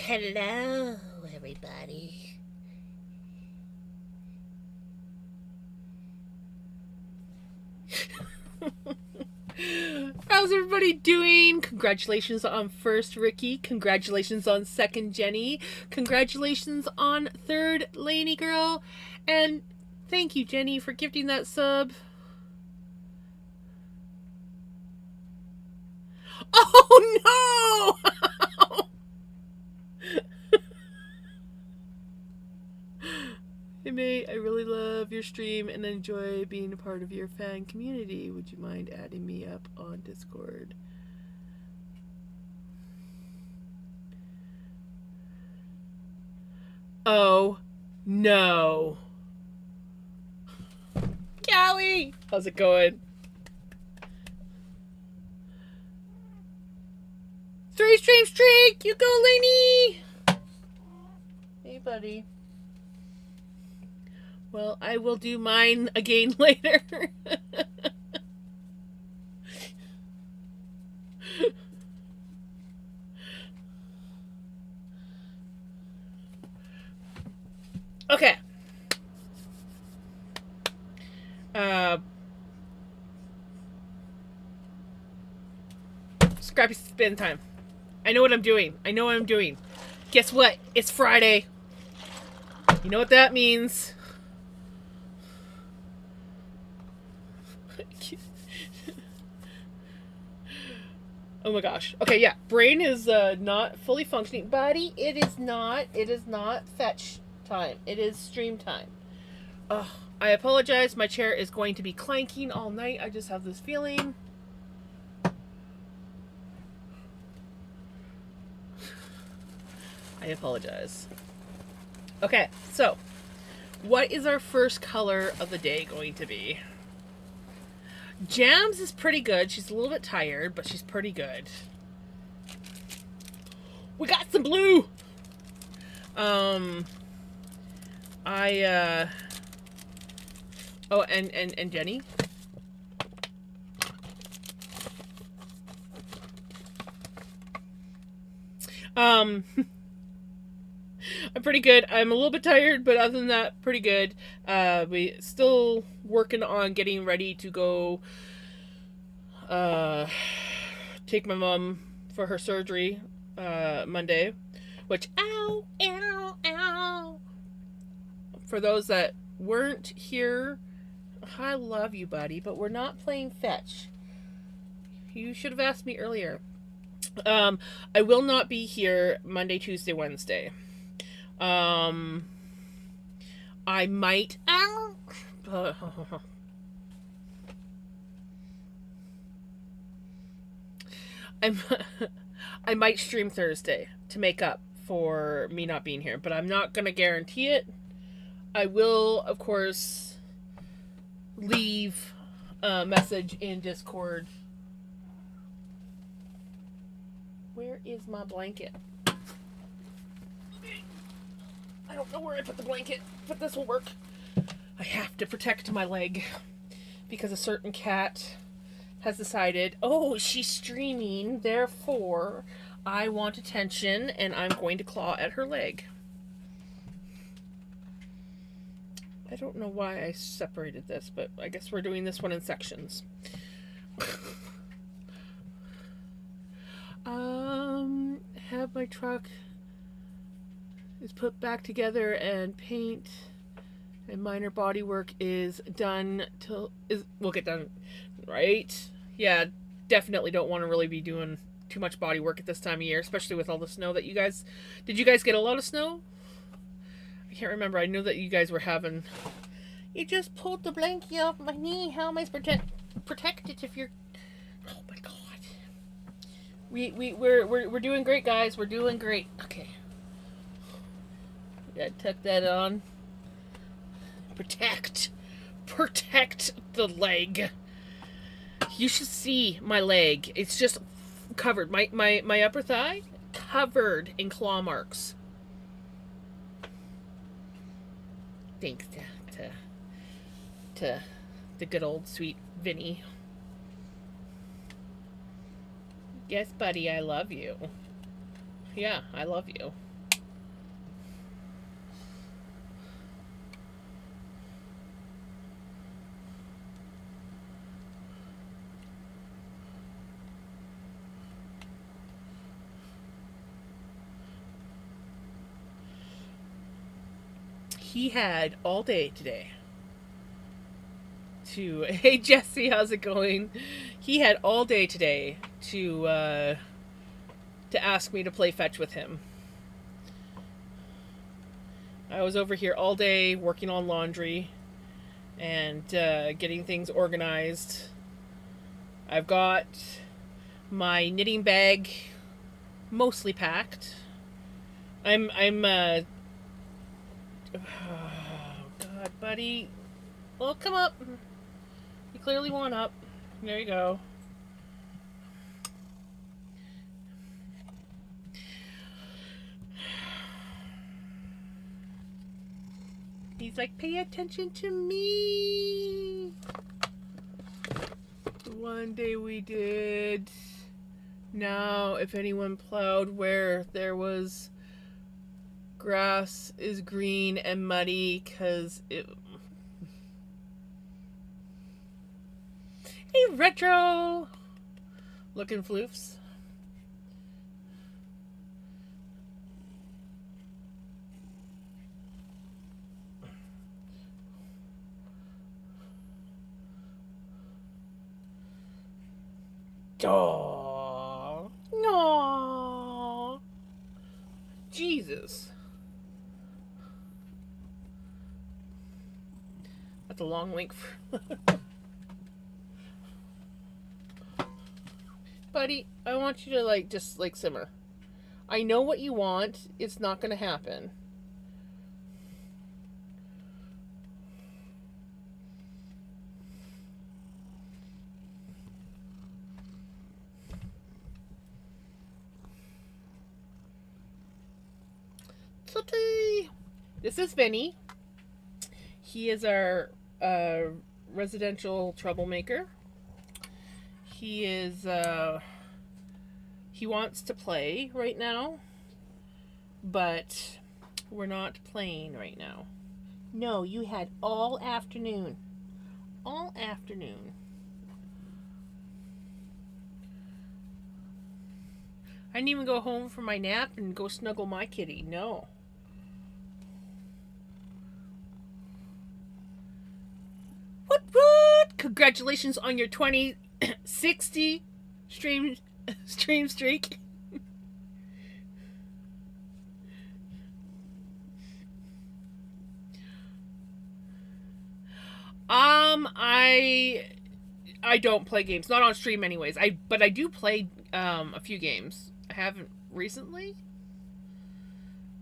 Hello, everybody. How's everybody doing? Congratulations on first Ricky. Congratulations on second Jenny. Congratulations on third Lainey Girl. And thank you, Jenny, for gifting that sub. Oh no! Hey mate, I really love your stream and enjoy being a part of your fan community. Would you mind adding me up on Discord? Oh no. Callie! How's it going? 3-stream streak! You go, Lainey! Hey, buddy. Well, I will do mine again later. Okay. Scrappy spin time. I know what I'm doing. Guess what? It's Friday. You know what that means. Oh my gosh. Okay, yeah. Brain is not fully functioning. Buddy, it is not. It is not fetch time. It is stream time. I apologize. My chair is going to be clanking all night. I just have this feeling. I apologize. Okay, so what is our first color of the day going to be? Jams is pretty good. She's a little bit tired, but she's pretty good. We got some blue! Oh, and Jenny? I'm pretty good. I'm a little bit tired, but other than that, pretty good. We still working on getting ready to go take my mom for her surgery Monday, which ow, for those that weren't here, I love you, buddy, but we're not playing fetch. You should have asked me earlier. I will not be here Monday, Tuesday, Wednesday. I might. I might stream Thursday to make up for me not being here, but I'm not gonna guarantee it. I will, of course, leave a message in Discord. Where is my blanket? I don't know where I put the blanket, but this will work. I have to protect my leg because a certain cat has decided, oh, she's streaming, therefore I want attention and I'm going to claw at her leg. I don't know why I separated this, but I guess we're doing this one in sections. Have my truck is put back together and paint and minor body work is done will get done, right? Yeah, definitely don't want to really be doing too much body work at this time of year, especially with all the snow that you guys did. You guys get a lot of snow? I can't remember. I know that you guys were having. You just pulled the blankie off my knee. How am I protected if you're? Oh my god. We're doing great, guys. We're doing great. Okay. Yeah, tuck that on. Protect the leg. You should see my leg. It's just covered. My upper thigh covered in claw marks. Thanks to the good old sweet Vinny. Yes, buddy, I love you. Yeah, I love you. he had all day today to. Hey Jesse, how's it going? He had all day today to ask me to play fetch with him. I was over here all day working on laundry and getting things organized. I've got my knitting bag mostly packed. I'm oh God, buddy. Well, come up. You clearly want up. There you go. He's like, pay attention to me. One day we did. Now, if anyone plowed where there was grass is green and muddy, because it... Hey, Retro! Looking floofs. Aww. Aww. Jesus. That's a long link for... Buddy, I want you to just simmer. I know what you want. It's not going to happen. Tutty. This is Vinny. He is our residential troublemaker. He is, he wants to play right now, but we're not playing right now. No, you had all afternoon. All afternoon. I didn't even go home for my nap and go snuggle my kitty. No. What? Congratulations on your 2060 stream streak. I don't play games, not on stream anyways. But I do play a few games. I haven't recently.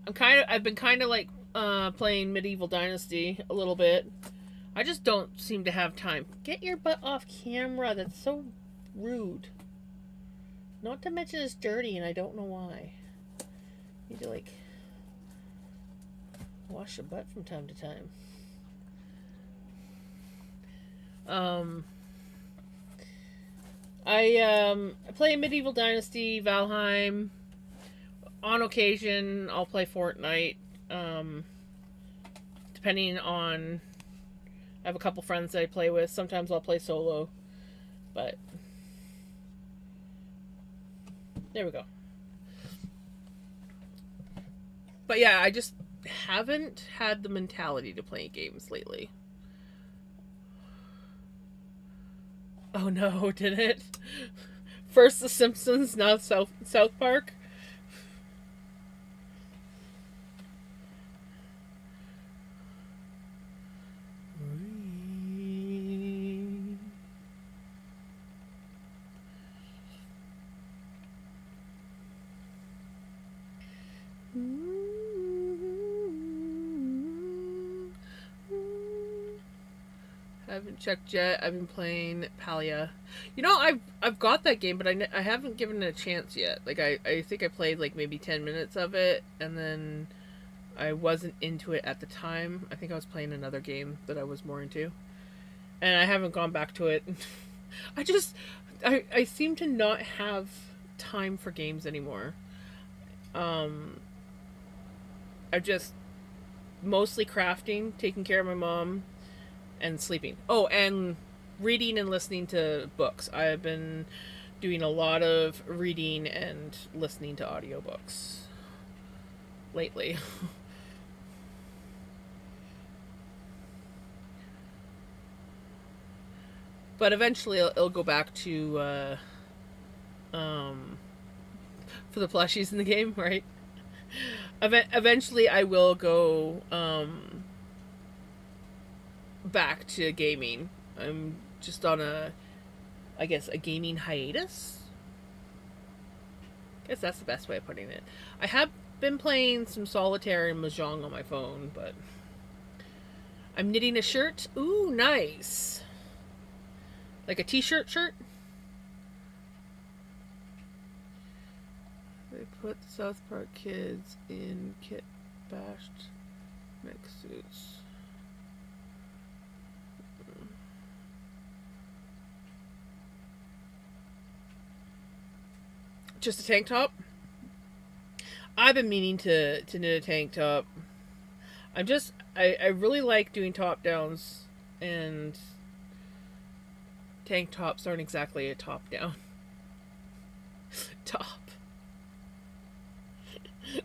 I've been kind of playing Medieval Dynasty a little bit. I just don't seem to have time. Get your butt off camera. That's so rude. Not to mention it's dirty and I don't know why. You need to wash your butt from time to time. I play Medieval Dynasty, Valheim. On occasion, I'll play Fortnite. Depending on... I have a couple friends that I play with. Sometimes I'll play solo. But... there we go. But yeah, I just haven't had the mentality to play games lately. Oh no, did it? First The Simpsons, now South Park. I haven't checked yet. I've been playing Palia. You know, I've got that game, but I haven't given it a chance yet. I think I played maybe 10 minutes of it, and then I wasn't into it at the time. I think I was playing another game that I was more into, and I haven't gone back to it. I seem to not have time for games anymore. I'm just mostly crafting, taking care of my mom, and sleeping. Oh, and reading and listening to books. I've been doing a lot of reading and listening to audiobooks lately. But eventually it'll go back to um, for the plushies in the game, right? Eventually I will go back to gaming. I'm just on I guess, a gaming hiatus. I guess that's the best way of putting it. I have been playing some solitaire and mahjong on my phone, but I'm knitting a shirt. Ooh, nice. Like a t-shirt shirt. They put the South Park kids in kit bashed mech suits. Just a tank top. I've been meaning to knit a tank top. I really like doing top downs, and tank tops aren't exactly a top down top.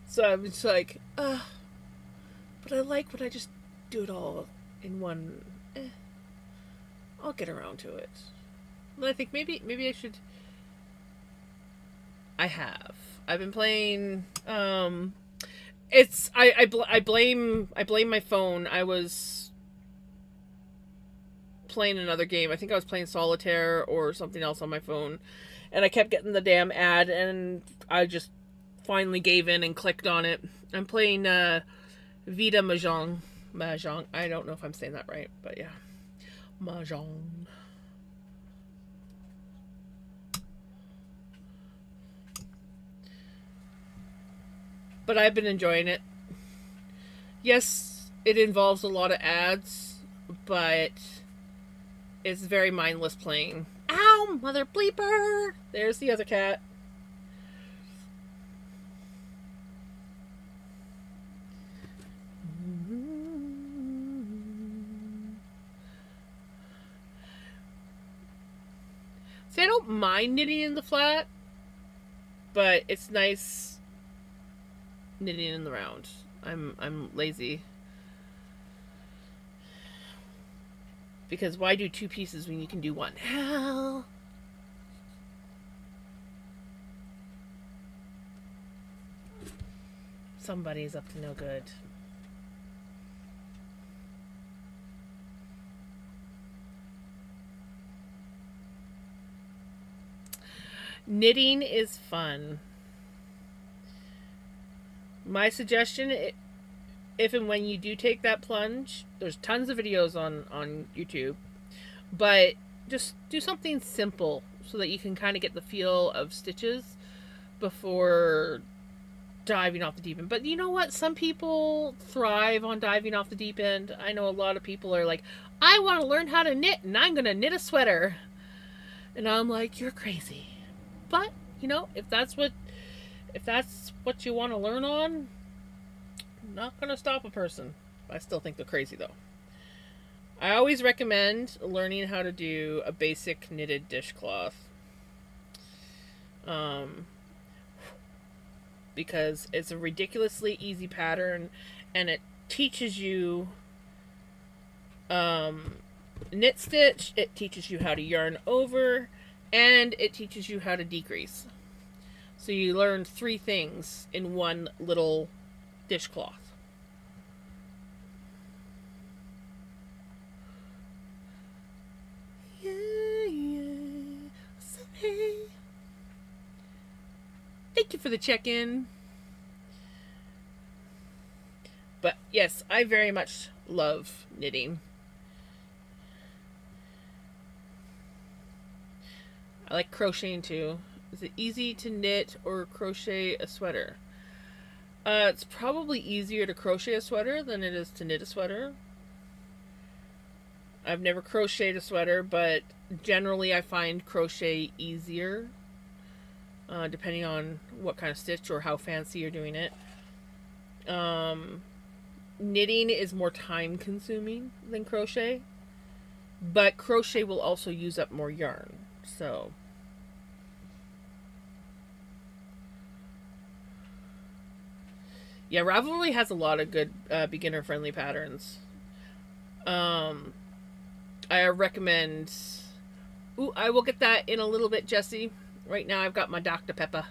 So I'm just like, but I like when I just do it all in one. I'll get around to it. But I think maybe I should. I have. I've been playing. It's I blame my phone. I was playing another game. I think I was playing solitaire or something else on my phone, and I kept getting the damn ad, and I just finally gave in and clicked on it. I'm playing Vita Mahjong. Mahjong. I don't know if I'm saying that right, but yeah, Mahjong. But I've been enjoying it. Yes, it involves a lot of ads, but it's very mindless playing. Ow, mother bleeper! There's the other cat. See, I don't mind knitting in the flat, but it's nice knitting in the round. I'm lazy. Because why do two pieces when you can do one? Hell. Somebody's up to no good. Knitting is fun. My suggestion, if and when you do take that plunge, there's tons of videos on YouTube, but just do something simple so that you can kind of get the feel of stitches before diving off the deep end. But you know what? Some people thrive on diving off the deep end. I know a lot of people are like, I want to learn how to knit, and I'm going to knit a sweater. And I'm like, you're crazy. But, you know, if that's what you want to learn on, I'm not going to stop a person. I still think they're crazy, though. I always recommend learning how to do a basic knitted dishcloth. Because it's a ridiculously easy pattern, and it teaches you knit stitch, it teaches you how to yarn over, and it teaches you how to decrease. So you learn 3 things in one little dishcloth. Yeah, yeah. Hey. Thank you for the check-in. But yes, I very much love knitting. I like crocheting too. Is it easy to knit or crochet a sweater? It's probably easier to crochet a sweater than it is to knit a sweater. I've never crocheted a sweater, but generally I find crochet easier, depending on what kind of stitch or how fancy you're doing it. Knitting is more time consuming than crochet, but crochet will also use up more yarn. So yeah, Ravelry has a lot of good beginner friendly patterns. I recommend Ooh, I will get that in a little bit, Jesse. Right now I've got my Dr. Pepper.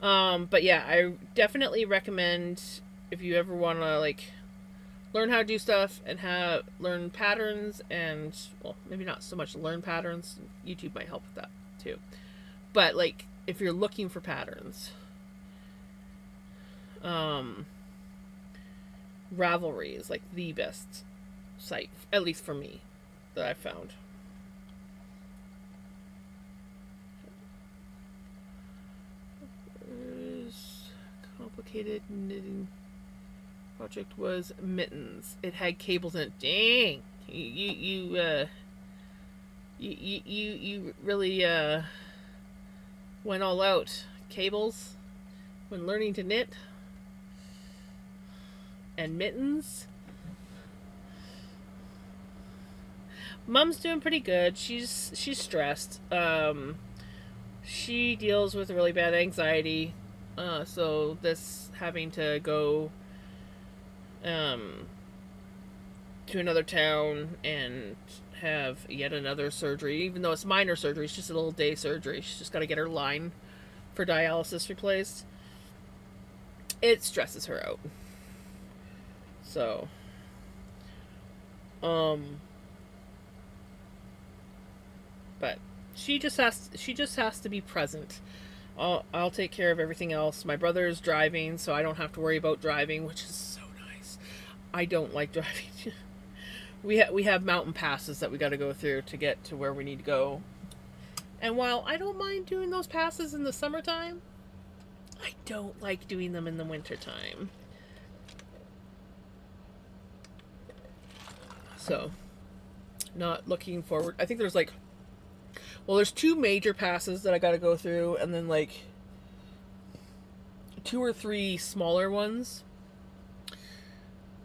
But yeah, I definitely recommend if you ever want to like learn how to do stuff and learn patterns and well, maybe not so much learn patterns. YouTube might help with that too. But like if you're looking for patterns, Ravelry is like the best site, at least for me, that I've found. Complicated knitting project was mittens. It had cables in it. Dang, you really went all out. Cables when learning to knit and mittens. Mom's doing pretty good. She's stressed. She deals with really bad anxiety. So this having to go to another town and have yet another surgery, even though it's minor surgery, it's just a little day surgery. She's just got to get her line for dialysis replaced. It stresses her out. So, but she just has to be present. I'll take care of everything else. My brother is driving, so I don't have to worry about driving, which is so nice. I don't like driving. we have mountain passes that we got to go through to get to where we need to go. And while I don't mind doing those passes in the summertime, I don't like doing them in the wintertime. So, not looking forward. I think there's like, well, there's 2 major passes that I got to go through, and then like 2 or 3 smaller ones,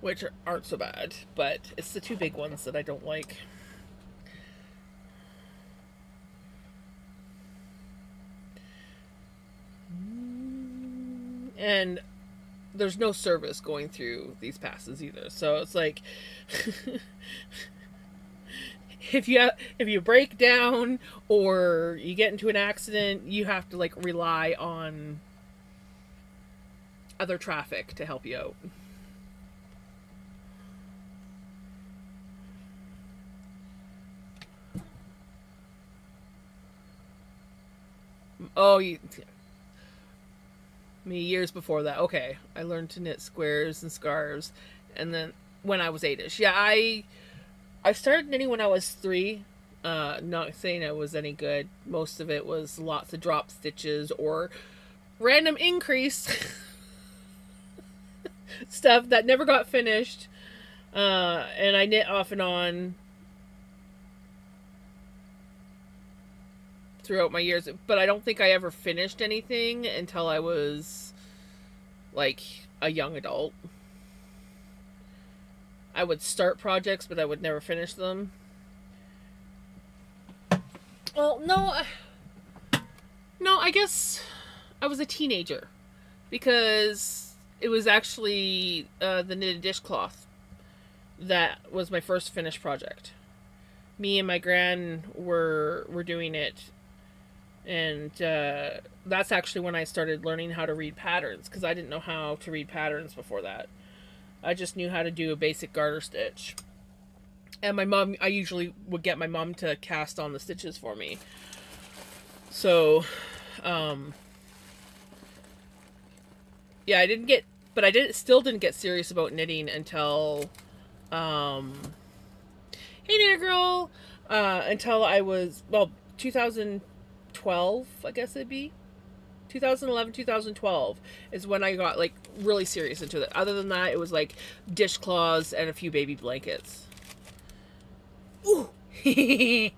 which aren't so bad, but it's the 2 big ones that I don't like. And there's no service going through these passes either, so it's like if you break down or you get into an accident, you have to like rely on other traffic to help you out. Oh, me years before that. Okay, I learned to knit squares and scarves, and then when I was 8ish. Yeah, I started knitting when I was 3. Not saying it was any good. Most of it was lots of drop stitches or random increase stuff that never got finished. And I knit off and on throughout my years, but I don't think I ever finished anything until I was like a young adult. I would start projects, but I would never finish them. Well, no, I guess I was a teenager because it was actually the knitted dishcloth that was my first finished project. Me and my gran were doing it, and that's actually when I started learning how to read patterns, because I didn't know how to read patterns before that. I just knew how to do a basic garter stitch. And my mom, I usually would get my mom to cast on the stitches for me. So, yeah, still didn't get serious about knitting until, hey there girl, until I was, well, 2012, I guess it'd be. 2011, 2012 is when I got like really serious into it. Other than that, it was like dishcloths and a few baby blankets. Ooh. We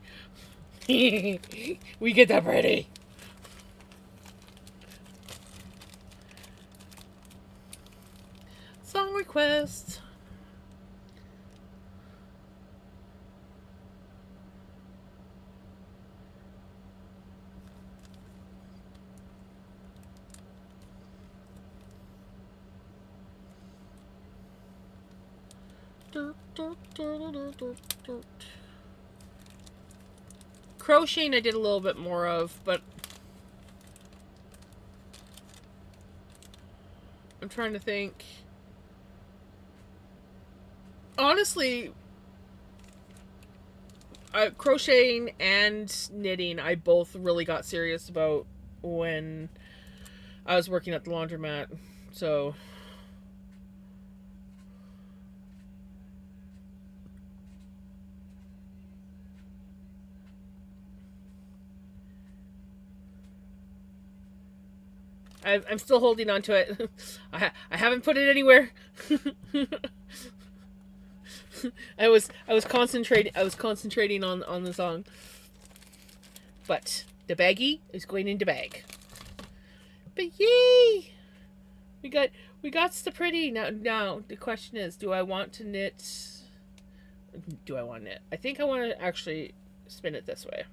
get that pretty. Song request. Crocheting I did a little bit more of, but I'm trying to think. Honestly, crocheting and knitting I both really got serious about when I was working at the laundromat. So I'm still holding on to it. I haven't put it anywhere. I was concentrating on the song, but the baggie is going in the bag. But yay! We got the pretty now. The question is, do I want to knit? Do I want to knit? I think I want to actually spin it this way.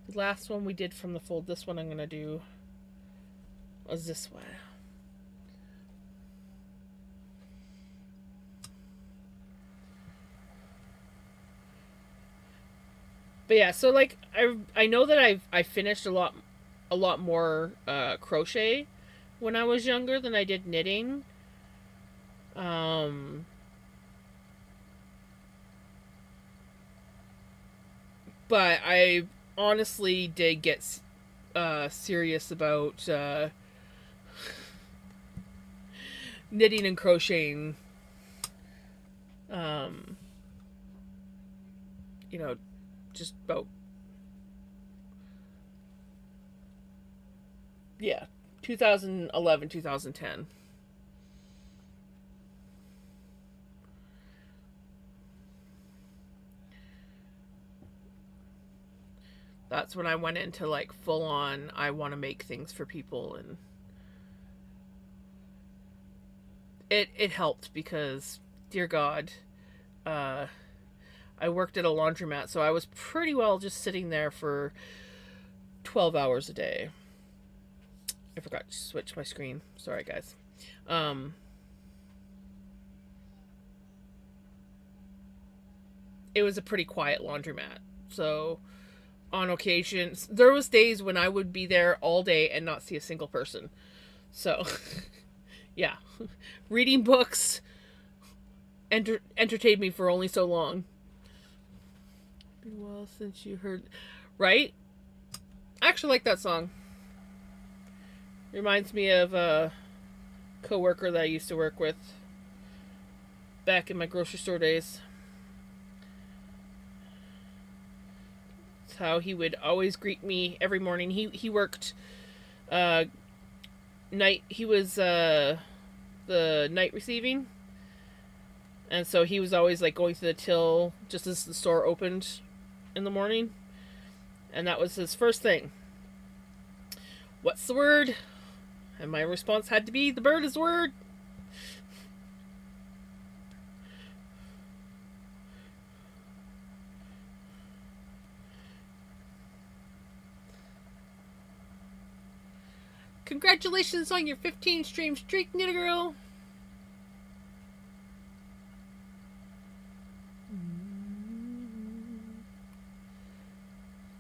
The last one we did from the fold. This one I'm gonna do was this way. But yeah, so like I know that I finished a lot more crochet when I was younger than I did knitting. Um, but I honestly did get serious about knitting and crocheting. Um, you know, just about, yeah, 2011, 2010. That's when I went into like full on I want to make things for people, and it helped because dear god, uh I worked at a laundromat, so I was pretty well just sitting there for 12 hours a day. I forgot to switch my screen. Sorry, guys. Um, it was a pretty quiet laundromat. So, on occasions, there was days when I would be there all day and not see a single person. So, yeah. Reading books entertained me for only so long. Been a while since you heard... Right? I actually like that song. Reminds me of a coworker that I used to work with back in my grocery store days. It's how he would always greet me every morning. He worked uh night. He was the night receiving, and so he was always like going to the till just as the store opened in the morning, and that was his first thing. What's the word? And my response had to be, the bird is the word. Congratulations on your 15 stream streak, Knitter Girl.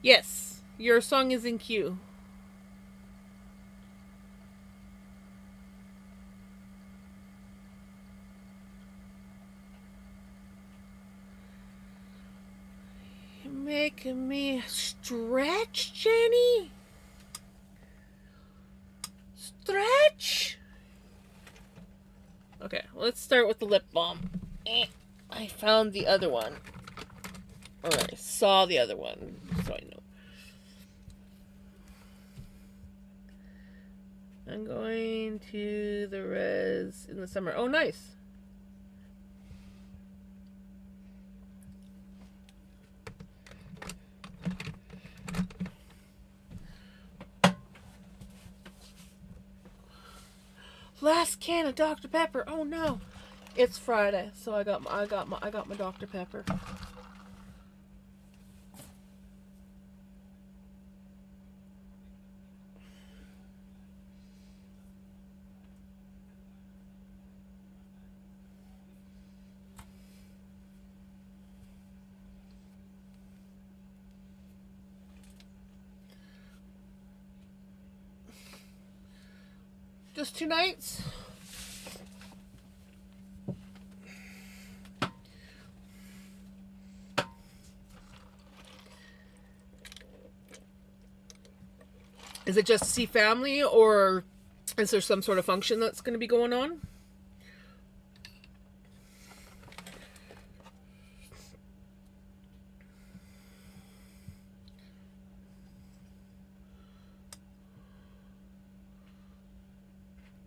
Yes, your song is in queue. You're making me stretch, Jenny. Stretch. Okay, let's start with the lip balm. I found the other one. Or I saw the other one, so I know. I'm going to the res in the summer. Oh, nice. Last can of Dr. Pepper. Oh no, it's Friday, so I got my Dr. Pepper. Just 2 nights? Is it just to see family, or is there some sort of function that's going to be going on?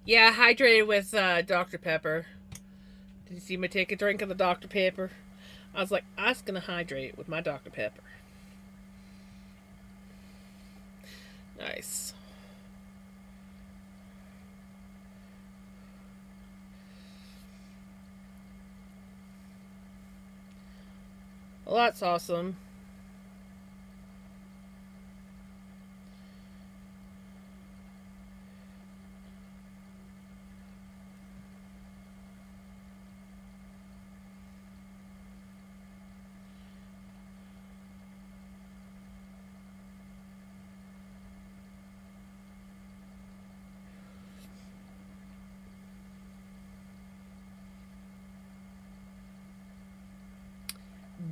Yeah, hydrated with Dr. Pepper. Did you see me take a drink of the Dr. Pepper? I was like, I was going to hydrate with my Dr. Pepper. Nice. Well, that's awesome.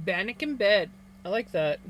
Bannock in bed. I like that.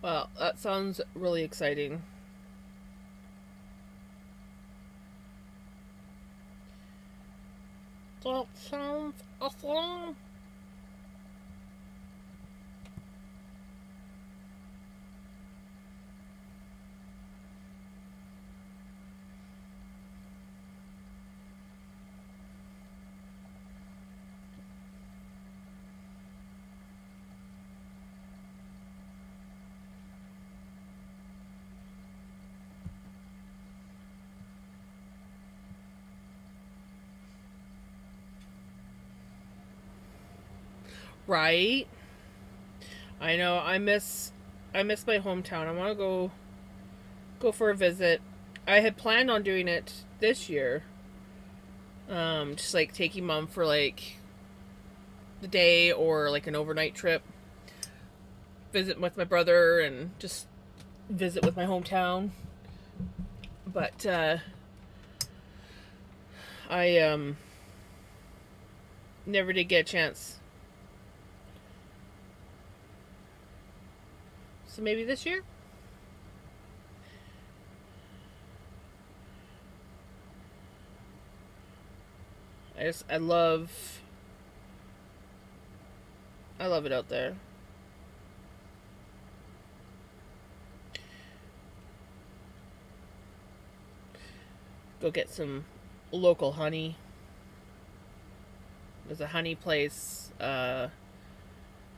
Well, that sounds really exciting. That sounds awesome. Right? I know. I miss my hometown. I want to go for a visit. I had planned on doing it this year. Just like taking mom for like the day or like an overnight trip. Visit with my brother and just visit with my hometown. But I never did get a chance. So maybe this year? I love it out there. Go get some local honey. There's a honey place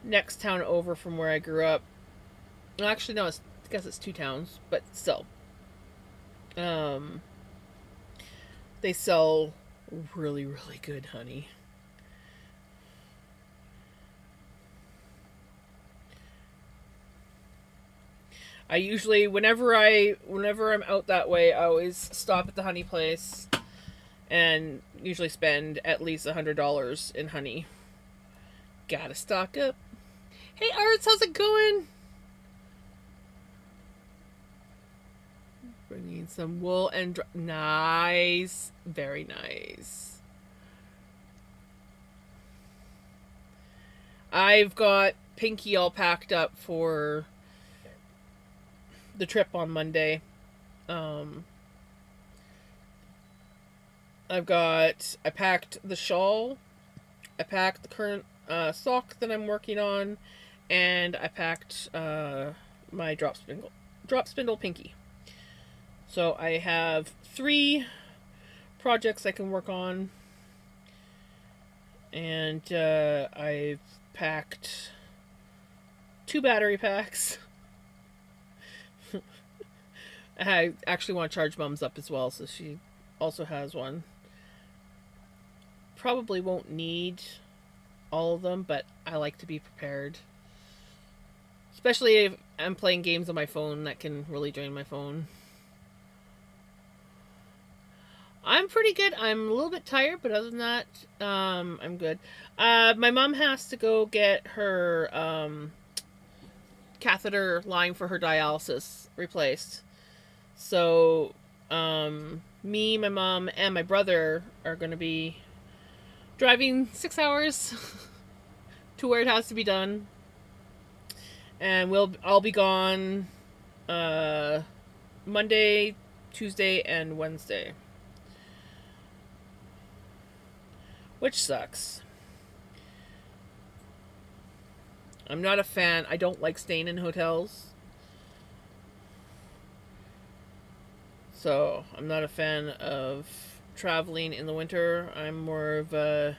next town over from where I grew up. Well, actually, no, I guess it's 2 towns, but still. Um, they sell really, really good honey. I usually, whenever I'm out that way, I always stop at the honey place and usually spend at least $100 in honey. Gotta stock up. Hey, Arts, how's it going? Bringing some wool and nice, very nice. I've got Pinky all packed up for the trip on Monday. Um, I packed the shawl, I packed the current sock that I'm working on, and I packed my drop spindle pinky. So I have 3 projects I can work on, and I've packed 2 battery packs. I actually want to charge Mom's up as well, so she also has one. Probably won't need all of them, but I like to be prepared. Especially if I'm playing games on my phone that can really drain my phone. I'm pretty good. I'm a little bit tired, but other than that, I'm good. My mom has to go get her catheter line for her dialysis replaced. So, me, my mom, and my brother are going to be driving 6 hours to where it has to be done, and I'll be gone Monday, Tuesday, and Wednesday, which sucks. I'm not a fan. I don't like staying in hotels. So, I'm not a fan of traveling in the winter. I'm more of a,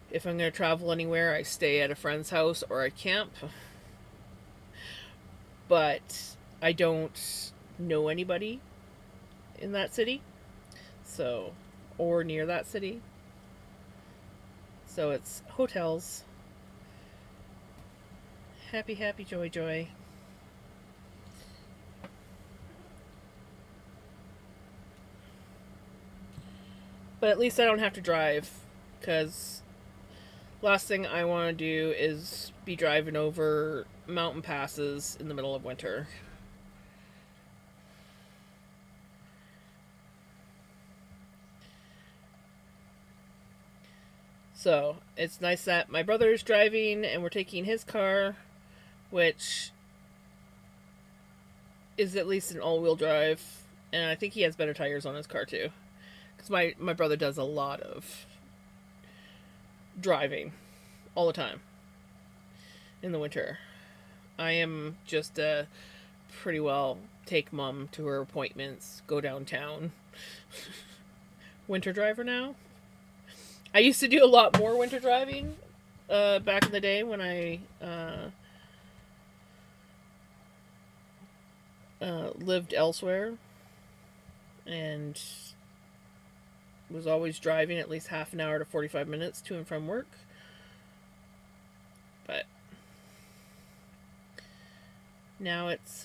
if I'm going to travel anywhere, I stay at a friend's house or I camp. But I don't know anybody in that city. So, or near that city. So it's hotels. Happy, happy, joy, joy. But at least I don't have to drive, because last thing I want to do is be driving over mountain passes in the middle of winter. So it's nice that my brother's driving and we're taking his car, which is at least an all-wheel drive, and I think he has better tires on his car too. Because my brother does a lot of driving all the time in the winter. I am just pretty well take Mom to her appointments, go downtown. Winter driver now. I used to do a lot more winter driving back in the day when I lived elsewhere and was always driving at least half an hour to 45 minutes to and from work. But now it's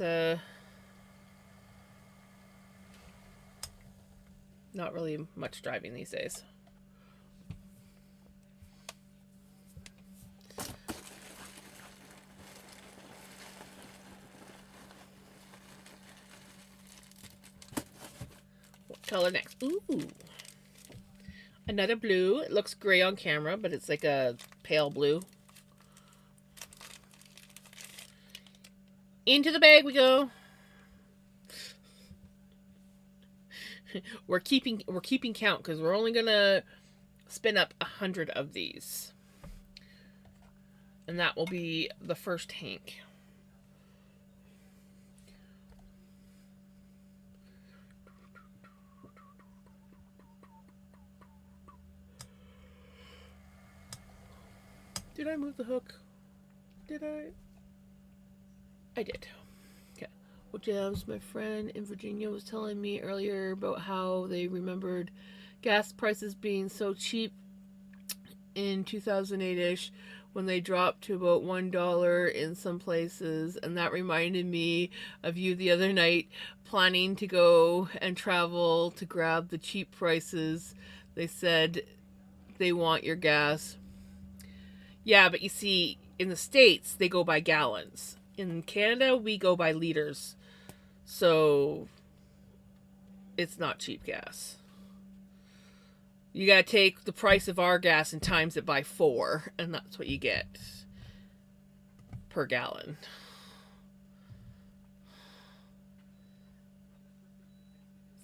not really much driving these days. What color next? Ooh. Another blue. It looks gray on camera, but it's like a pale blue. Into the bag we go. we're keeping count because we're only gonna spin up 100 of these, and that will be the first Hank. Did I move the hook? Did I? I did. Okay. Well, Jams, my friend in Virginia was telling me earlier about how they remembered gas prices being so cheap in 2008-ish when they dropped to about $1 in some places, and that reminded me of you the other night planning to go and travel to grab the cheap prices. They said they want your gas. Yeah, but you see, in the States, they go by gallons. In Canada, we go by liters. So, it's not cheap gas. You gotta take the price of our gas and times it by 4, and that's what you get per gallon.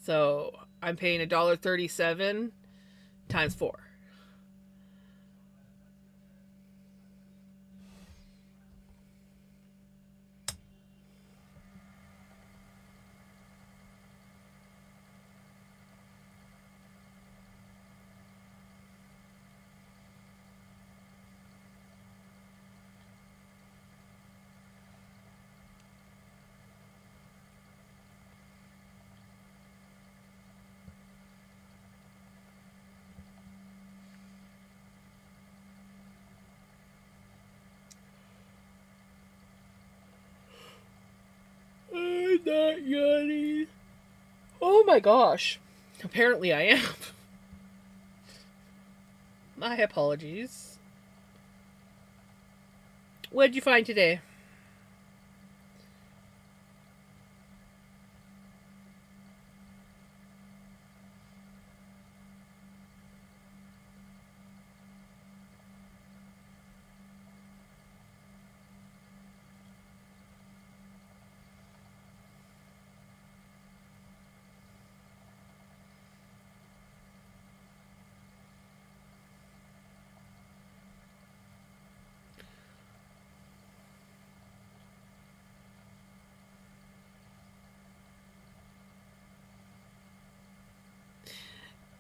So, I'm paying $1.37 times 4. I'm not yawning. Oh my gosh. Apparently I am. My apologies. What did you find today?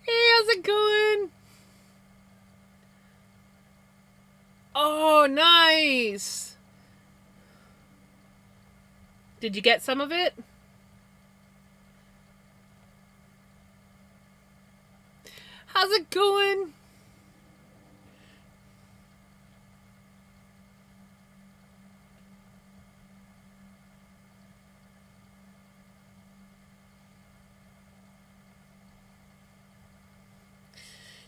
Hey, how's it going? Oh, nice. Did you get some of it? How's it going?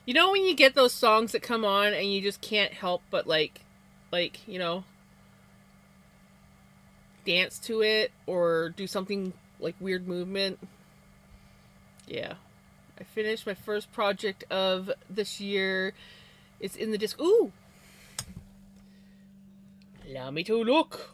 You know when you get those songs that come on and you just can't help but you know, dance to it or do something like weird movement? Yeah. I finished my first project of this year. It's in the disc. Ooh! Allow me to look.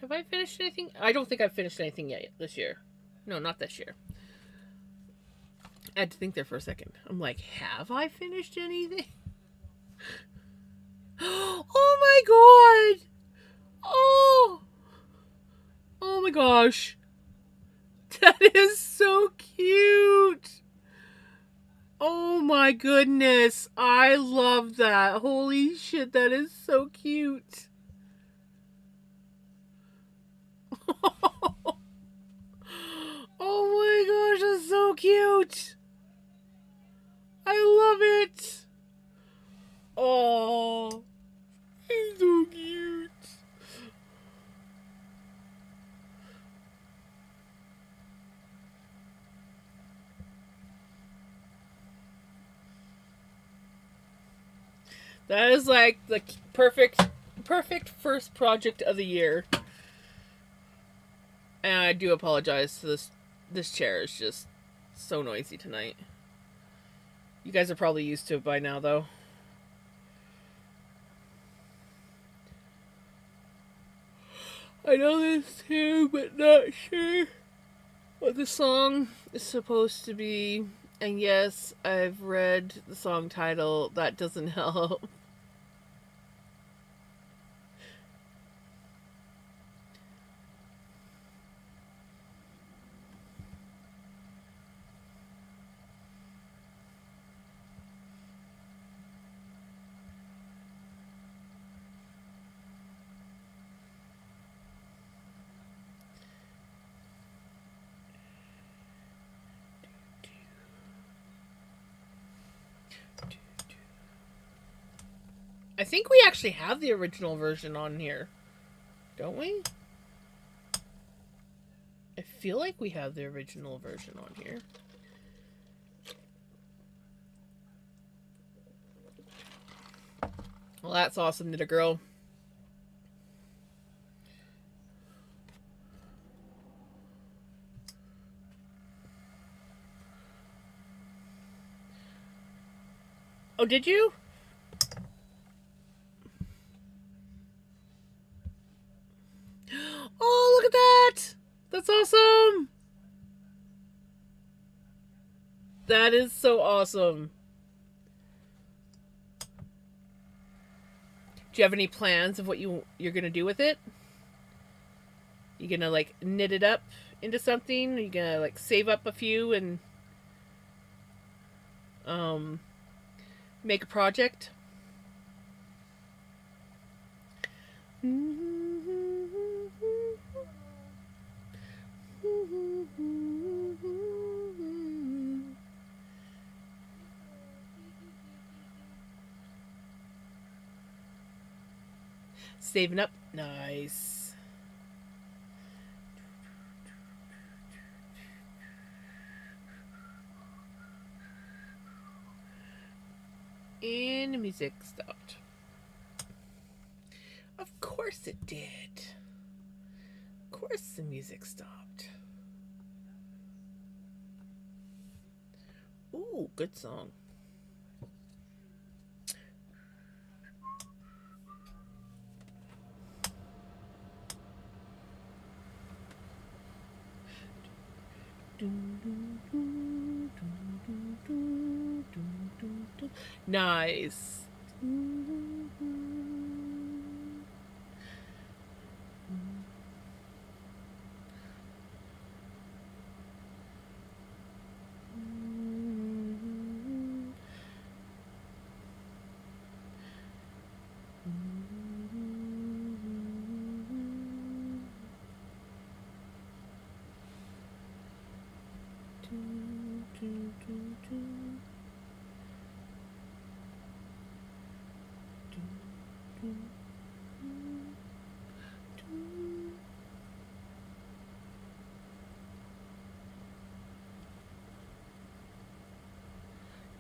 Have I finished anything? I don't think I've finished anything yet this year. No, not this year. I had to think there for a second. I'm like, have I finished anything? Oh my god! Oh! Oh my gosh. That is so cute! Oh my goodness. I love that. Holy shit, that is so cute. Oh my gosh, that's so cute. I love it. Oh, he's so cute. That is like the perfect first project of the year. And I do apologize to this chair is just so noisy tonight. You guys are probably used to it by now though. I know this too, but not sure what the song is supposed to be. And yes, I've read the song title. That doesn't help. I think we actually have the original version on here. Don't we? I feel like we have the original version on here. Well, that's awesome, Knit a Girl. Oh, did you? That is so awesome. Do you have any plans of what you're gonna do with it? You gonna like knit it up into something? Are you gonna like save up a few and um make a project? Saving up. Nice. And the music stopped. Of course it did. Of course the music stopped. Ooh, good song. Nice.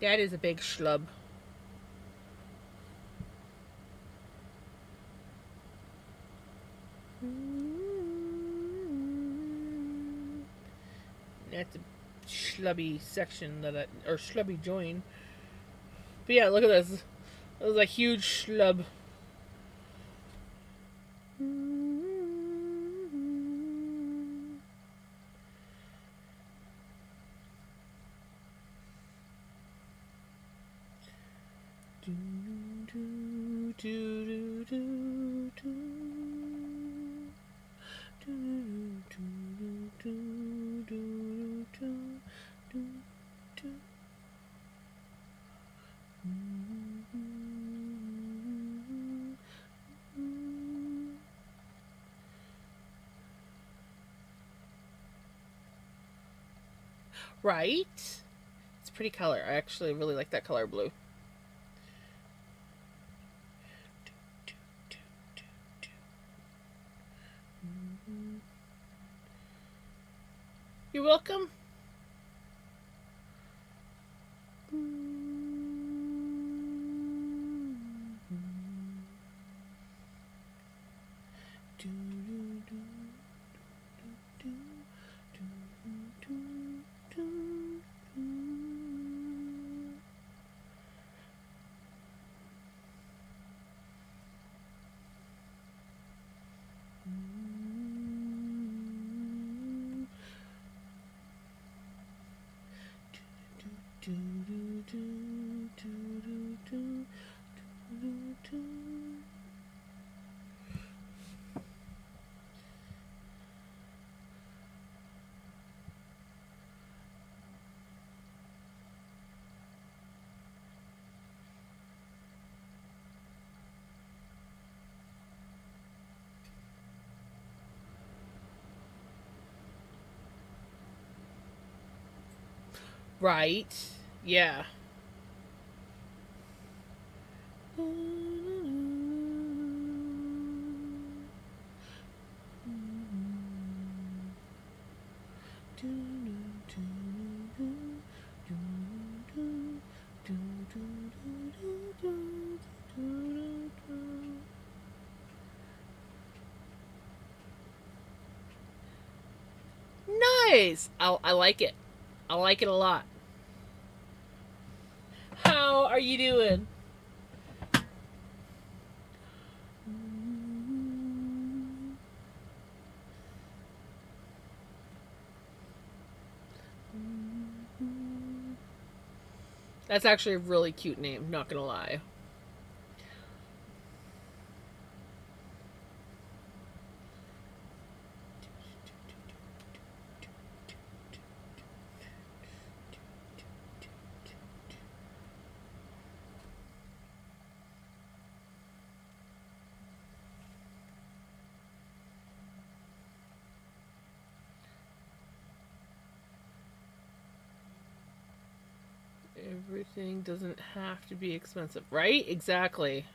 That is a big schlub. That's a schlubby section or schlubby join. But yeah, look at this. That was a huge schlub. Right? It's a pretty color. I actually really like that color blue. You're welcome. Right. Yeah. Nice. I like it. I like it a lot. How are you doing? That's actually a really cute name, not gonna lie. Everything doesn't have to be expensive, right? Exactly.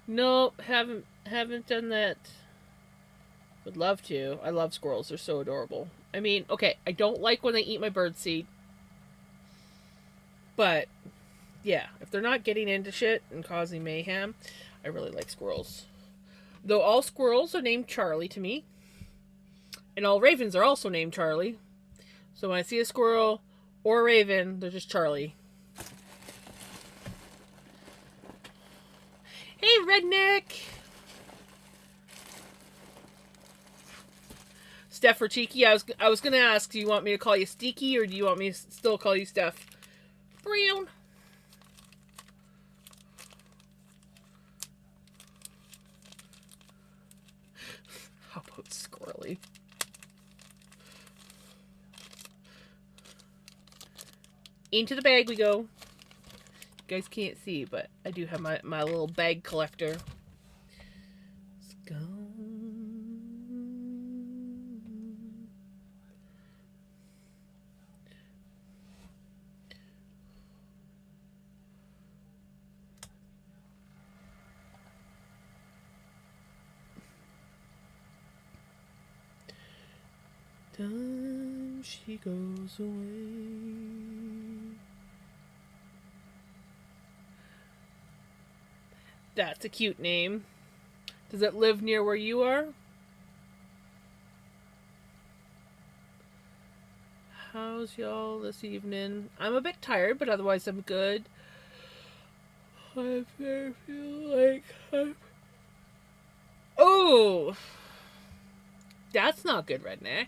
Nope, haven't done that. Would love to. I love squirrels. They're so adorable. I mean, okay, I don't like when they eat my bird seed, but yeah, if they're not getting into shit and causing mayhem, I really like squirrels. Though all squirrels are named Charlie to me, and all ravens are also named Charlie. So when I see a squirrel or a raven, they're just Charlie. Hey, redneck! Steph or Cheeky? I was gonna ask, do you want me to call you Steaky or do you want me to still call you Steph? Brown. How about Squirrely? Into the bag we go. You guys can't see, but I do have my little bag collector. Let's go. Time she goes away. That's a cute name. Does it live near where you are? How's y'all this evening? I'm a bit tired, but otherwise I'm good. I feel like I'm... Oh! That's not good, redneck.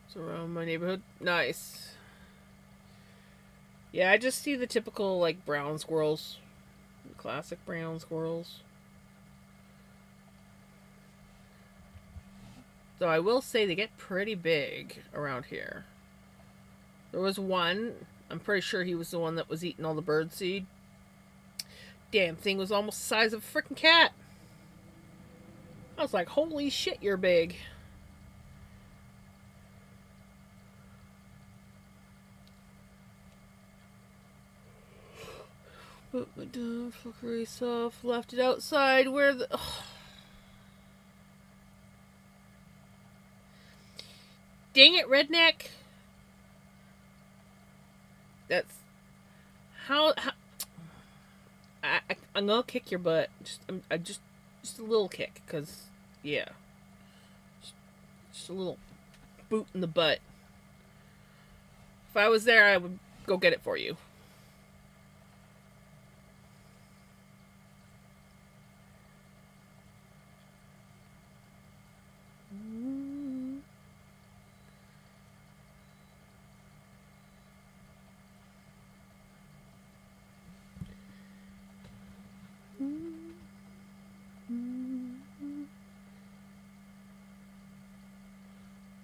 It's around my neighborhood. Nice. Yeah, I just see the typical, like, brown squirrels. The classic brown squirrels. So I will say they get pretty big around here. There was one, I'm pretty sure he was the one that was eating all the bird seed. Damn thing was almost the size of a freaking cat. I was like, holy shit, you're big. Put my dumb fuckery off, left it outside where the... Oh. Dang it, redneck. That's... How I'm gonna kick your butt. Just a little kick, because, yeah. Just a little boot in the butt. If I was there, I would go get it for you.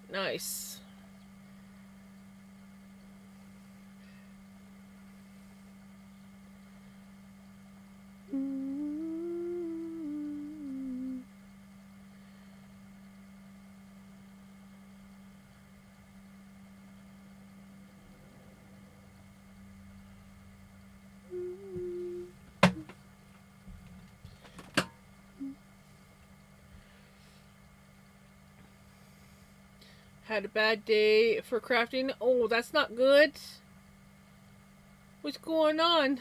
Nice. Had a bad day for crafting. Oh, that's not good. What's going on?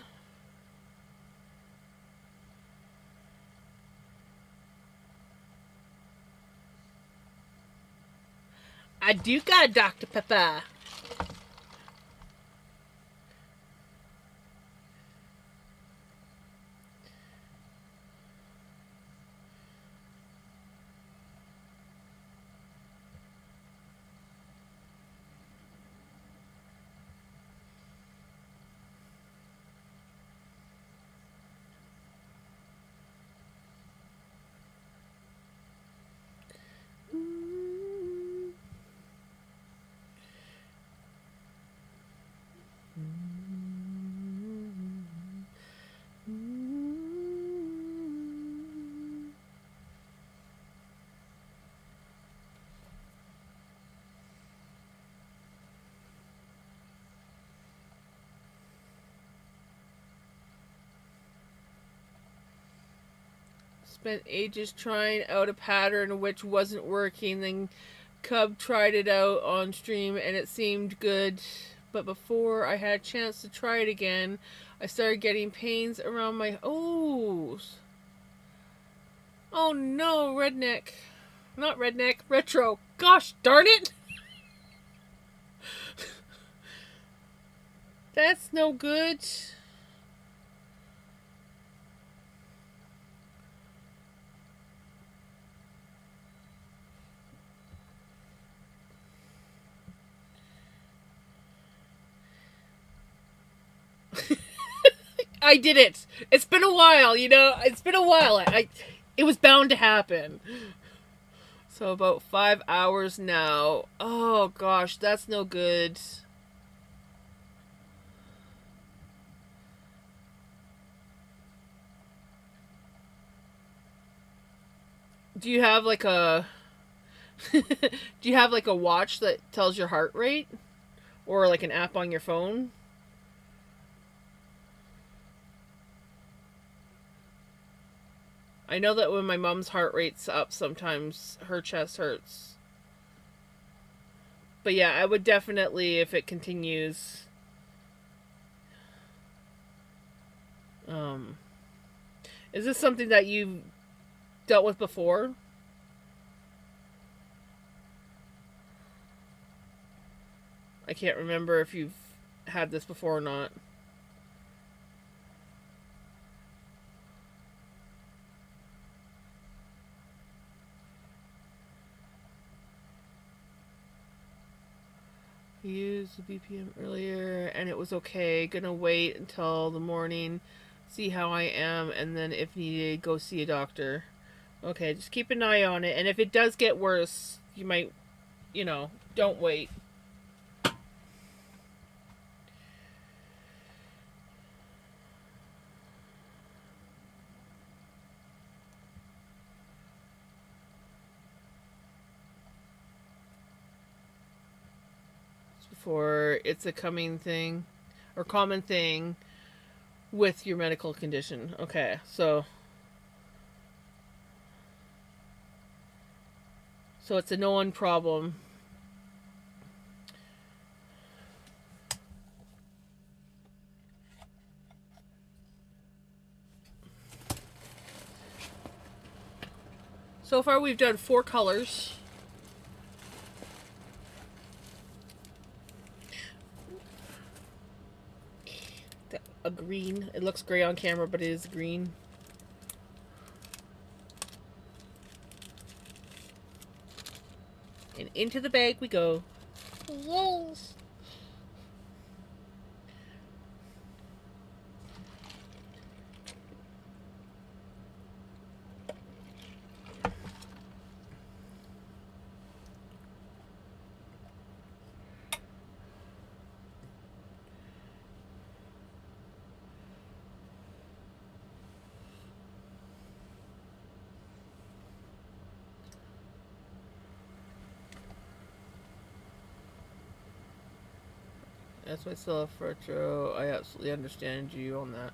I do got a Dr. Pepper. Spent ages trying out a pattern which wasn't working. Then Cub tried it out on stream and it seemed good. But before I had a chance to try it again, I started getting pains around my... Oh! Oh no, redneck. Not redneck, retro. Gosh darn it! That's no good. I did it. It's been a while, you know. It's been a while. It was bound to happen. So about 5 hours now. Oh gosh, that's no good. Do you have like a do you have like a watch that tells your heart rate or like an app on your phone? I know that when my mom's heart rate's up, sometimes her chest hurts. But yeah, I would definitely, if it continues, um, is this something that you've dealt with before? I can't remember if you've had this before or not. I used the BPM earlier and it was okay. Gonna wait until the morning, see how I am, and then if needed, go see a doctor. Okay, just keep an eye on it, and if it does get worse, you might, don't wait. Before it's a coming thing or common thing with your medical condition. Okay, so it's a known problem. So far we've done 4 colors. A green. It looks gray on camera, but it is green. And into the bag we go. Yes. That's myself, retro. I absolutely understand you on that.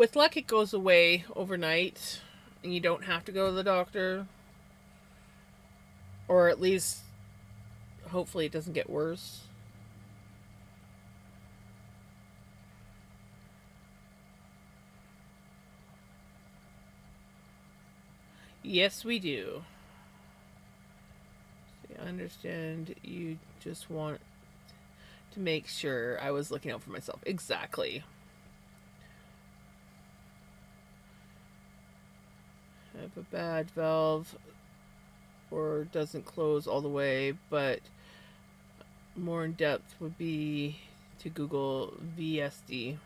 With luck, it goes away overnight, and you don't have to go to the doctor. Or at least, hopefully, it doesn't get worse. Yes, we do. I understand you just want to make sure I was looking out for myself. Exactly. I have a bad valve or doesn't close all the way, but more in depth would be to Google VSD.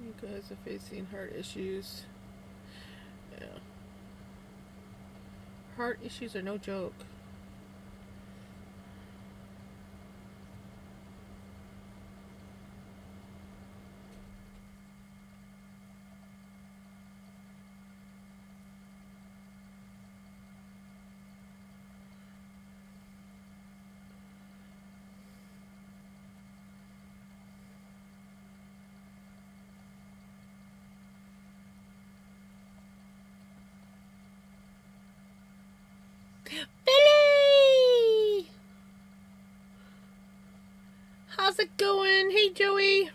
You guys are facing heart issues. Yeah. Heart issues are no joke. Billy! How's it going? Hey, Joey.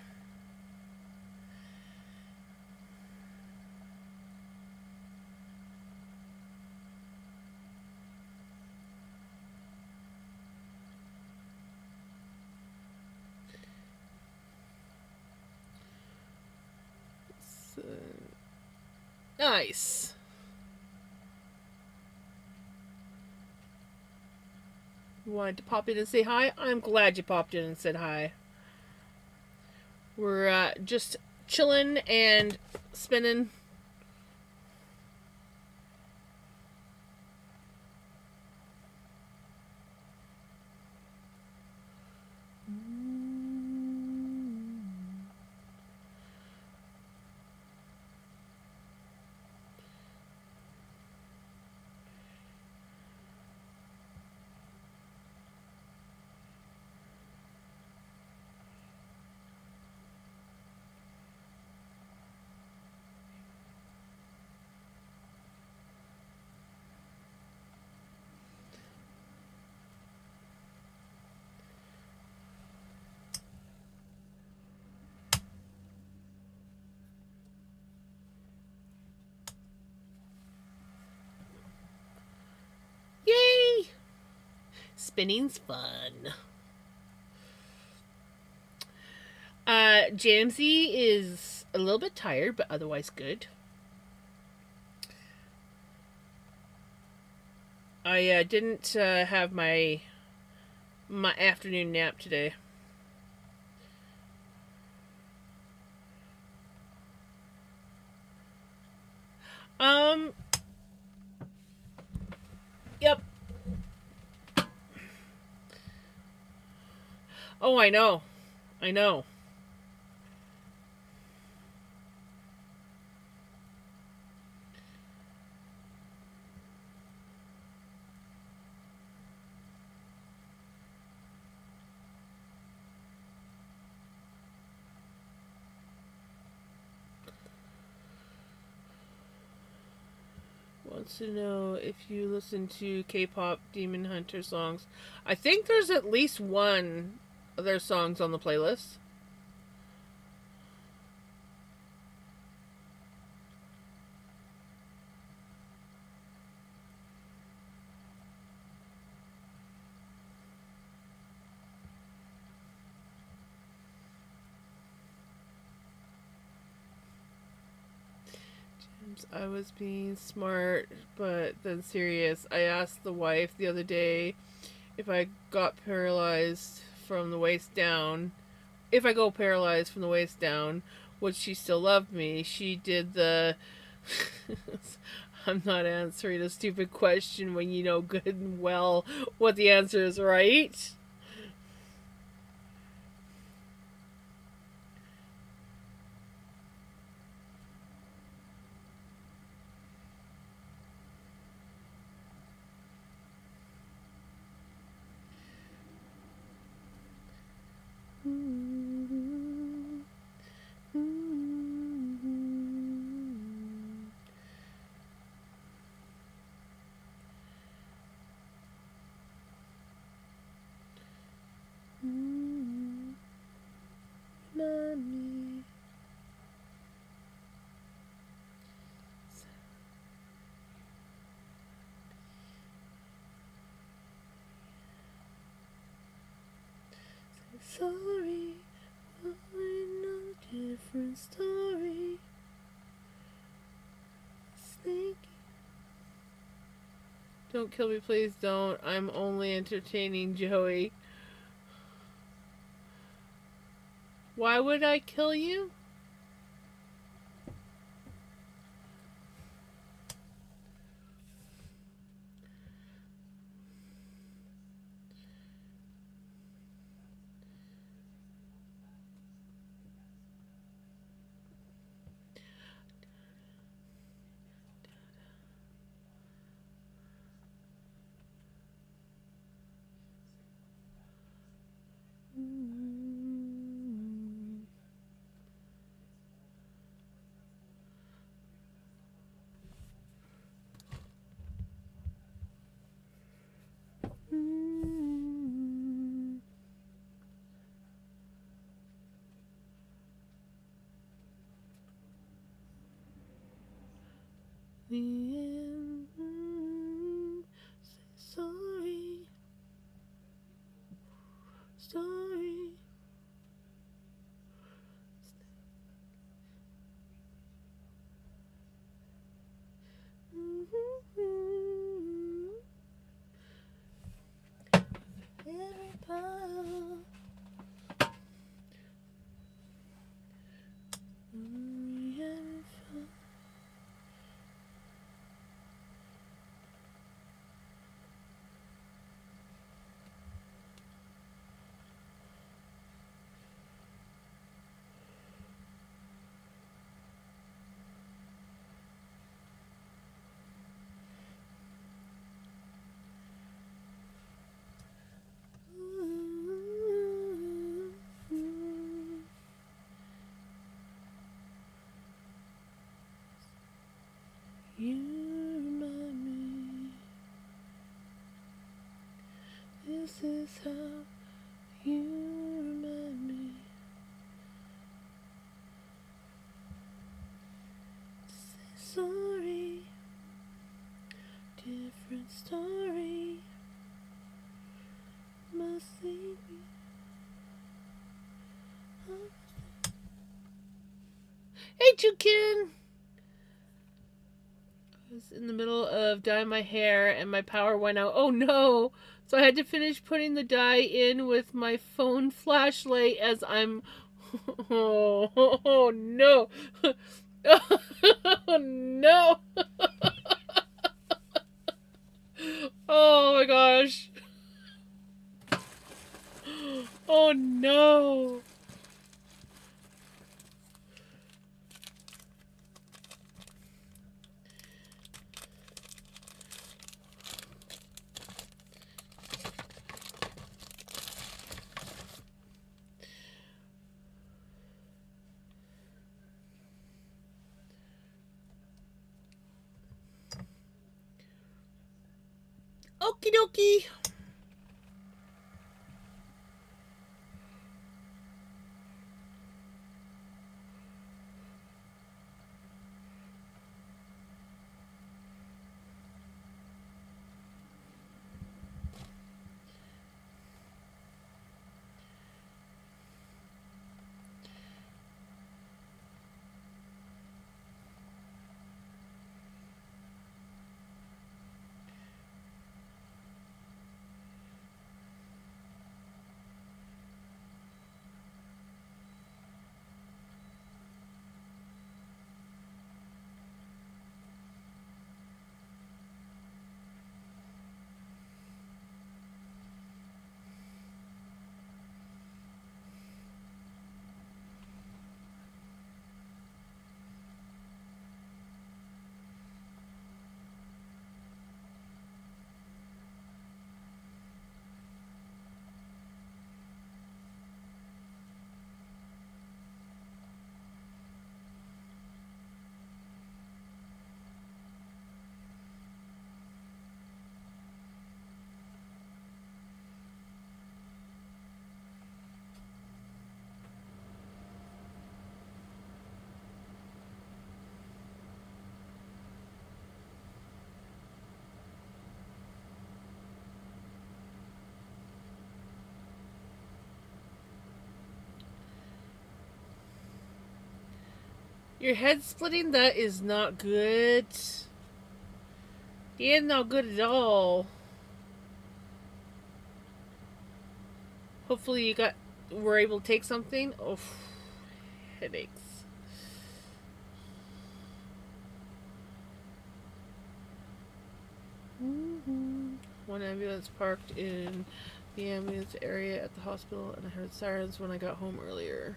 So, nice. You wanted to pop in and say hi? I'm glad you popped in and said hi. We're just chilling and spinning. Yay! Spinning's fun. Jamesy is a little bit tired, but otherwise good. I didn't have my afternoon nap today. Um. Yep. Oh, I know. I know. Wants to know if you listen to K-pop Demon Hunter songs. I think there's at least one of their songs on the playlist. I was being smart, but then serious. I asked the wife the other day if I got paralyzed from the waist down. If I go paralyzed from the waist down, would she still love me? She did the. I'm not answering a stupid question when you know good and well what the answer is, right? Mommy. Sorry, I'm a different story. Snake. Don't kill me, please don't. I'm only entertaining Joey. Why would I kill you? The end. Say sorry. Sorry. Every pile. You remind me. This is how you remind me. Say sorry. Different story. Must leave me. Hey, Jukin! I was in the middle of dyeing my hair and my power went out. Oh no! So I had to finish putting the dye in with my phone flashlight as I'm. Oh, no! Oh no! Oh my gosh! Oh no! Okie dokie! Your head splitting? That is not good. Yeah, not good at all. Hopefully you were able to take something. Oh, headaches. One ambulance parked in the ambulance area at the hospital, and I heard sirens when I got home earlier.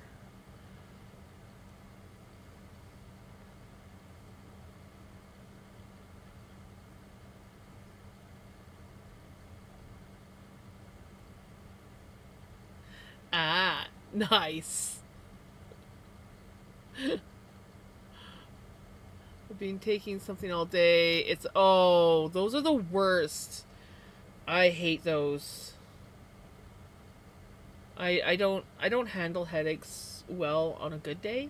Ah, nice. I've been taking something all day. Those are the worst. I hate those. I don't handle headaches well on a good day.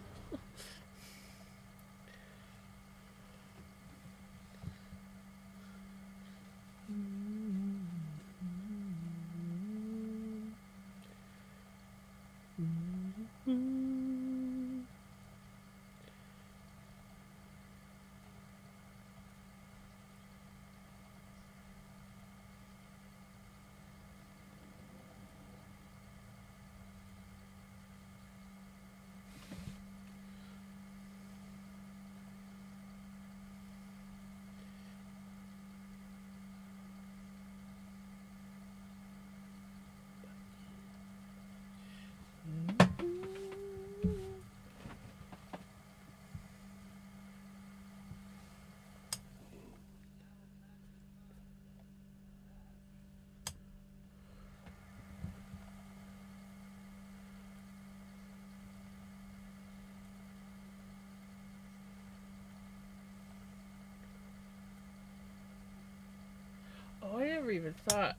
Oh, I never even thought.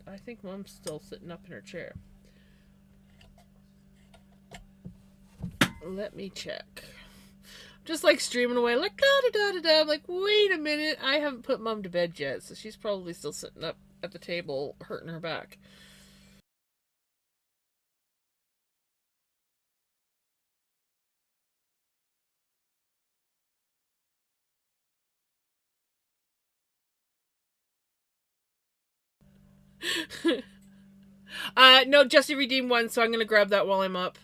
I think Mom's still sitting up in her chair. Let me check. Just like streaming away, like da da da da da. I'm like, wait a minute, I haven't put Mom to bed yet, so she's probably still sitting up at the table, hurting her back. No, Jesse redeemed one, so I'm gonna grab that while I'm up.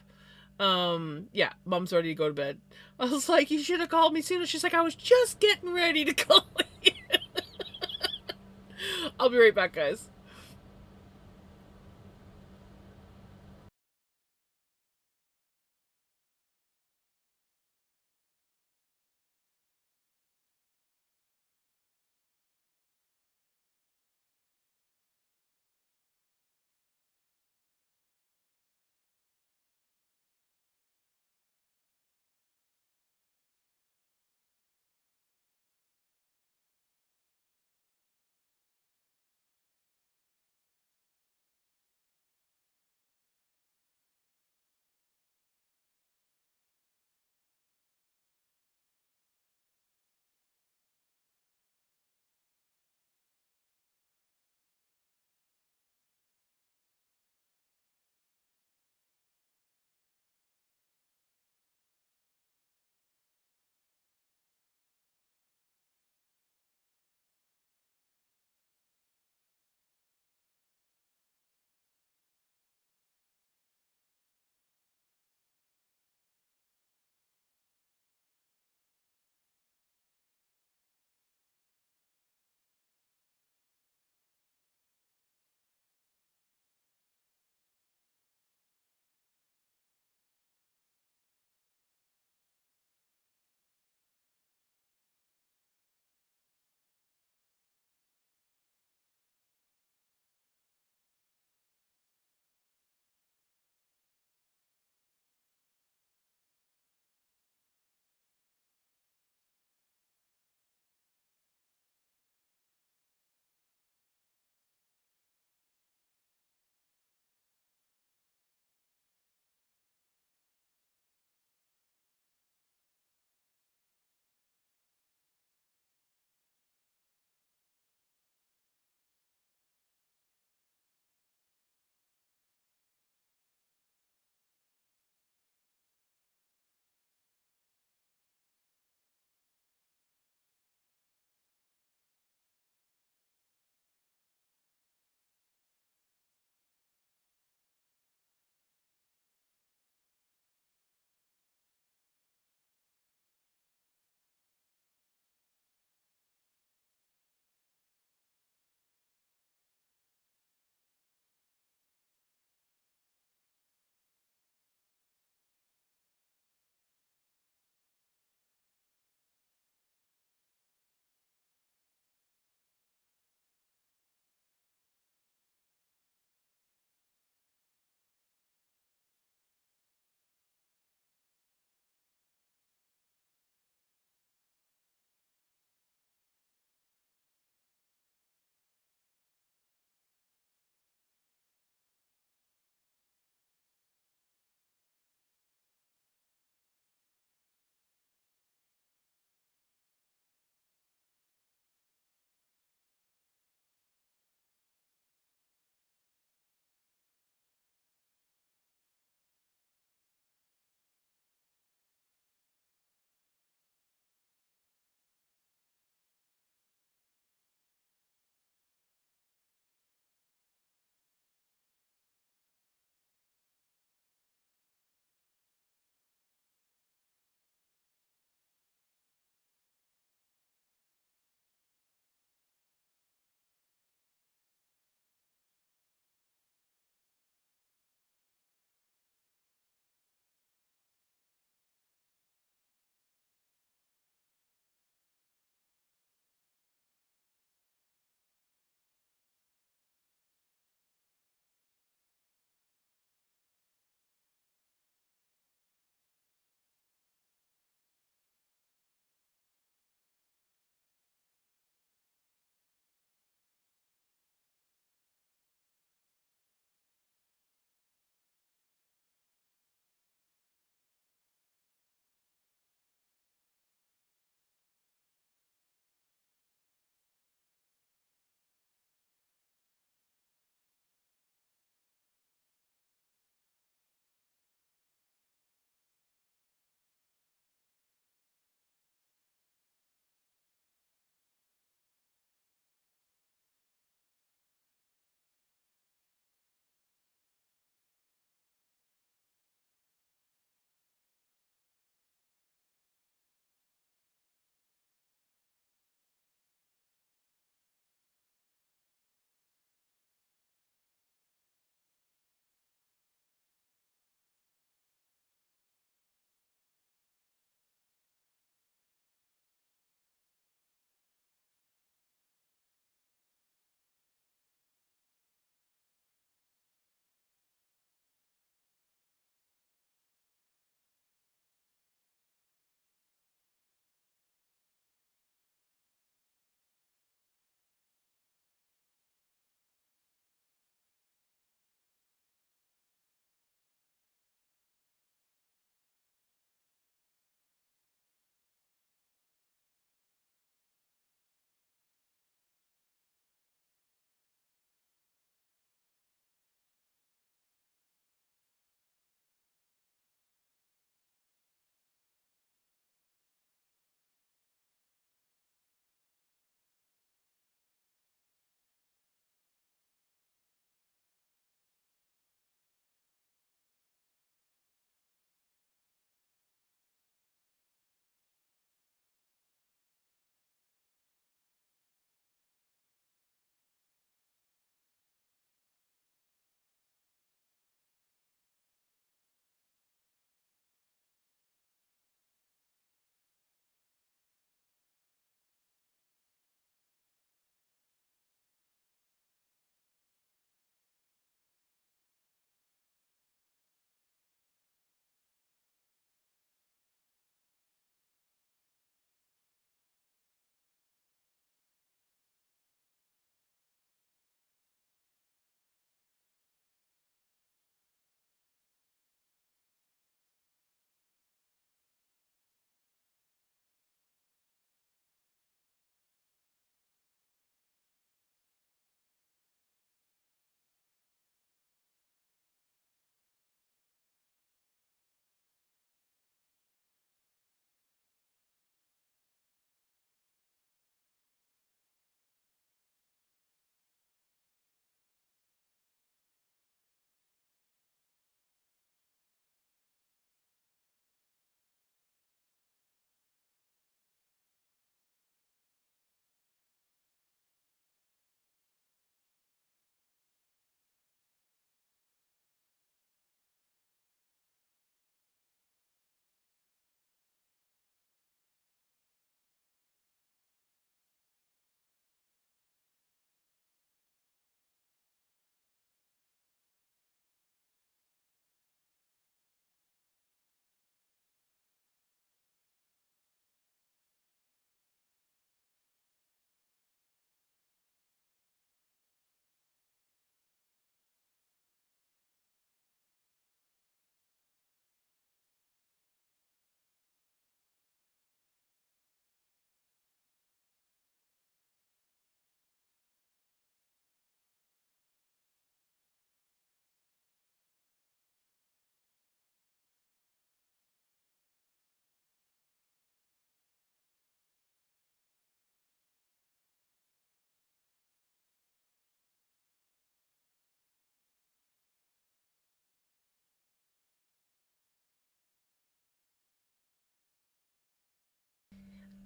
Yeah, mom's ready to go to bed. I was like, you should have called me sooner. She's like, I was just getting ready to call you. I'll be right back, guys.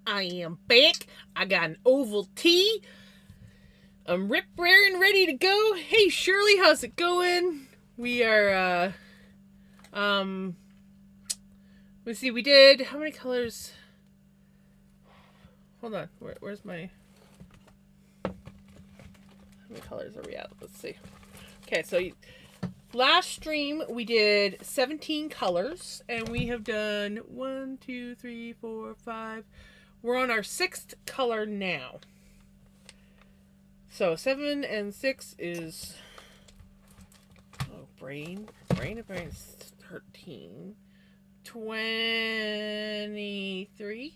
I am back. I got an oval tee. I'm rip raring ready to go. Hey Shirley, how's it going? We are let's see, we did how many colors? Hold on, where's my how many colors are we at? Let's see. Okay, so last stream we did 17 colors and we have done 1, 2, 3, 4, 5. We're on our 6th color now. So 7 and 6 is brain is 13. 23.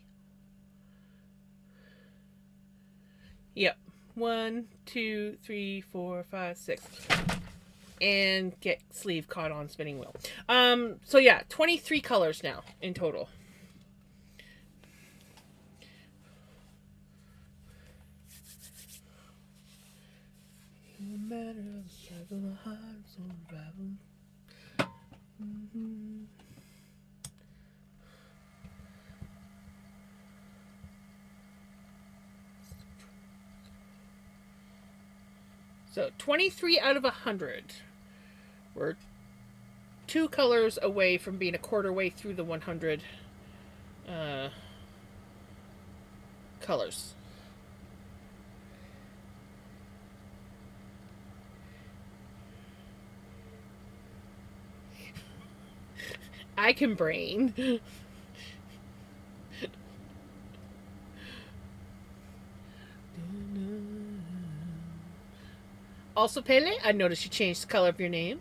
Yep. 1, 2, 3, 4, 5, 6. And get sleeve caught on spinning wheel. So yeah, 23 colors now in total. No matter the struggle, the hard survival. So 23 out of 100. We're 2 colors away from being a quarter way through the 100 colors. I can brain. Also, Pele, I noticed you changed the color of your name.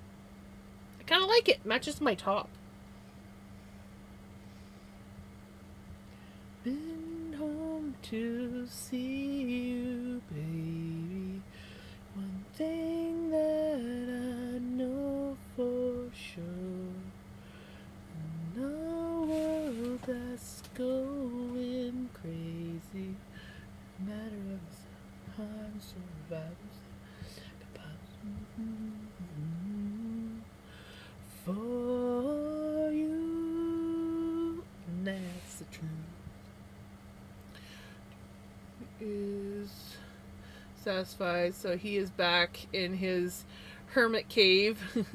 I kind of like it. Matches my top. Been home to see you, baby. One thing that I know for sure. In a world that's going crazy, matter of time survives. For you, that's the truth. Is satisfied, so he is back in his hermit cave.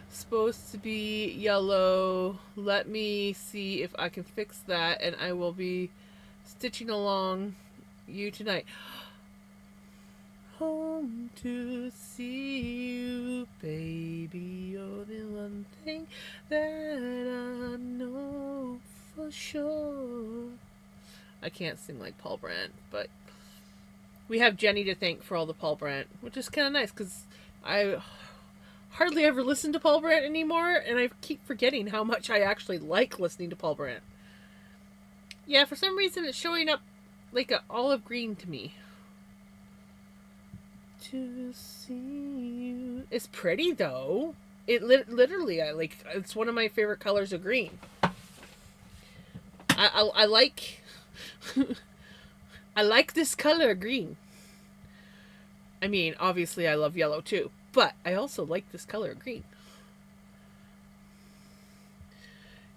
Supposed to be yellow. Let me see if I can fix that, and I will be stitching along you tonight. Home to see you, baby. You're the one thing that I know for sure. I can't sing like Paul Brandt, but we have Jenny to thank for all the Paul Brandt, which is kind of nice because I hardly ever listen to Paul Brandt anymore, and I keep forgetting how much I actually like listening to Paul Brandt. Yeah, for some reason it's showing up like an olive green to me. To see you. It's pretty though. It literally, I like. It's one of my favorite colors of green. I like. I like this color green. I mean, obviously, I love yellow too, but I also like this color green.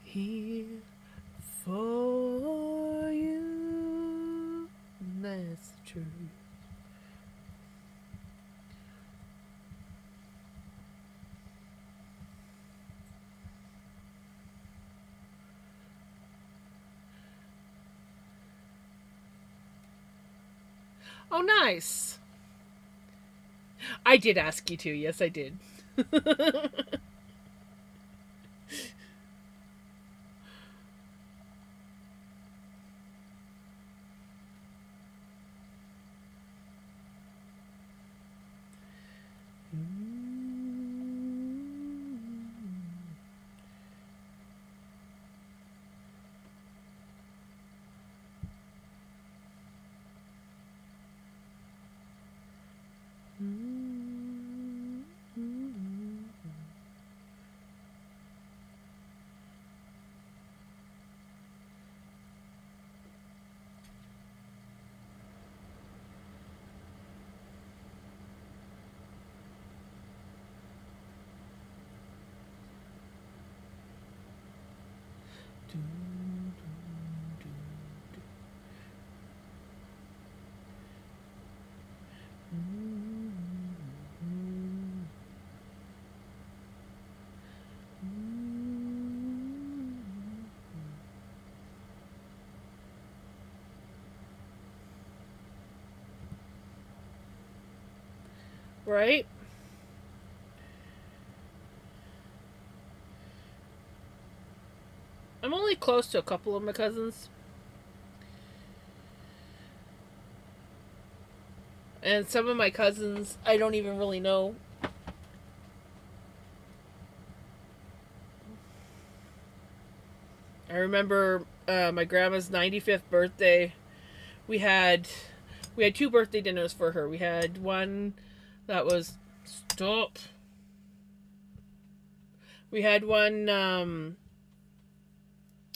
Here for you. That's the truth. Oh, nice. I did ask you to. Yes, I did. Right? I'm only close to a couple of my cousins. And some of my cousins I don't even really know. I remember my grandma's 95th birthday. We had we had two birthday dinners for her. We had one that was stop. We had one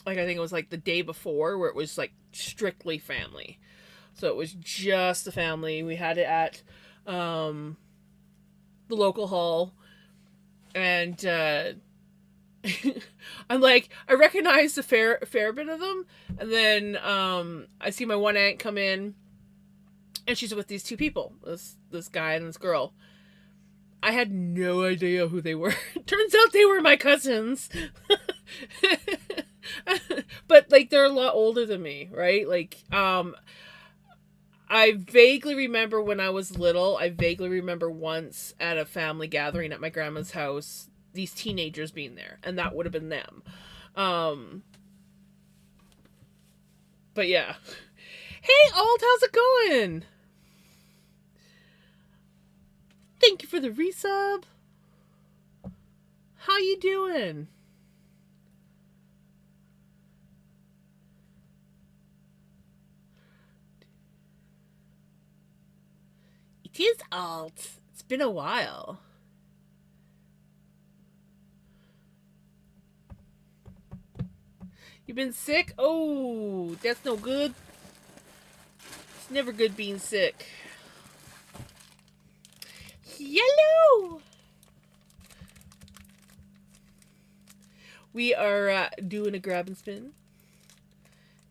like I think it was like the day before where it was like strictly family. So it was just the family. We had it at the local hall and I'm like, I recognize a fair bit of them, and then I see my one aunt come in, and she's with these two people, this guy and this girl. I had no idea who they were. Turns out they were my cousins, but like they're a lot older than me, right? Like, I vaguely remember when I was little. I vaguely remember once at a family gathering at my grandma's house, these teenagers being there, and that would have been them. Um, but yeah. Hey, Alt, how's it going? Thank you for the resub. How you doing? It is Alt. It's been a while. You been sick? Oh, that's no good. It's never good being sick. Hello! We are doing a grab and spin.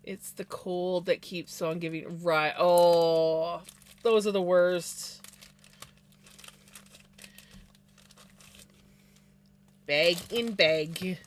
It's the cold that keeps on giving... Right. Oh, those are the worst. Bag in bag.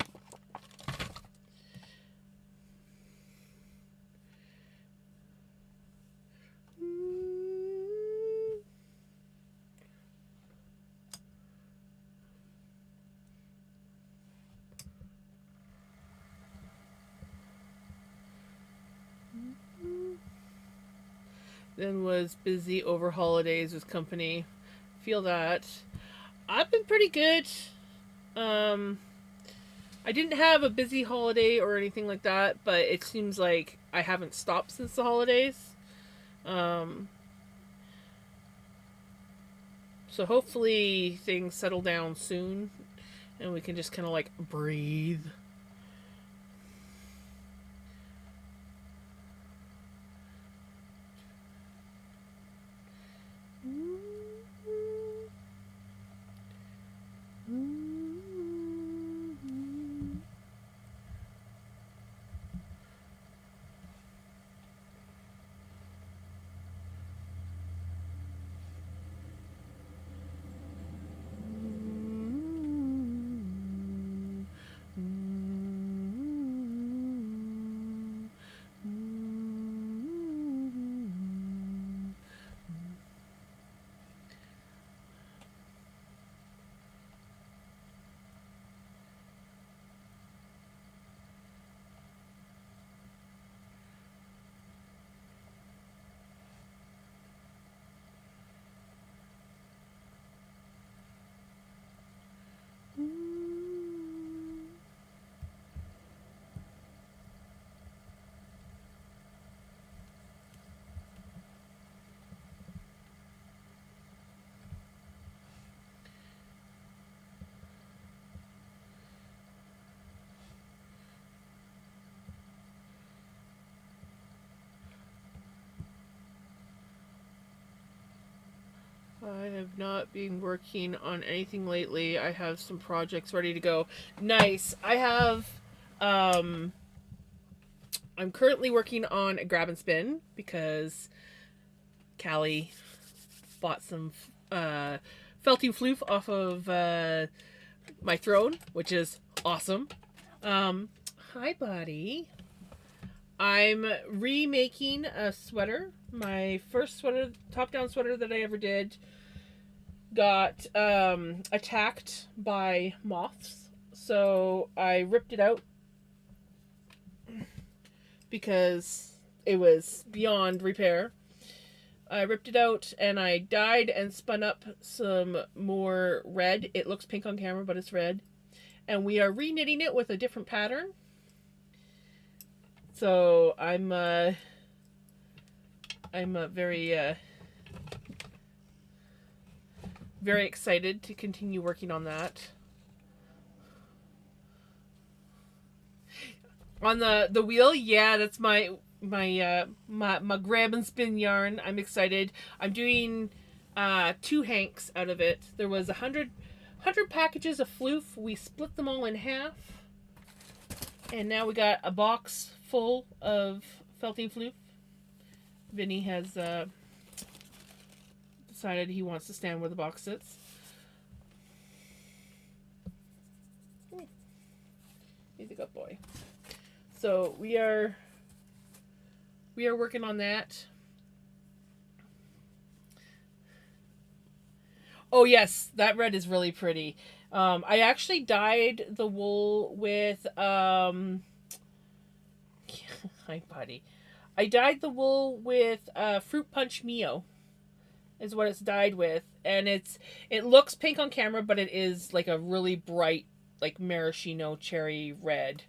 Then was busy over holidays with company. Feel that. I've been pretty good. Um, I didn't have a busy holiday or anything like that, but it seems like I haven't stopped since the holidays. Um, so hopefully things settle down soon and we can just kind of like breathe. I have not been working on anything lately. I have some projects ready to go. Nice. I have um I'm currently working on a grab and spin because Callie bought some felting floof off of my throne, which is awesome. Hi buddy. I'm remaking a sweater. My first sweater, top down sweater that I ever did. got attacked by moths. So I ripped it out because it was beyond repair. I ripped it out and I dyed and spun up some more red. It looks pink on camera, but it's red. And we are re-knitting it with a different pattern. So I'm very excited to continue working on that. On the wheel, yeah, that's my grab and spin yarn. I'm excited. I'm doing 2 hanks out of it. There was 100 packages of floof. We split them all in half, and now we got a box full of felting floof. Vinny has decided he wants to stand where the box sits. He's a good boy. So we are working on that. Oh yes, that red is really pretty. I actually dyed the wool with hi buddy. I dyed the wool with Fruit Punch Mio is what it's dyed with, and it looks pink on camera, but it is like a really bright like maraschino cherry red.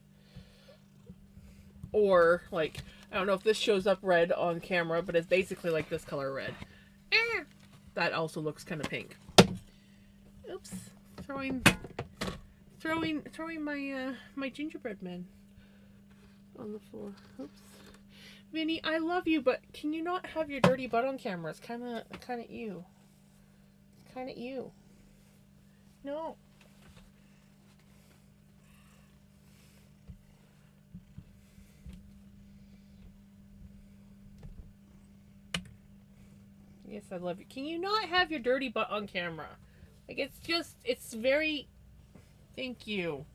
Or like I don't know if this shows up red on camera, but it's basically like this color red. That also looks kind of pink. Oops, throwing my my gingerbread man on the floor. Oops, Vinny, I love you, but can you not have your dirty butt on camera? It's kind of you. Kind of you. No. Yes, I love you. Can you not have your dirty butt on camera? Like, it's very... Thank you.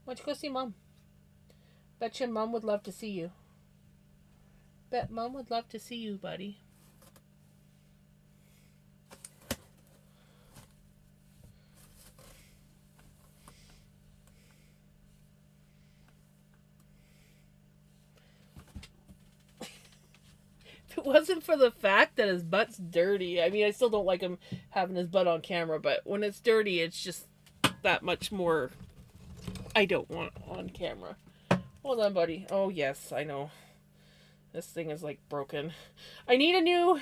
Why don't you go see Mom? Bet your Mom would love to see you. Bet Mom would love to see you, buddy. If it wasn't for the fact that his butt's dirty, I mean, I still don't like him having his butt on camera, but when it's dirty, it's just that much more I don't want on camera. Hold on, buddy. Oh, yes, I know. This thing is, like, broken. I need a new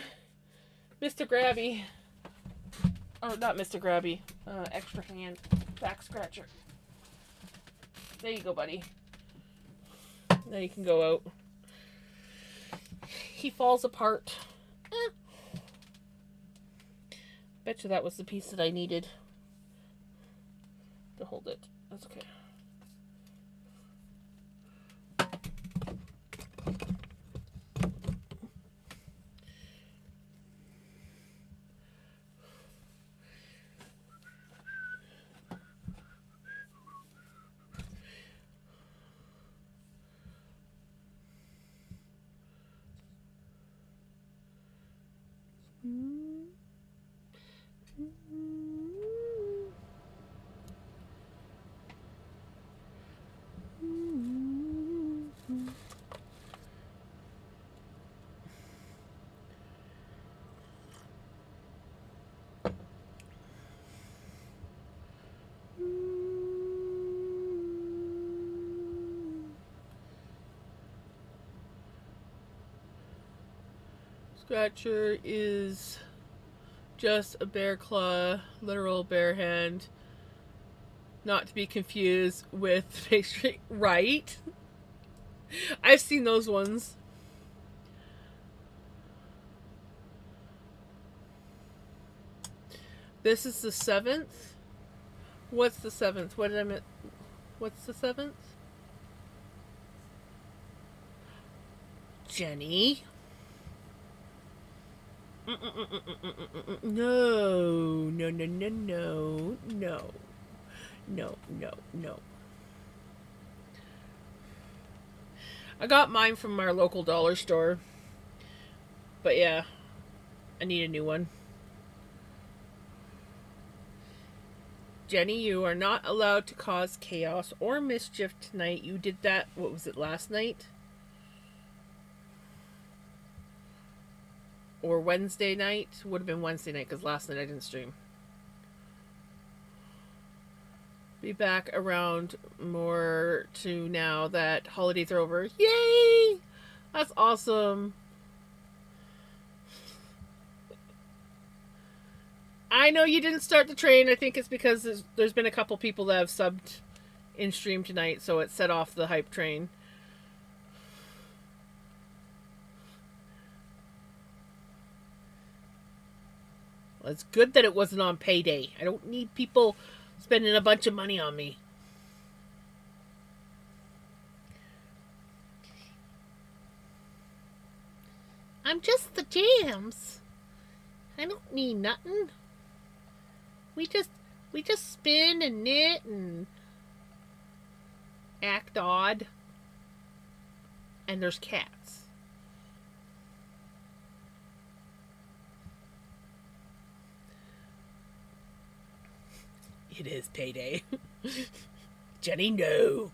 Mr. Grabby. Oh, not Mr. Grabby. Extra hand. Back scratcher. There you go, buddy. Now you can go out. He falls apart. Bet you that was the piece that I needed to hold it. That's okay. Scratcher is just a bear claw, literal bear hand. Not to be confused with pastry, right? I've seen those ones. This is the 7th. What's the 7th? What did I miss? What's the 7th? Jenny? No, no, no, no, no, no, no, no, no. I got mine from our local dollar store. But yeah, I need a new one. Jenny, you are not allowed to cause chaos or mischief tonight. You did that, what was it, last night? Or Wednesday night? Would have been Wednesday night because last night I didn't stream. Be back around more to now that holidays are over. Yay! That's awesome. I know you didn't start the train. I think it's because there's been a couple people that have subbed in stream tonight, so it set off the hype train. Well, it's good that it wasn't on payday. I don't need people spending a bunch of money on me. I'm just the jams. I don't need nothing. We just we just spin and knit and act odd. And there's cats. It is payday. Jenny, no.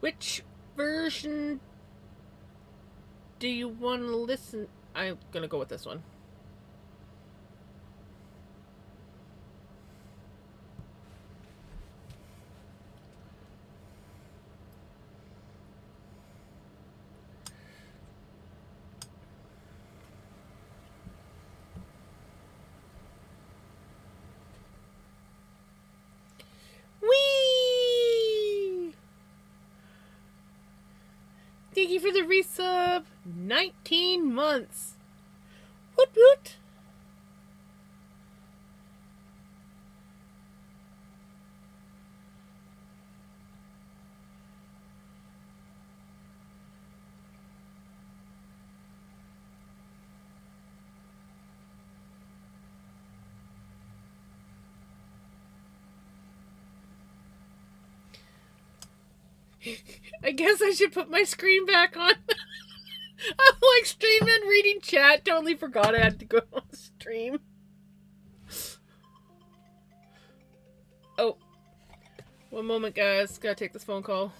Which version do you want to listen? I'm gonna go with this one. Whee! Thank you for the resub. 19 months. Woot woot. I guess I should put my screen back on. I'm like streaming and reading chat. Totally forgot I had to go on stream. Oh, one moment, guys. Gotta take this phone call.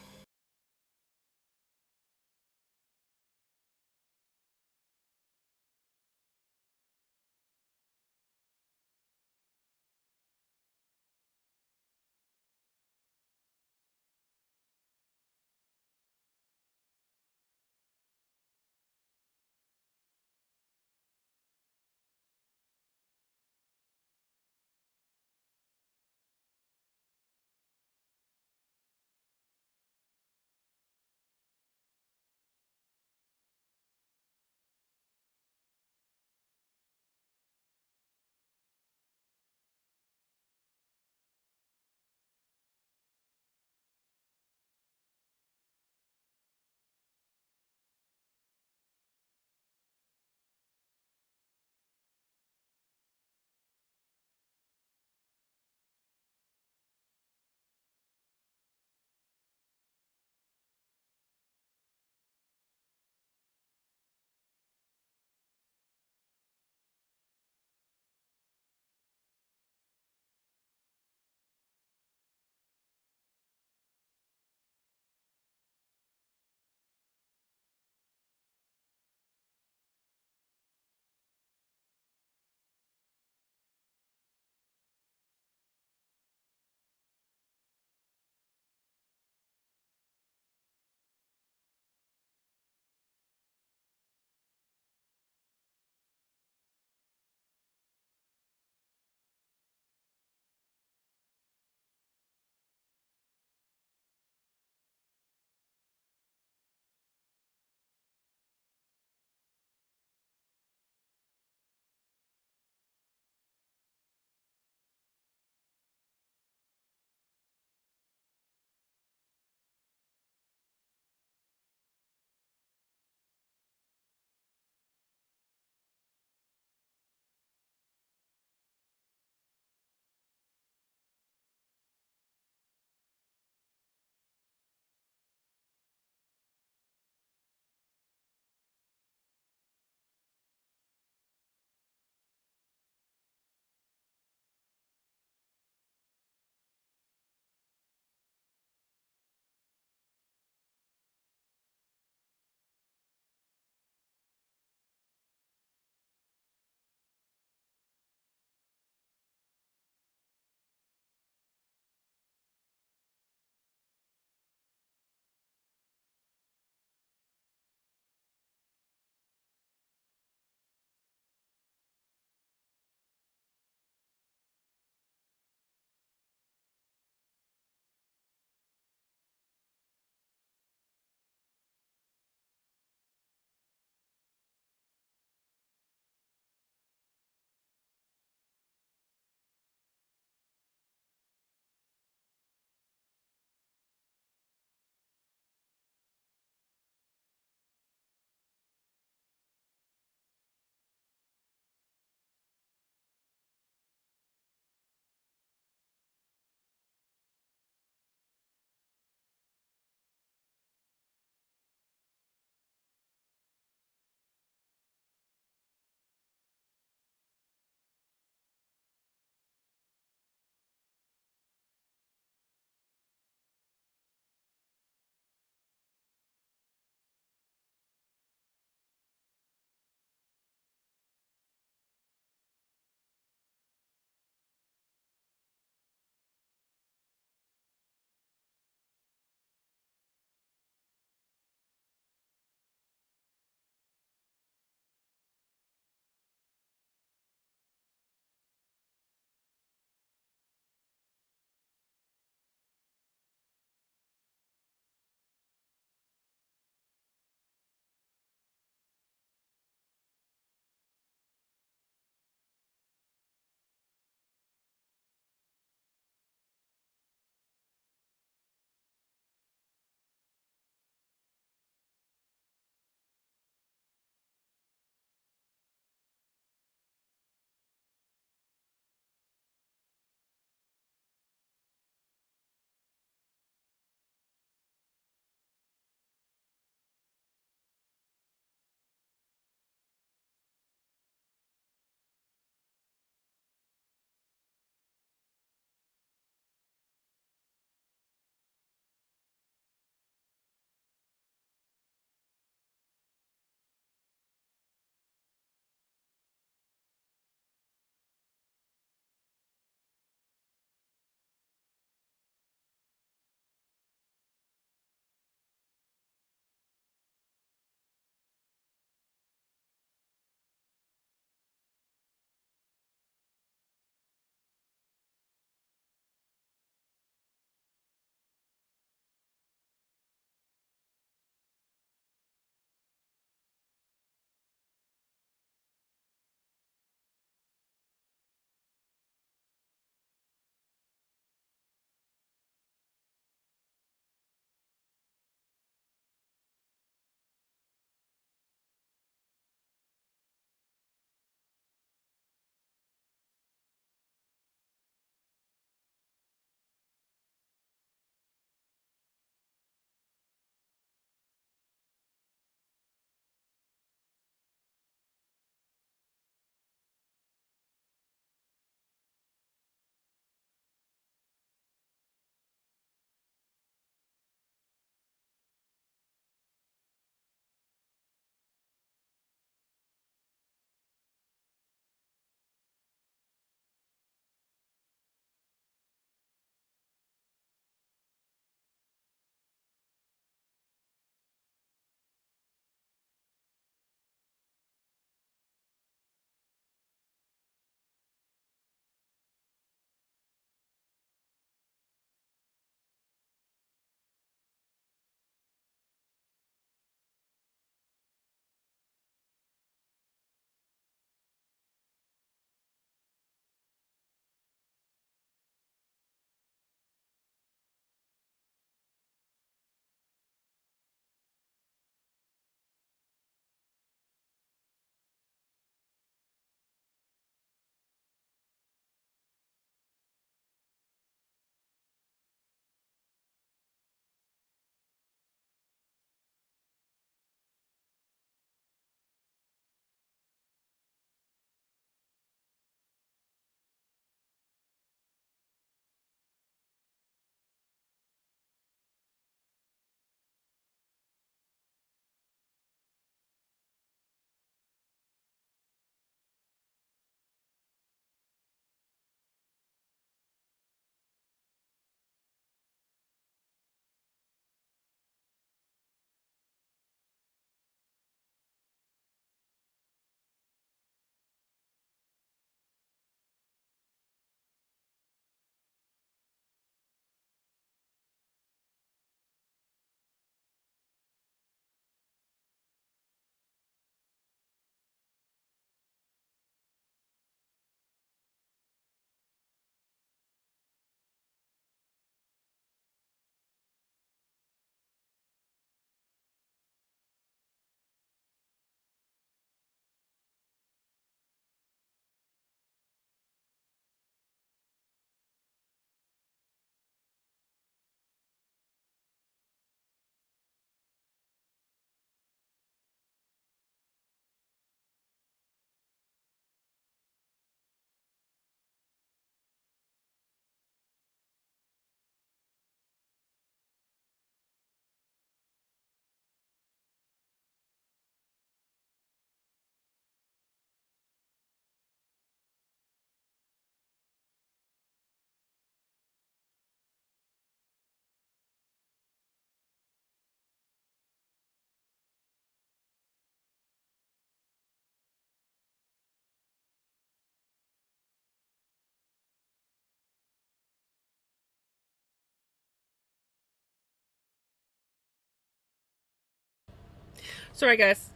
Sorry, guys.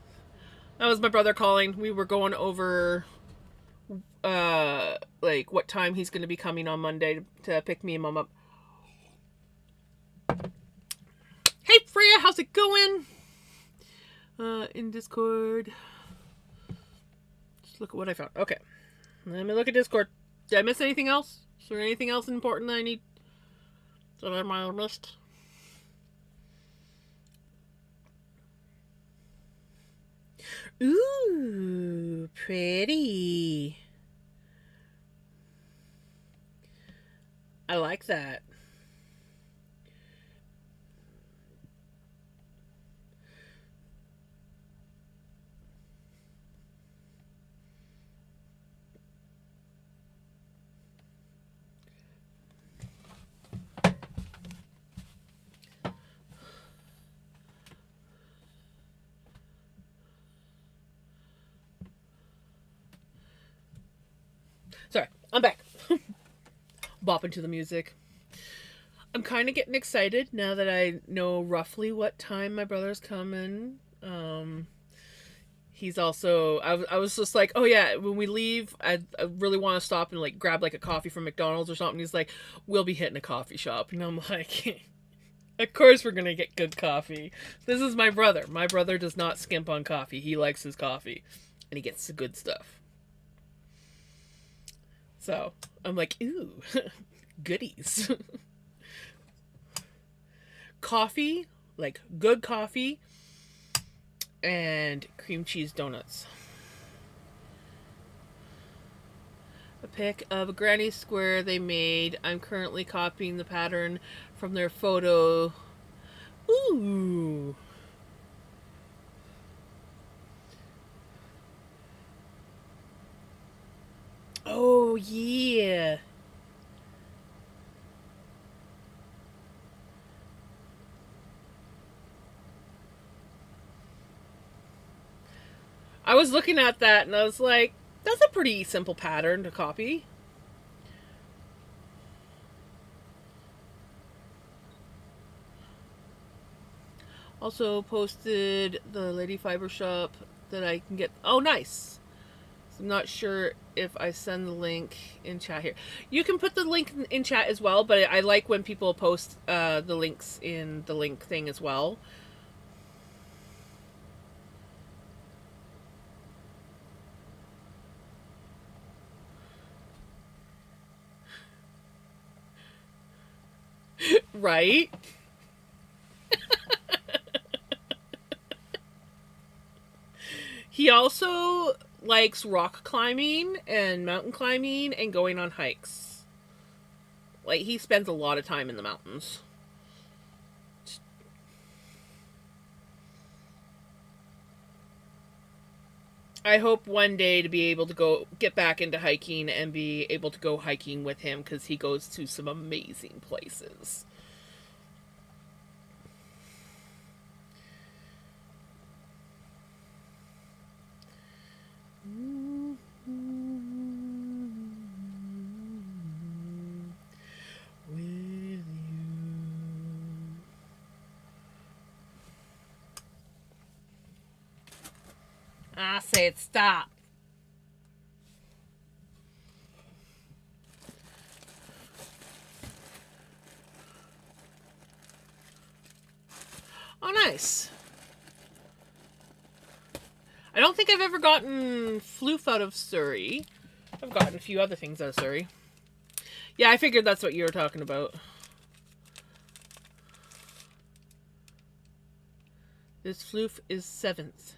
That was my brother calling. We were going over like what time he's going to be coming on Monday to pick me and mom up. Hey Freya, how's it going? In Discord. Just look at what I found. Okay. Let me look at Discord. Did I miss anything else? Is there anything else important that I need that I might have missed? Ooh, pretty. I like that. Sorry, I'm back. Bopping to the music. I'm kind of getting excited now that I know roughly what time my brother's coming. He's also I was just like, oh yeah, when we leave I really want to stop and like grab like a coffee from McDonald's or something. He's like, we'll be hitting a coffee shop, and I'm like, of course we're gonna get good coffee. This is my brother. My brother does not skimp on coffee. He likes his coffee, and he gets the good stuff. So I'm like, ooh, goodies. Coffee, like good coffee, and cream cheese donuts. A pic of a granny square they made. I'm currently copying the pattern from their photo. Ooh. Oh, yeah. I was looking at that and I was like, that's a pretty simple pattern to copy. Also posted the Lady Fiber shop that I can get. Oh, nice. I'm not sure if I send the link in chat here. You can put the link in chat as well, but I like when people post the links in the link thing as well. Right? He also likes rock climbing and mountain climbing and going on hikes. Like, he spends a lot of time in the mountains. I hope one day to be able to go get back into hiking and be able to go hiking with him because he goes to some amazing places. With you. I said stop. Oh, nice. I don't think I've ever gotten floof out of Surrey. I've gotten a few other things out of Surrey. Yeah, I figured that's what you were talking about. This floof is 7th.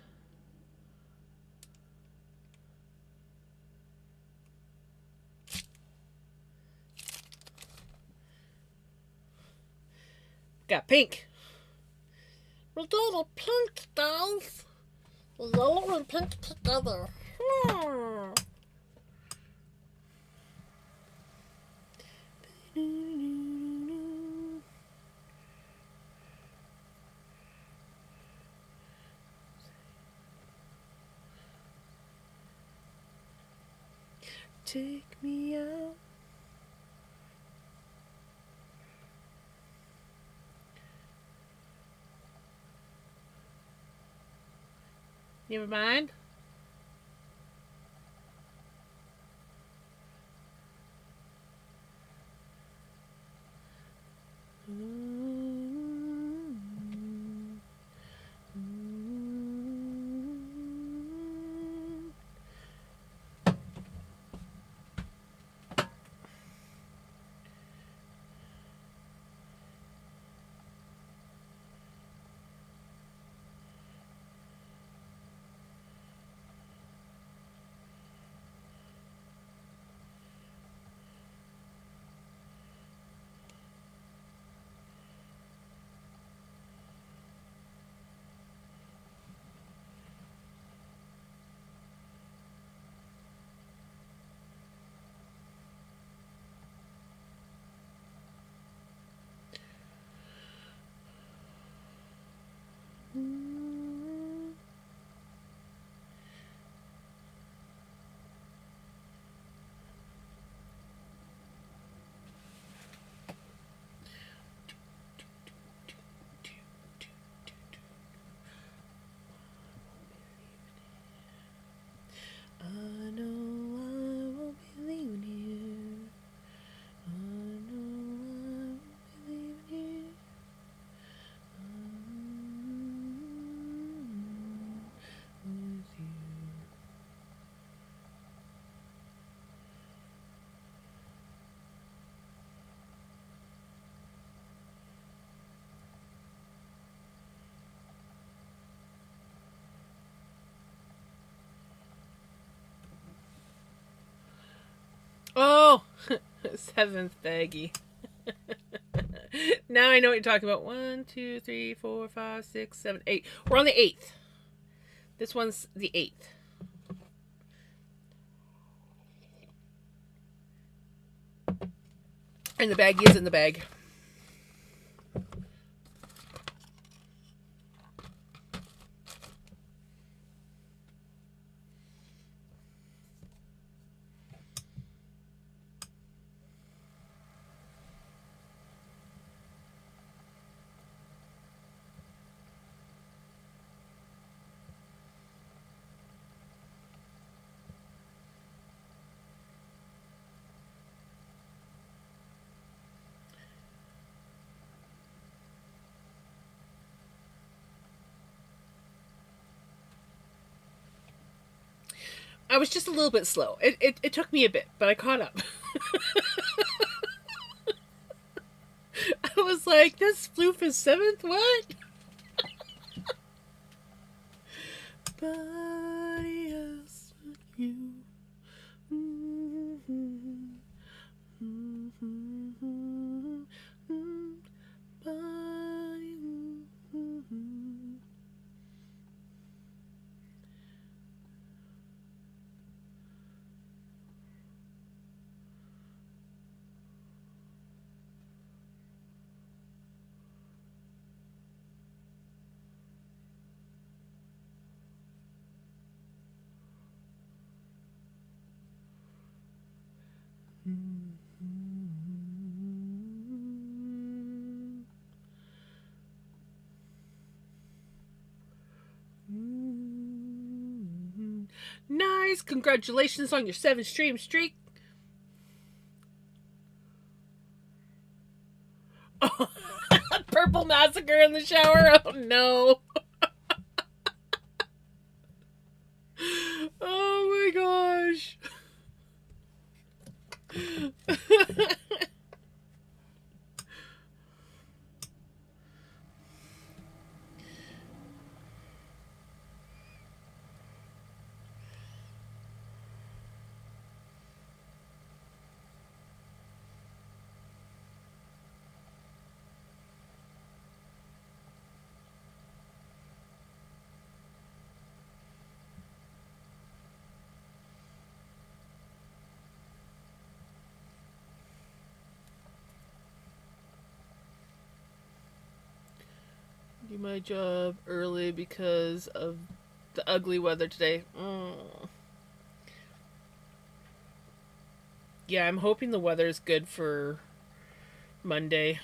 Got pink. We got a pink, guys. Yellow and pink together. Take me out. Never mind. I know I won't be leaving here. I know I won't be leaving here. With you. Oh, seventh baggie. Now I know what you're talking about. 1, 2, 3, 4, 5, 6, 7, 8. We're on the 8th. This one's the 8th. And the baggie is in the bag. I was just a little bit slow. It took me a bit, but I caught up. I was like, this floof is 7th? What? Body else but you. Nice. Congratulations on your 7-stream streak. Oh, Purple Massacre in the shower. Oh no. Oh my gosh. Do my job early because of the ugly weather today. Yeah, I'm hoping the weather is good for Monday.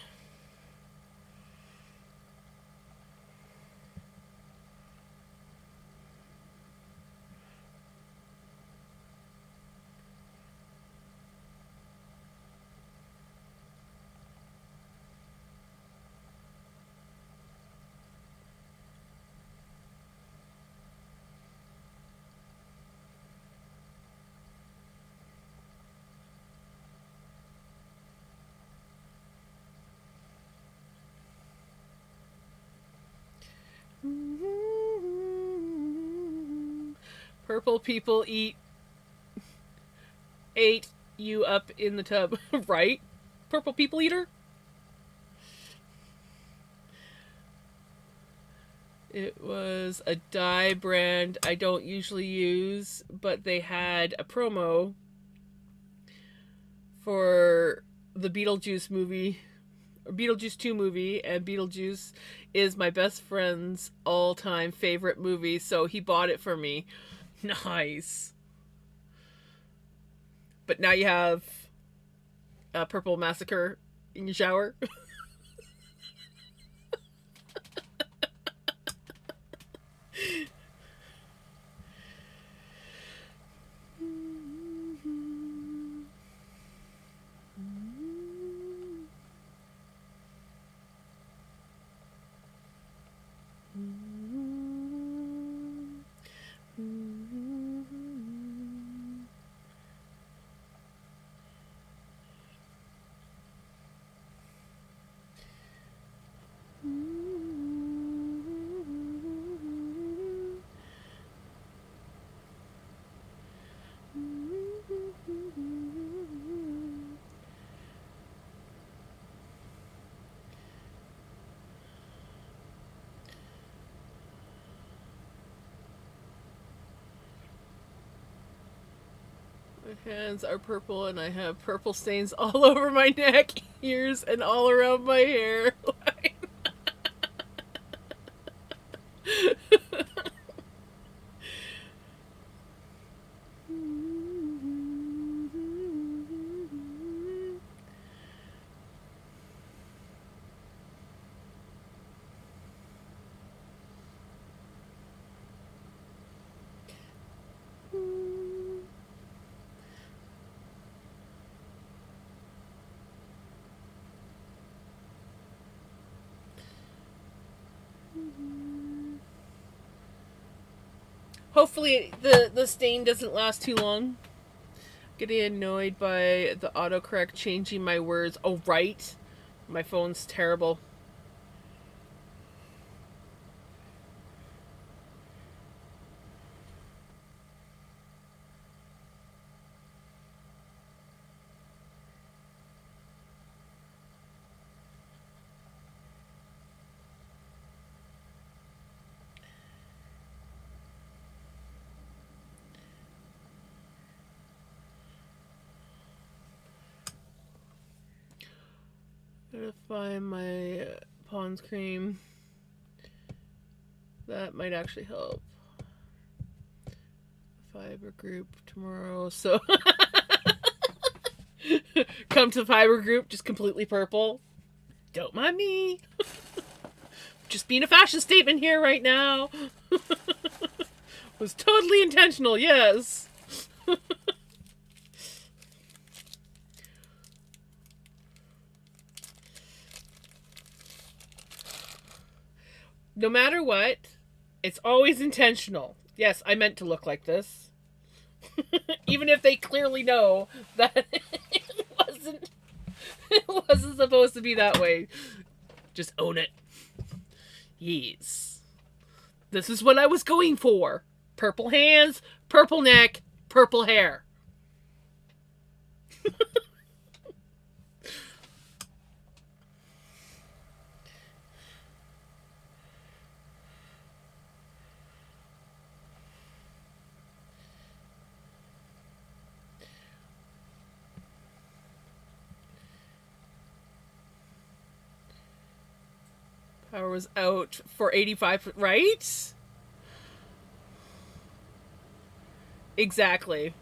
Purple people ate you up in the tub, right? Purple people eater? It was a dye brand I don't usually use, but they had a promo for the Beetlejuice movie, or Beetlejuice 2 movie, and Beetlejuice is my best friend's all-time favorite movie, so he bought it for me. Nice. But now you have a Purple Massacre in your shower. My hands are purple and I have purple stains all over my neck, ears, and all around my hair. Hopefully the stain doesn't last too long. Getting annoyed by the autocorrect changing my words. Oh, right. My phone's terrible. Gotta find my Pond's cream. That might actually help. Fiber group tomorrow, so come to the fiber group, just completely purple. Don't mind me. Just being a fashion statement here right now. Was totally intentional, yes. No matter what, it's always intentional. Yes, I meant to look like this. Even if they clearly know that it wasn't supposed to be that way. Just own it. Yes. This is what I was going for. Purple hands, purple neck, purple hair. Power was out for 85, right? Exactly.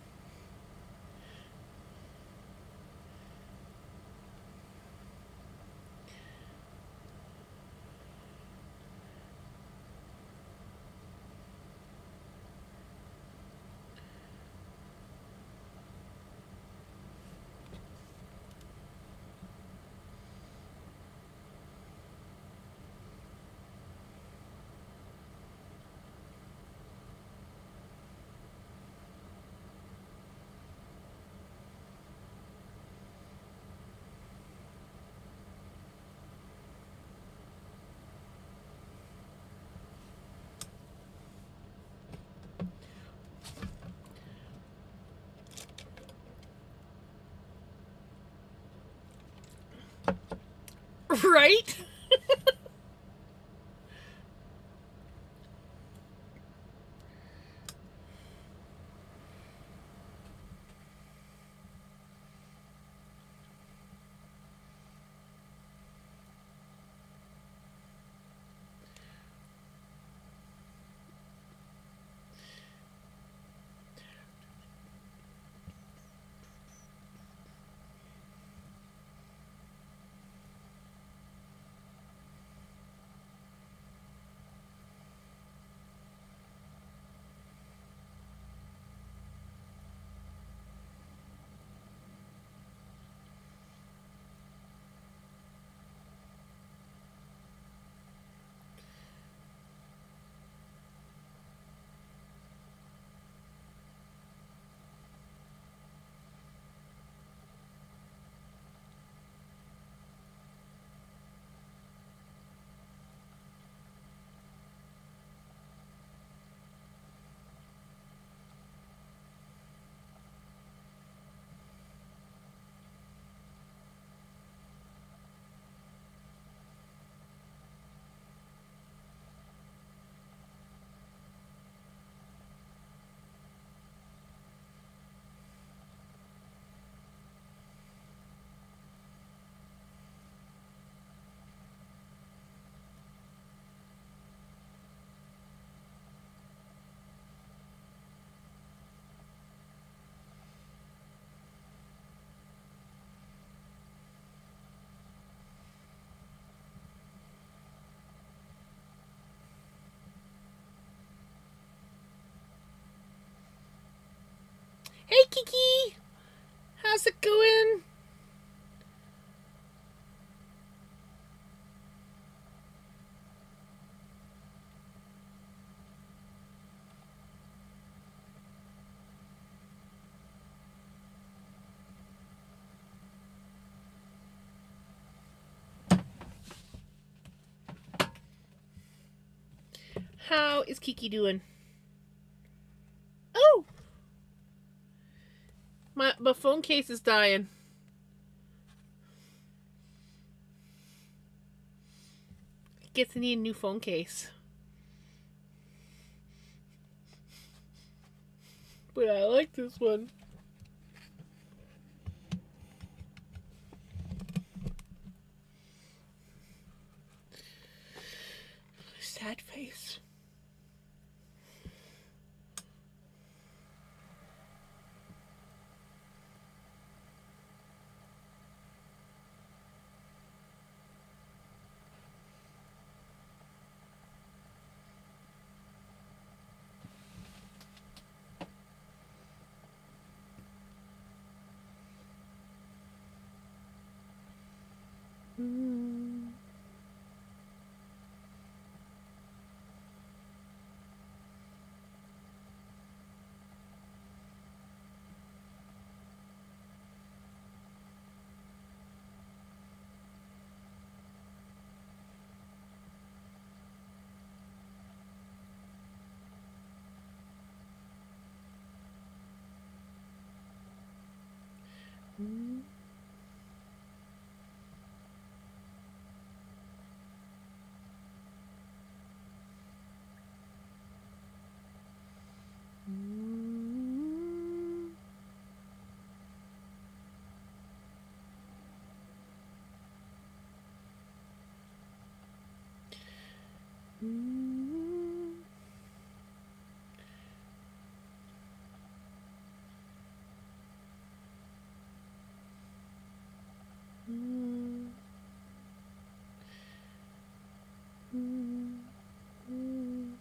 Right? Hey, Kiki! How's it going? How is Kiki doing? Oh! My phone case is dying. Guess I need a new phone case. But I like this one. Sad face. Mm. Mm. Mm. Mm. Mm. Mm. Mm.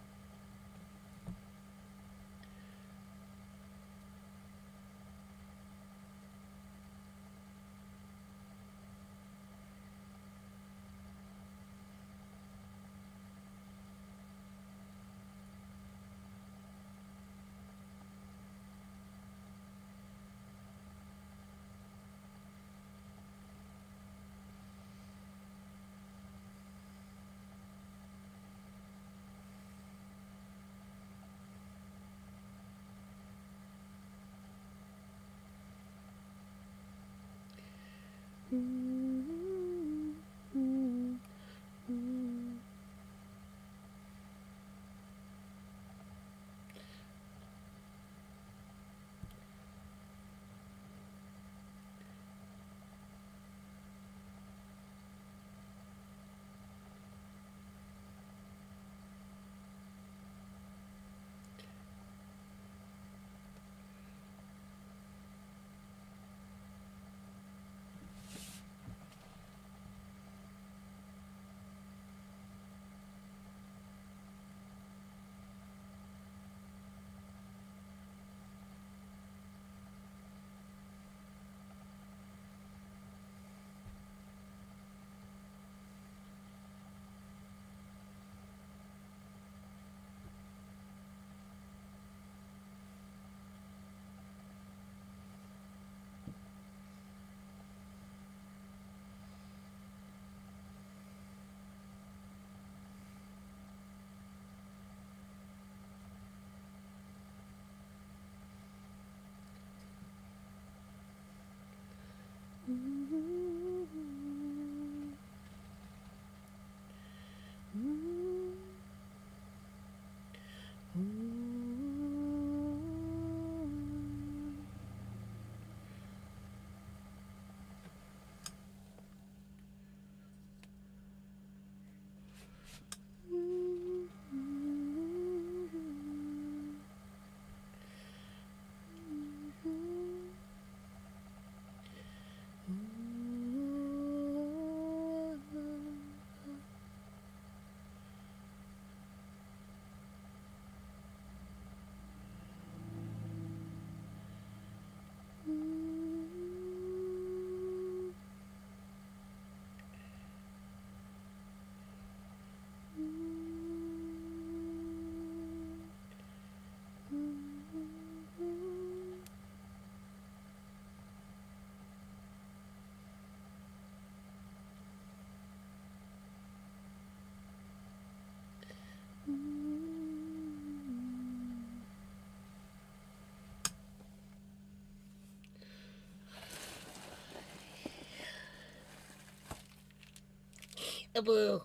Boo.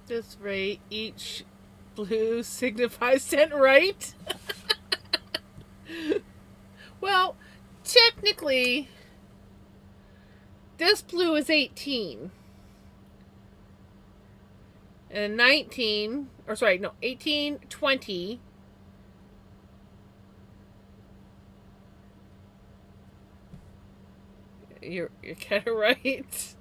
This way, each blue signifies 10, right? Well, technically, this blue is 18. And 19, or sorry, no, 18, 20. You're kind of right.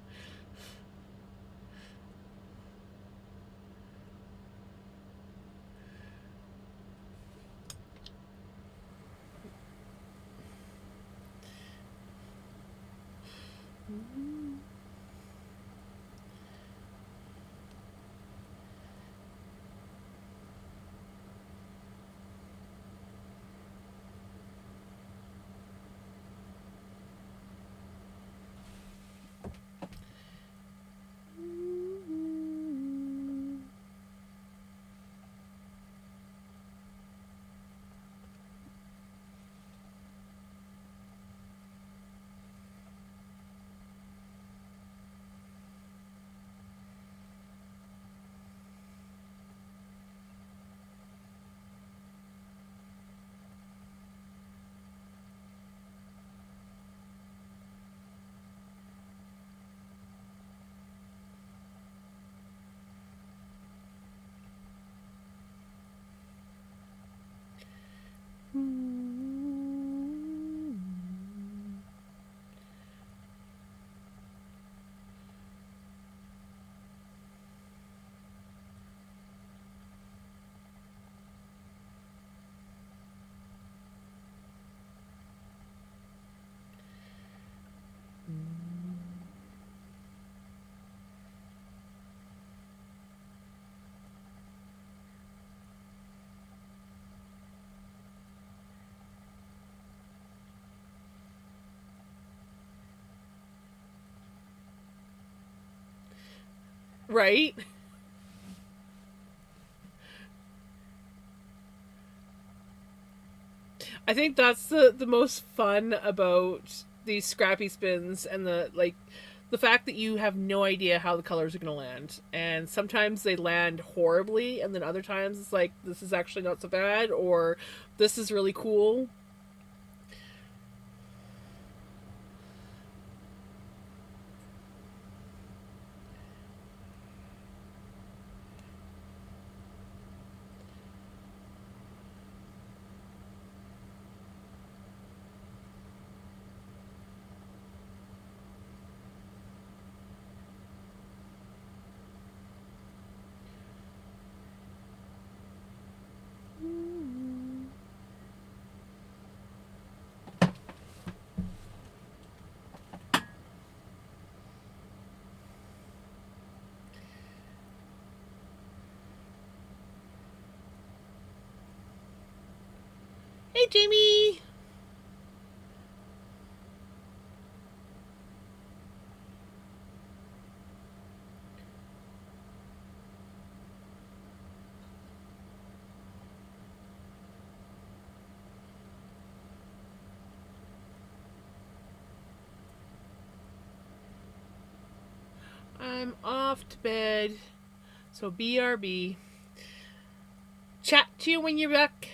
Right? I think that's the most fun about these scrappy spins and the fact that you have no idea how the colors are going to land. And sometimes they land horribly, and then other times it's like, this is actually not so bad, or this is really cool. Hey, Jamie! I'm off to bed. So BRB. Chat to you when you're back.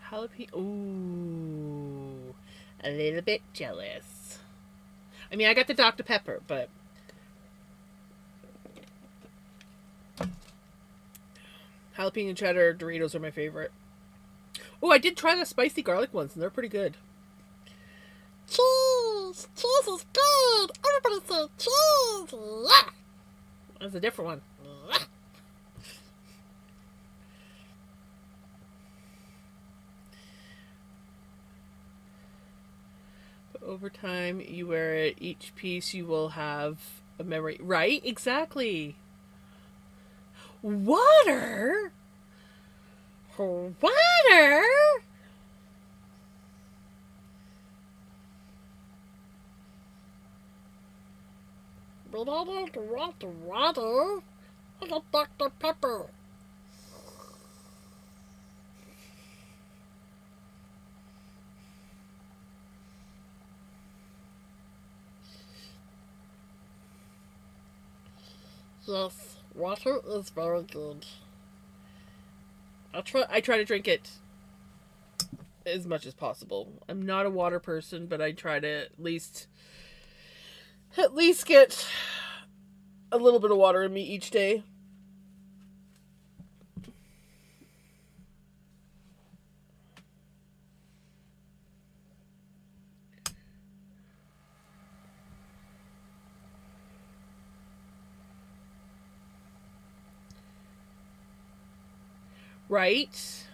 Jalapeno. Ooh. A little bit jealous. I mean, I got the Dr. Pepper, but jalapeno cheddar Doritos are my favorite. Oh, I did try the spicy garlic ones, and they're pretty good. Cheese! Cheese is good! Everybody say cheese! Yeah! That's a different one. Yeah. But over time, you wear it. Each piece, you will have a memory. Right? Exactly. Water? Water? We don't want water. I got Dr. Pepper. Yes, water is very good. I try to drink it as much as possible. I'm not a water person, but I try to at least get a little bit of water in me each day. Right?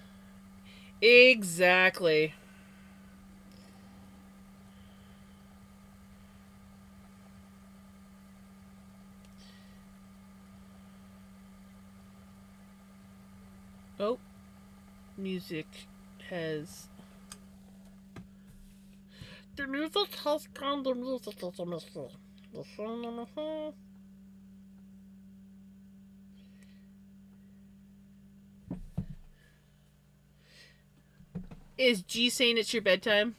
Exactly. Oh, music has. The music has gone, the music is a mystery. Is G saying it's your bedtime?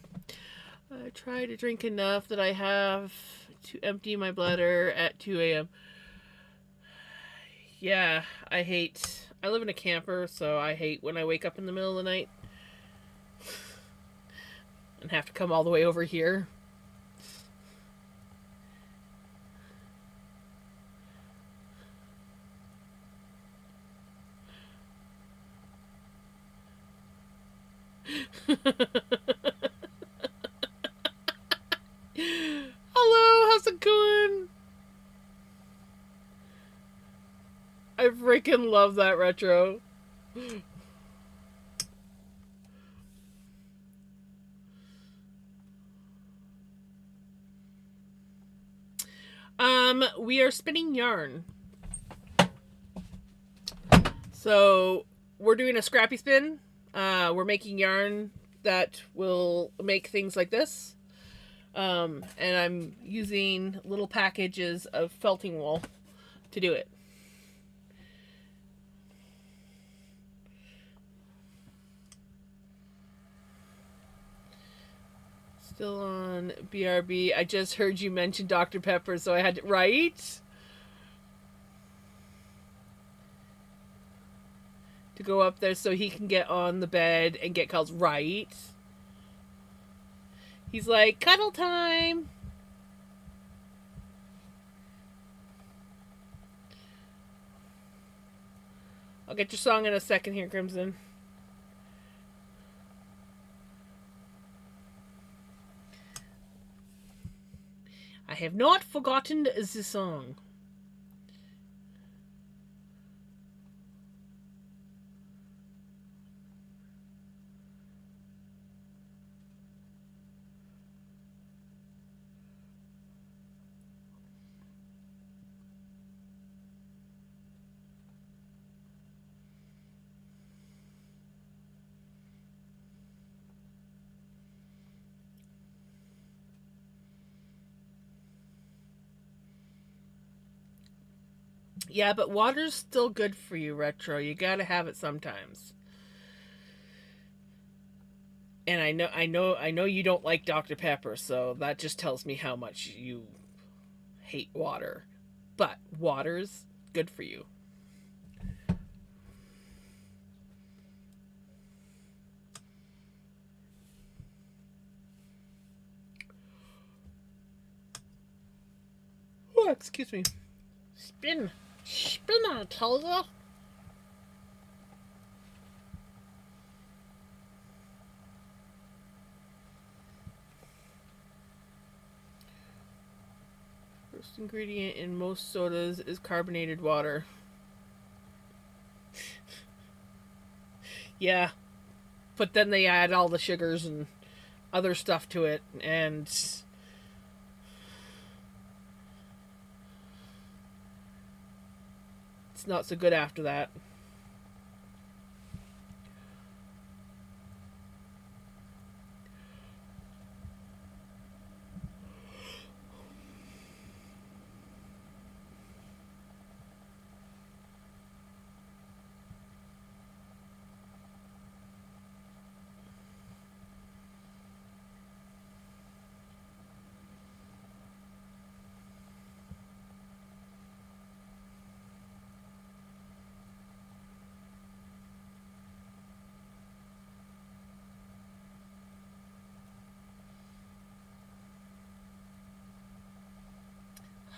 I try to drink enough that I have to empty my bladder at 2 a.m. Yeah, I hate. I live in a camper, so I hate when I wake up in the middle of the night and have to come all the way over here. Hello, how's it going? I freaking love that retro. We are spinning yarn. So we're doing a scrappy spin. We're making yarn that will make things like this. And I'm using little packages of felting wool to do it. Still on BRB. I just heard you mention Dr. Pepper, so I had to. Right? To go up there so he can get on the bed and get cuddles. Right? He's like, cuddle time! I'll get your song in a second here, Crimson. I have not forgotten the song. Yeah, but water's still good for you, Retro. You gotta have it sometimes. And I know you don't like Dr. Pepper, so that just tells me how much you hate water. But water's good for you. Oh, excuse me. Spin. Spin, I tell ya. First ingredient in most sodas is carbonated water. Yeah, but then they add all the sugars and other stuff to it, and it's not so good after that.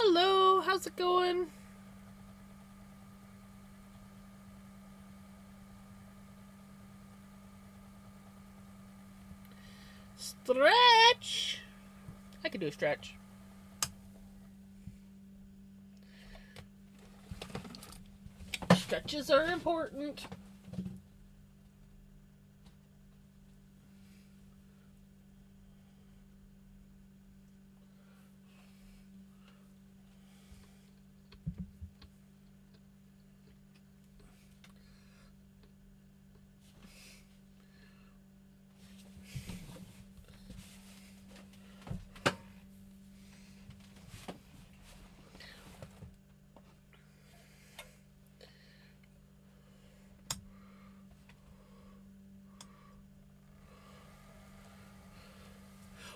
Hello, how's it going? Stretch. I could do a stretch. Stretches are important.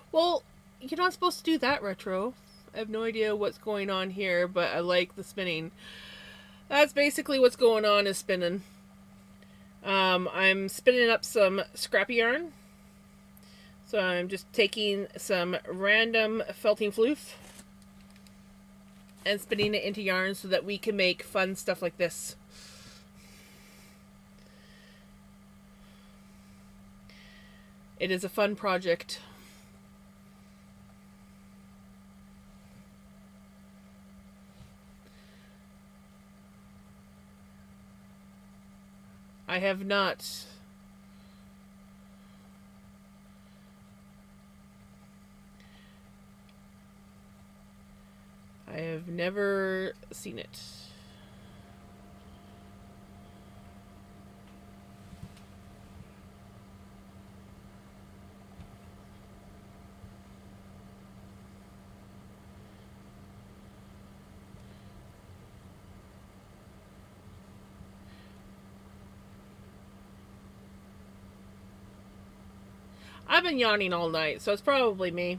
Well, you're not supposed to do that, Retro. I have no idea what's going on here, but I like the spinning. That's basically what's going on is spinning. I'm spinning up some scrappy yarn. So I'm just taking some random felting floof and spinning it into yarn so that we can make fun stuff like this. It is a fun project. I have not. I have never seen it. I've been yawning all night, so it's probably me.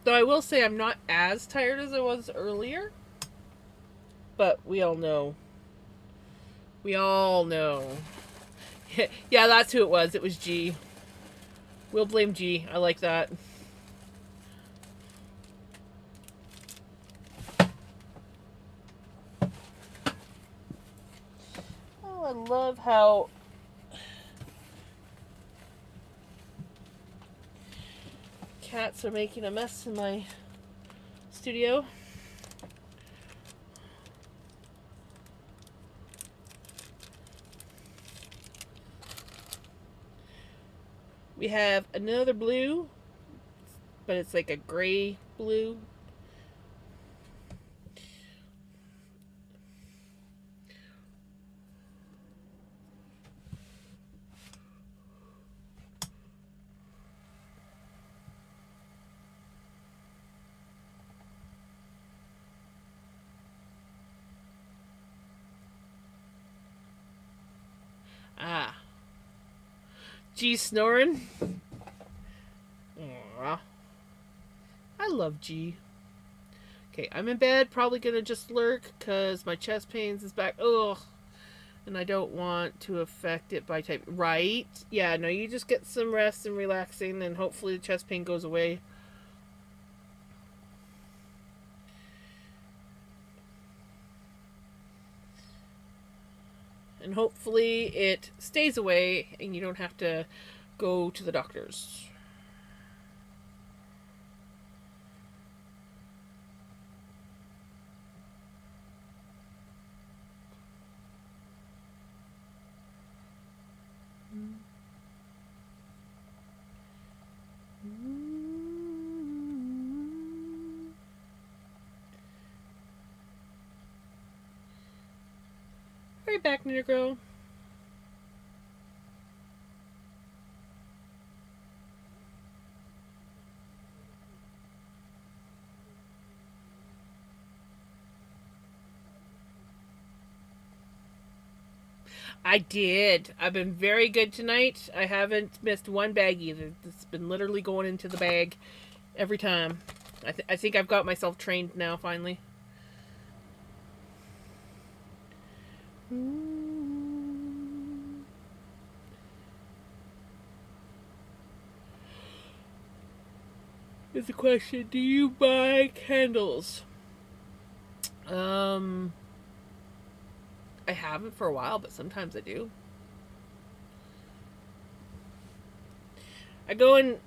Though I will say I'm not as tired as I was earlier. But we all know. We all know. Yeah, that's who it was. It was G. We'll blame G. I like that. Oh, I love how cats are making a mess in my studio. We have another blue, but it's like a gray blue. G snoring. Aww. I love G. Okay, I'm in bed. Probably gonna just lurk because my chest pains is back. Ugh. And I don't want to affect it by type. Right? Yeah, no, you just get some rest and relaxing, and hopefully the chest pain goes away. And hopefully it stays away and you don't have to go to the doctors. Are you back, Ninja Girl? I did. I've been very good tonight. I haven't missed one bag either. It's been literally going into the bag every time. I think I've got myself trained now, finally. Is the question, do you buy candles? I haven't for a while, but sometimes I do. I go in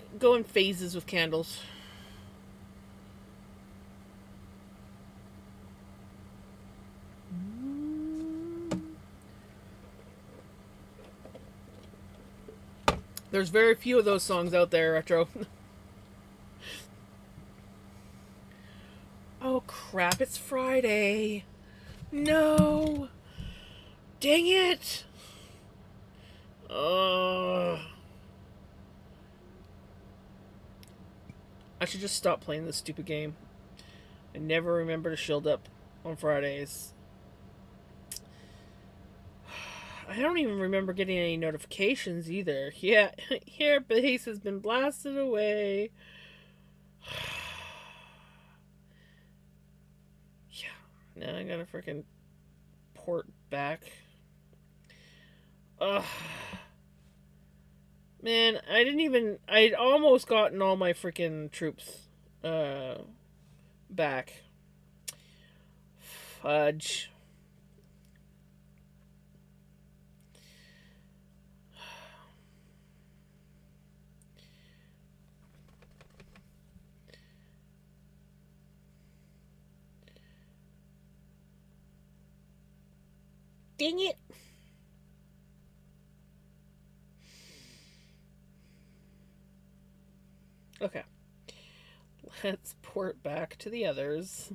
phases with candles. There's very few of those songs out there, Retro. Oh crap, it's Friday. No. Dang it. Ugh. I should just stop playing this stupid game. I never remember to shield up on Fridays. I don't even remember getting any notifications either. Yeah, your base has been blasted away. Yeah, now I gotta freaking port back. Ugh. Man, I didn't even. I'd almost gotten all my freaking troops back. Fudge. Dang it. Okay. Let's port back to the others.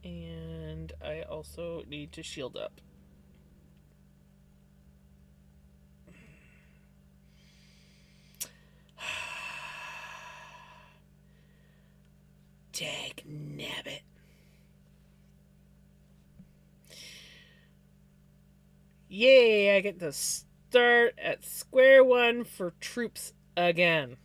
And I also need to shield up. Dag nabbit. Yay, I get to start at square one for troops again.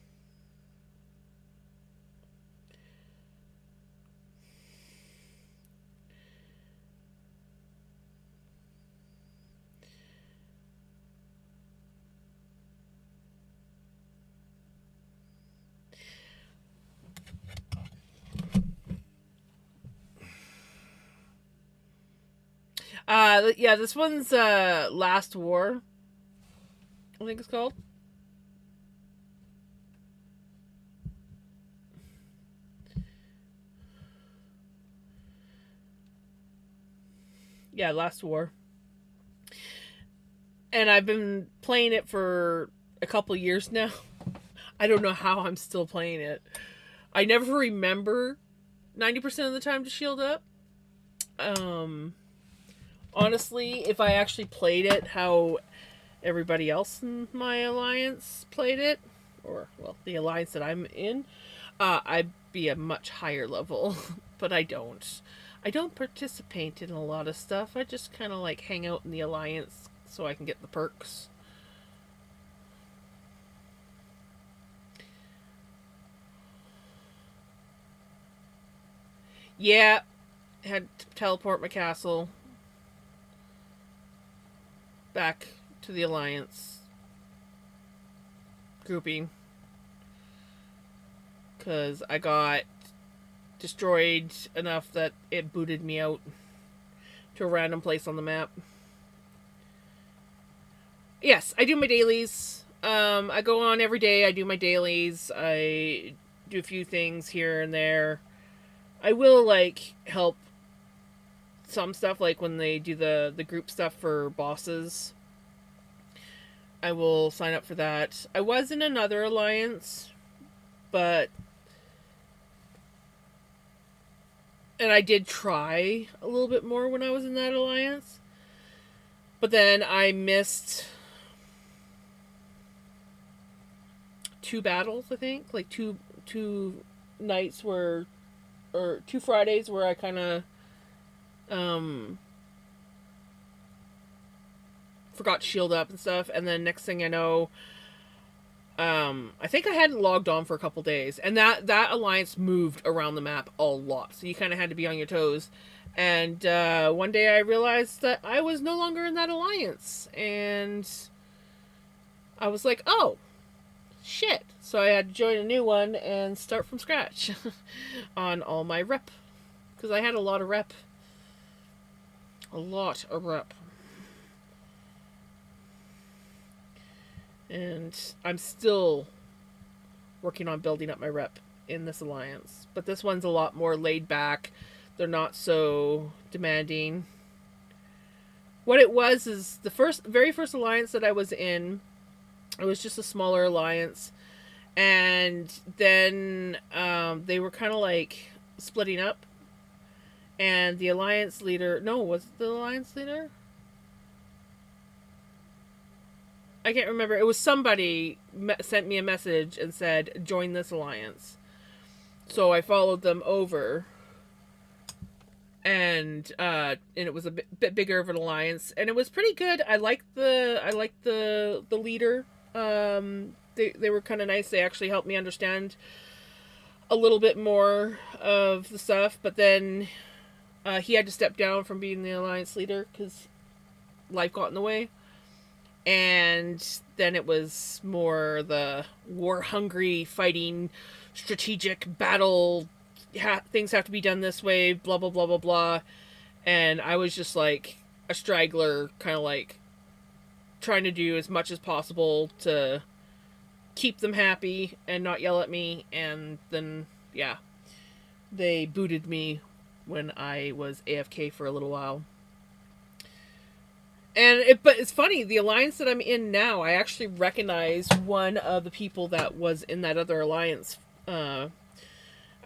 Yeah, this one's Last War, I think it's called. Yeah, Last War. And I've been playing it for a couple years now. I don't know how I'm still playing it. I never remember 90% of the time to shield up. Honestly, if I actually played it how everybody else in my alliance played it, or, well, the alliance that I'm in, I'd be a much higher level. But I don't. I don't participate in a lot of stuff. I just kind of like hang out in the alliance so I can get the perks. Yeah, had to teleport my castle back to the alliance grouping because I got destroyed enough that it booted me out to a random place on the map. Yes, I do my dailies. I go on every day. I do my dailies. I do a few things here and there. I will like help some stuff, like when they do the group stuff for bosses. I will sign up for that. I was in another alliance, but and I did try a little bit more when I was in that alliance. But then I missed 2 battles, I think. Like two nights where or 2 Fridays where I kind of um forgot to shield up and stuff, and then next thing I know, I think I hadn't logged on for a couple days, and that alliance moved around the map a lot, so you kind of had to be on your toes. And one day I realized that I was no longer in that alliance, and I was like, oh, shit. So I had to join a new one and start from scratch on all my rep, because I had a lot of rep. A lot of rep. And I'm still working on building up my rep in this alliance. But this one's a lot more laid back. They're not so demanding. What it was is the very first alliance that I was in, it was just a smaller alliance. And then they were kind of like splitting up. And the alliance leader, no, was it the alliance leader? I can't remember. It was somebody sent me a message and said, join this alliance. So I followed them over. And it was a bit bigger of an alliance, and it was pretty good. I liked the leader. They were kind of nice. They actually helped me understand a little bit more of the stuff. But then he had to step down from being the alliance leader because life got in the way. And then it was more the war-hungry, fighting, strategic battle. Things have to be done this way, blah, blah, blah, blah, blah. And I was just like a straggler, kind of like trying to do as much as possible to keep them happy and not yell at me. And then, yeah, they booted me when I was AFK for a little while. But it's funny, the alliance that I'm in now, I actually recognize one of the people that was in that other alliance. I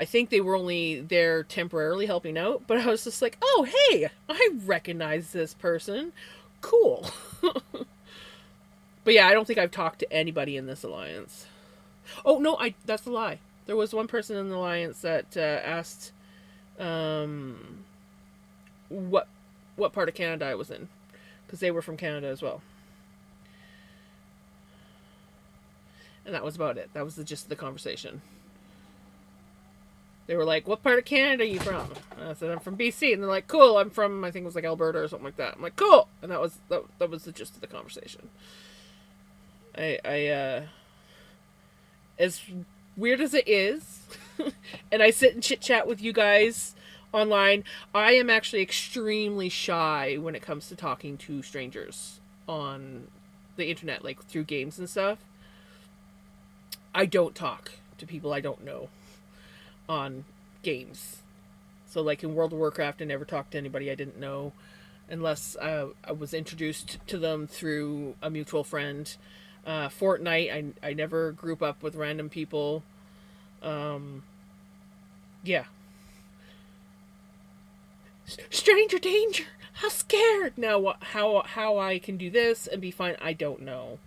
think they were only there temporarily helping out, but I was just like, oh, hey, I recognize this person. Cool. But yeah, I don't think I've talked to anybody in this alliance. Oh, no, that's a lie. There was one person in the alliance that asked what part of Canada I was in, because they were from Canada as well. And that was about it. That was the gist of the conversation. They were like, what part of Canada are you from? And I said, I'm from BC. And they're like, cool, I'm from, I think it was like Alberta or something like that. I'm like, cool. And that was the gist of the conversation. As weird as it is, and I sit and chit chat with you guys online, I am actually extremely shy when it comes to talking to strangers on the internet, like through games and stuff. I don't talk to people I don't know on games. So like in World of Warcraft, I never talked to anybody I didn't know unless I was introduced to them through a mutual friend. Fortnite, I never group up with random people. Yeah. Stranger danger! How scared! Now, how I can do this and be fine, I don't know.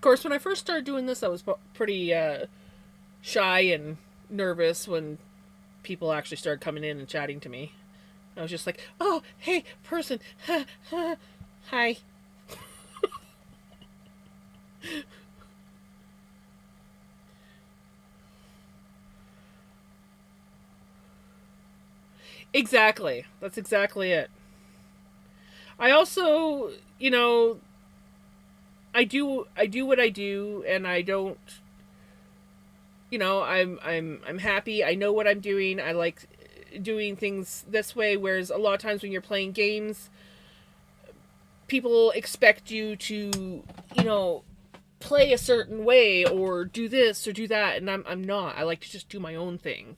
course, when I first started doing this, I was pretty shy and nervous when people actually started coming in and chatting to me. I was just like, oh, hey, person. Hi. Exactly. That's exactly it. I also, I do what I do, and I don't, I'm happy. I know what I'm doing. I like doing things this way, whereas a lot of times when you're playing games, people expect you to, you know, play a certain way or do this or do that, and I'm not. I like to just do my own thing.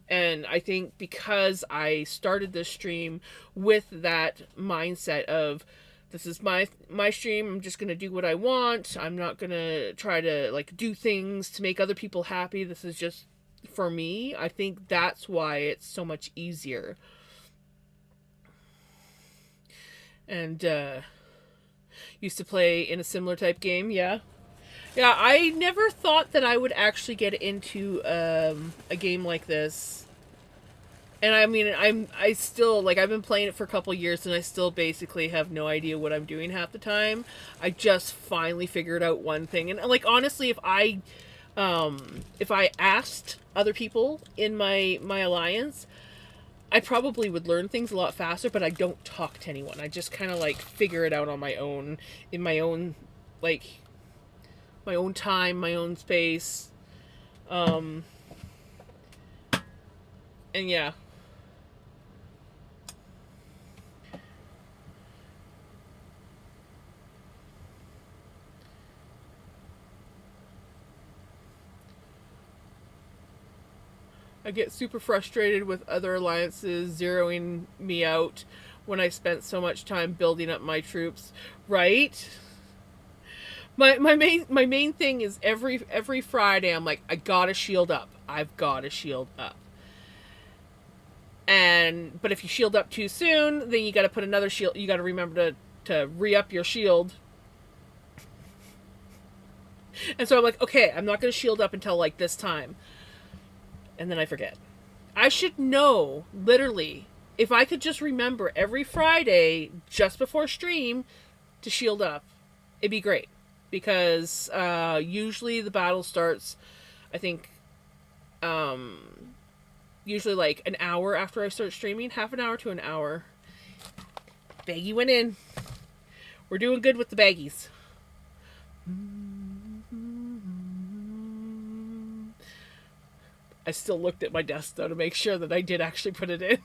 And I think because I started this stream with that mindset of, this is my stream, I'm just going to do what I want. I'm not going to try to like do things to make other people happy. This is just for me. I think that's why it's so much easier. And used to play in a similar type game, yeah. Yeah, I never thought that I would actually get into a game like this. And I mean, I still, like, I've been playing it for a couple years and I still basically have no idea what I'm doing half the time. I just finally figured out one thing. And like, honestly, if I asked other people in my alliance, I probably would learn things a lot faster, but I don't talk to anyone. I just kind of like figure it out on my own, in my own, like, my own time, my own space. Um, and yeah. I get super frustrated with other alliances zeroing me out when I spent so much time building up my troops. Right? My main thing is every Friday I'm like, I gotta shield up. I've gotta shield up. But if you shield up too soon, then you gotta put another shield. You gotta remember to re-up your shield. And so I'm like, okay, I'm not gonna shield up until like this time. And then I forget. I should know, literally, if I could just remember every Friday just before stream to shield up, it'd be great. Because usually the battle starts, I think, um, usually like an hour after I start streaming, half an hour to an hour. Baggy went in. We're doing good with the baggies. I still looked at my desk though to make sure that I did actually put it in.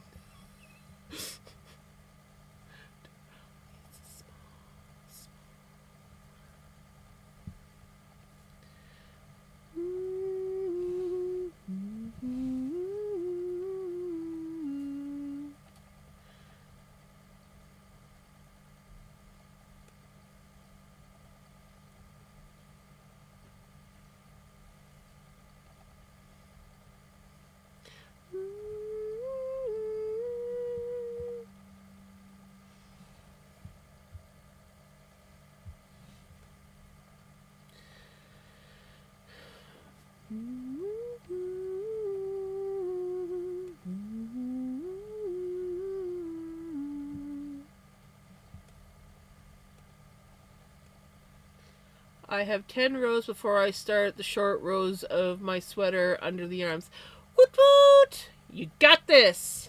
I have 10 rows before I start the short rows of my sweater under the arms. Woot woot! You got this!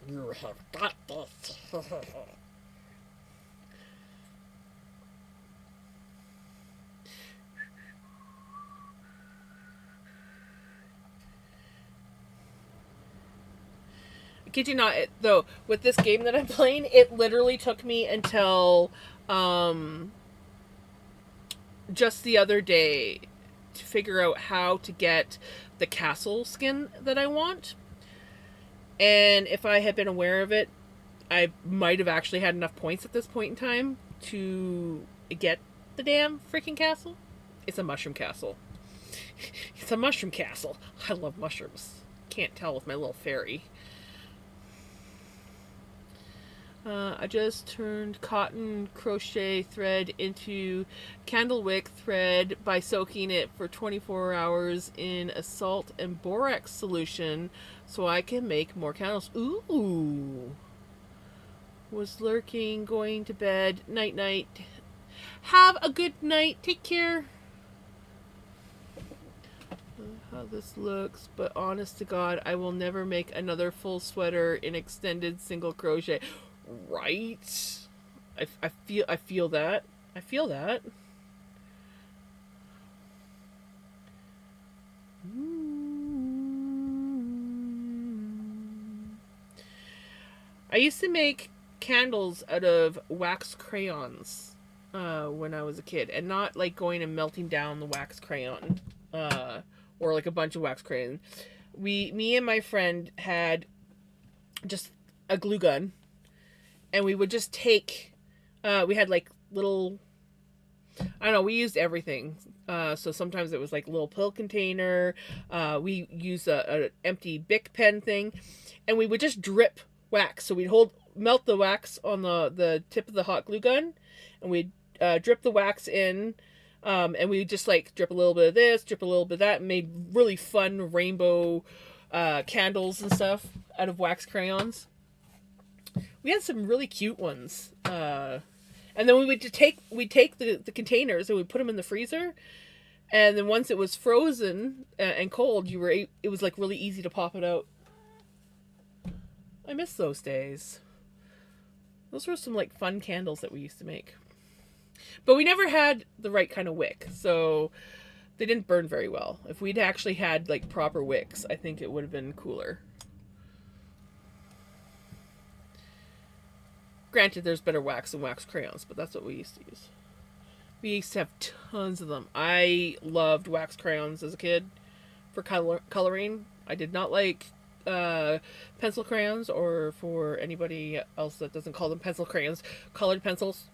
You have got this. I kid you not, though, with this game that I'm playing, it literally took me until just the other day to figure out how to get the castle skin that I want. And if I had been aware of it, I might have actually had enough points at this point in time to get the damn freaking castle. It's a mushroom castle. It's a mushroom castle. I love mushrooms. Can't tell with my little fairy. I just turned cotton crochet thread into candlewick thread by soaking it for 24 hours in a salt and borax solution so I can make more candles. Ooh. Was lurking, going to bed. Night night. Have a good night. Take care. How this looks, but honest to God, I will never make another full sweater in extended single crochet. Right? I feel that. I feel that. I used to make candles out of wax crayons when I was a kid, and not like going and melting down the wax crayon or like a bunch of wax crayon. Me and my friend had just a glue gun, and we would just take. We had like little. I don't know. We used everything. So sometimes it was like a little pill container. We used a empty Bic pen thing, and we would just drip wax. So we'd melt the wax on the tip of the hot glue gun, and we'd drip the wax in, and we just like drip a little bit of this, drip a little bit of that, and made really fun rainbow candles and stuff out of wax crayons. We had some really cute ones. And then we'd take the containers and we put them in the freezer, and then once it was frozen and cold, it was like really easy to pop it out. I miss those days. Those were some like fun candles that we used to make. But we never had the right kind of wick, so they didn't burn very well. If we'd actually had like proper wicks, I think it would have been cooler. Granted, there's better wax than wax crayons, but that's what we used to use. We used to have tons of them. I loved wax crayons as a kid for coloring. I did not like pencil crayons, or for anybody else that doesn't call them pencil crayons, colored pencils.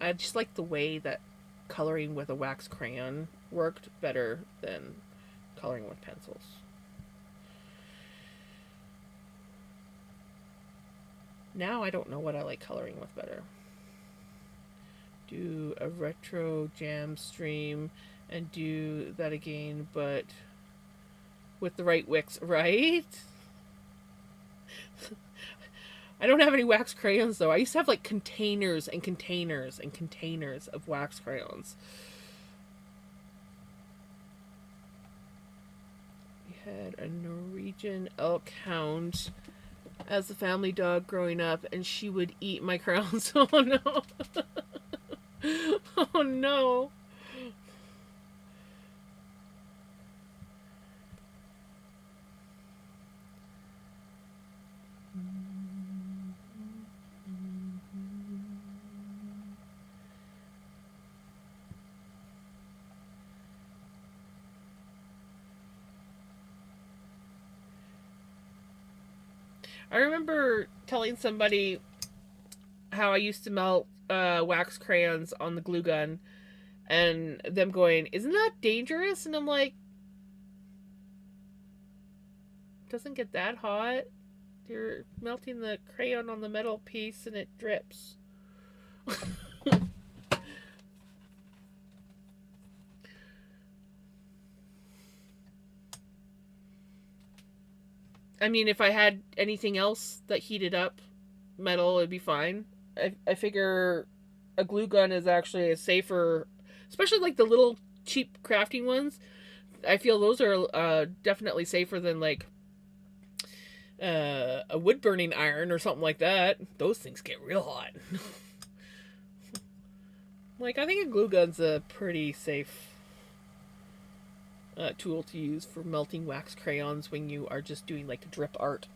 I just like the way that coloring with a wax crayon worked better than coloring with pencils. Now I don't know what I like coloring with better. Do a retro jam stream and do that again, but with the right wicks, right? I don't have any wax crayons though. I used to have like containers and containers and containers of wax crayons. We had a Norwegian elk hound as a family dog growing up, and she would eat my crayons. Oh no. Oh no. I remember telling somebody how I used to melt wax crayons on the glue gun, and them going, "Isn't that dangerous?" And I'm like, "Doesn't get that hot. You're melting the crayon on the metal piece and it drips." I mean, if I had anything else that heated up metal, it'd be fine. I figure a glue gun is actually a safer, especially like the little cheap crafting ones. I feel those are definitely safer than like a wood burning iron or something like that. Those things get real hot. Like, I think a glue gun's a pretty safe tool to use for melting wax crayons when you are just doing like drip art.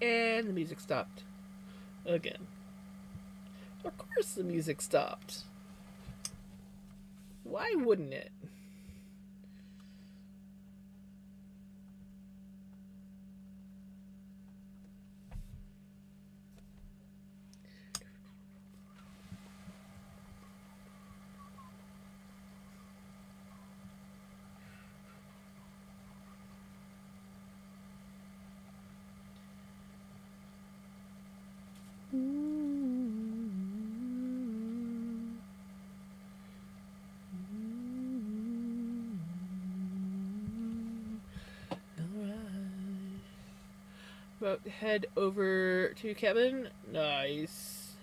And the music stopped again. Of course the music stopped. Why wouldn't it? About head over to Kevin. Nice.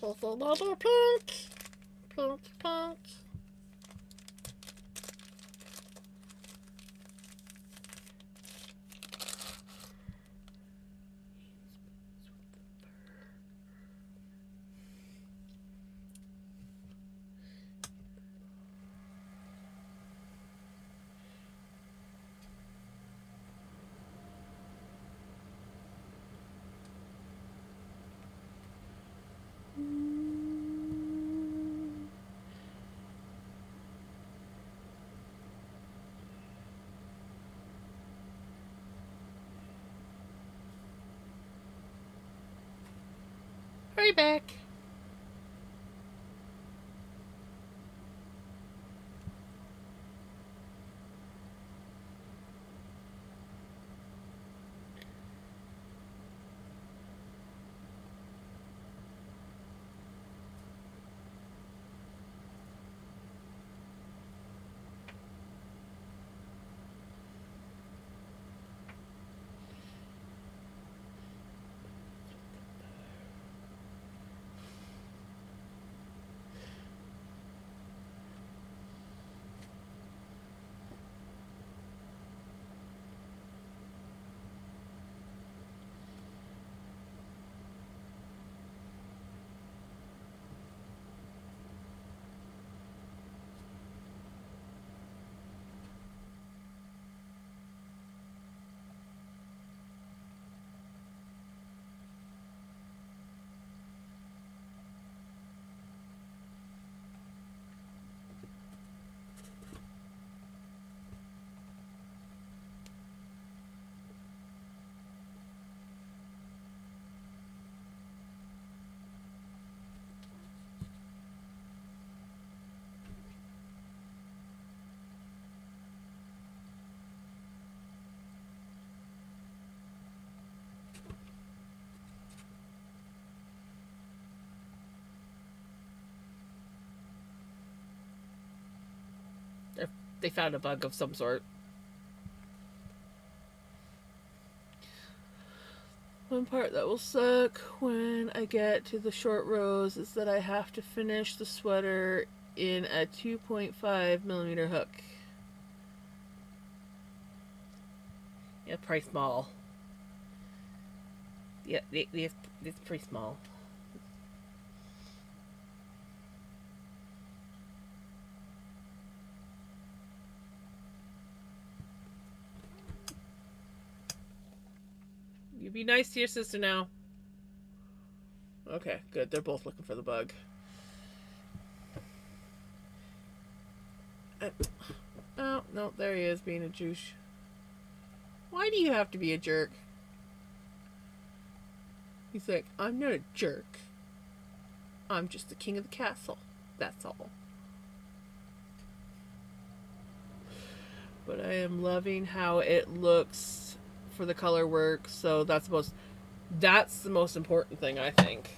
Here's another pink. Pink, pink. Hurry back. they found a bug of some sort. One part that will suck when I get to the short rows is that I have to finish the sweater in a 2.5 millimeter hook. Yeah, pretty small. Yeah, it's pretty small. You be nice to your sister now. Okay, good. They're both looking for the bug. Oh, no, there he is being a juice. Why do you have to be a jerk? He's like, I'm not a jerk. I'm just the king of the castle. That's all. But I am loving how it looks for the color work. So that's the most important thing, I think.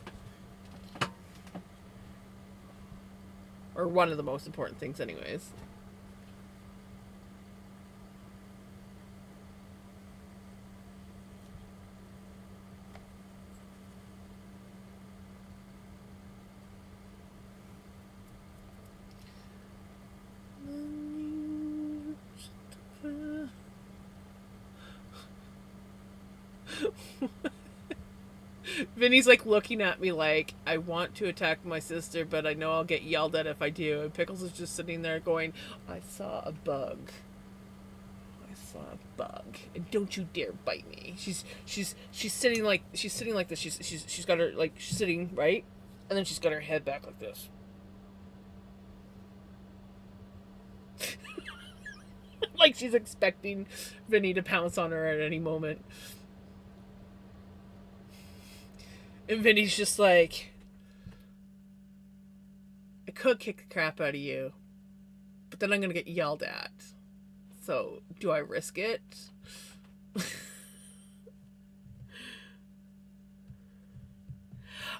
Or one of the most important things, anyways. Vinny's like looking at me like, I want to attack my sister, but I know I'll get yelled at if I do. And Pickles is just sitting there going, I saw a bug. I saw a bug. And don't you dare bite me. She's sitting like this. She's got her like she's sitting right, and then she's got her head back like this. Like she's expecting Vinny to pounce on her at any moment. And Vinny's just like, I could kick the crap out of you, but then I'm gonna get yelled at. So, do I risk it?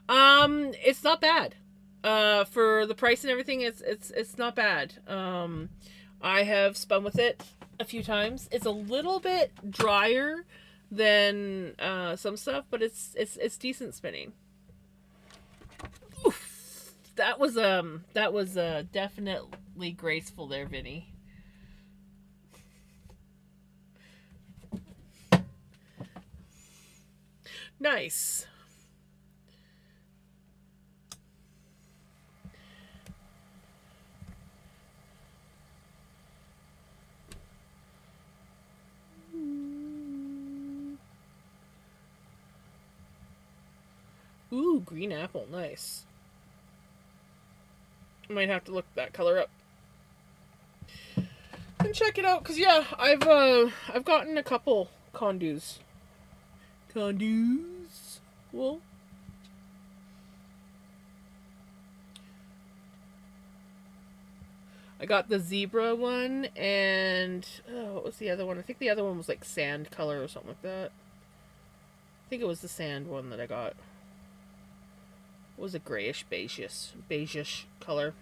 It's not bad. For the price and everything, it's not bad. I have spun with it a few times. It's a little bit drier than some stuff, but it's decent spinning. Oof. That was definitely graceful there, Vinny. Nice. Ooh, green apple, nice. I might have to look that color up and check it out, cause yeah, I've gotten a couple condos. Well, I got the zebra one, and what was the other one? I think the other one was like sand color or something like that. I think it was the sand one that I got. It was a grayish, beigeish color.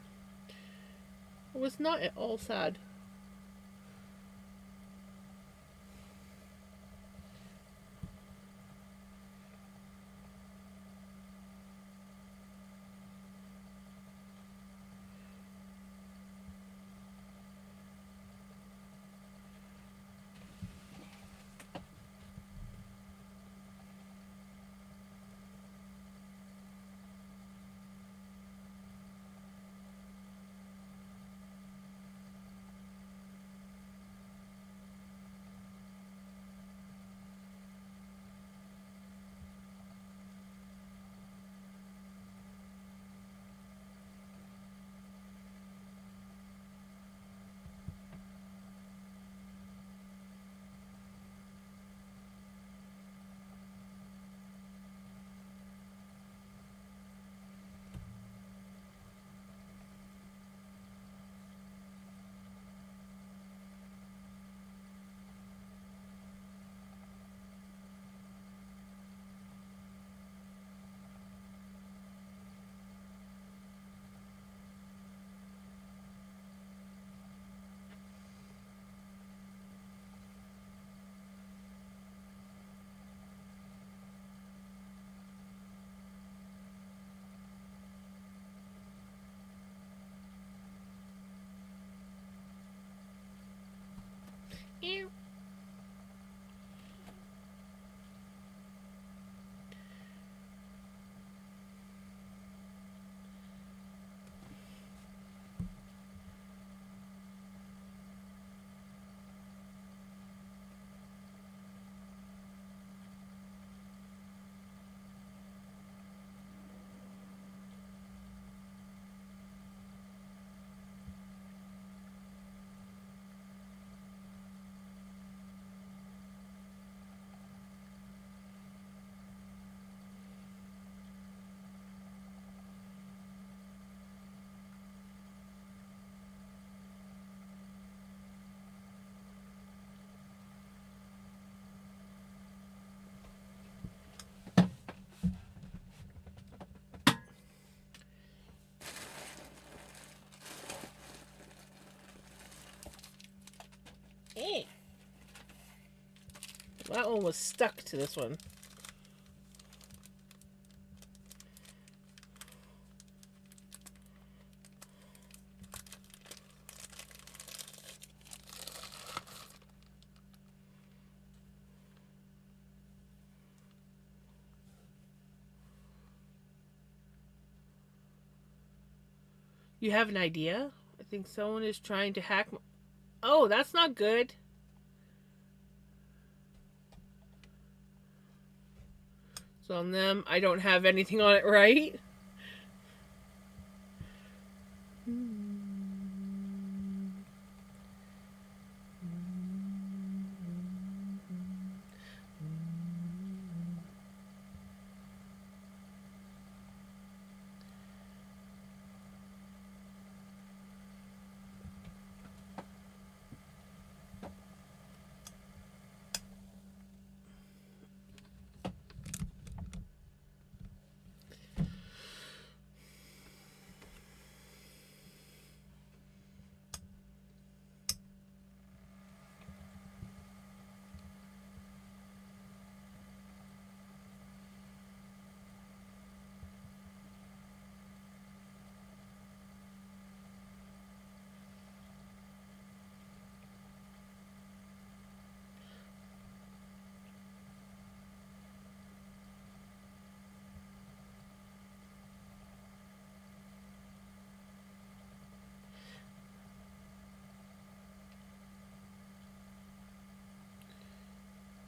It was not at all sad. that one was stuck to this one. You have an idea? I think someone is trying to hack. Oh, that's not good. So on them, I don't have anything on it right.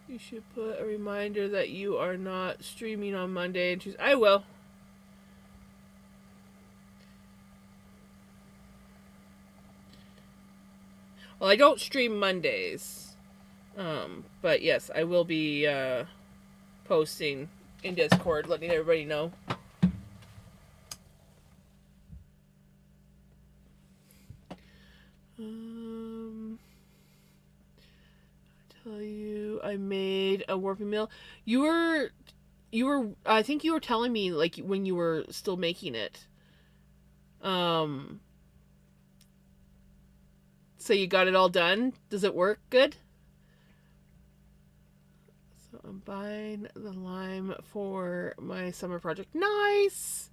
You should put a reminder that you are not streaming on Monday and Tuesday. I will. Well, I don't stream Mondays. But yes, I will be posting in Discord, letting everybody know. I tell you, I made a warping mill. You were. I think you were telling me like when you were still making it. So you got it all done. Does it work good? So I'm buying the lime for my summer project. Nice,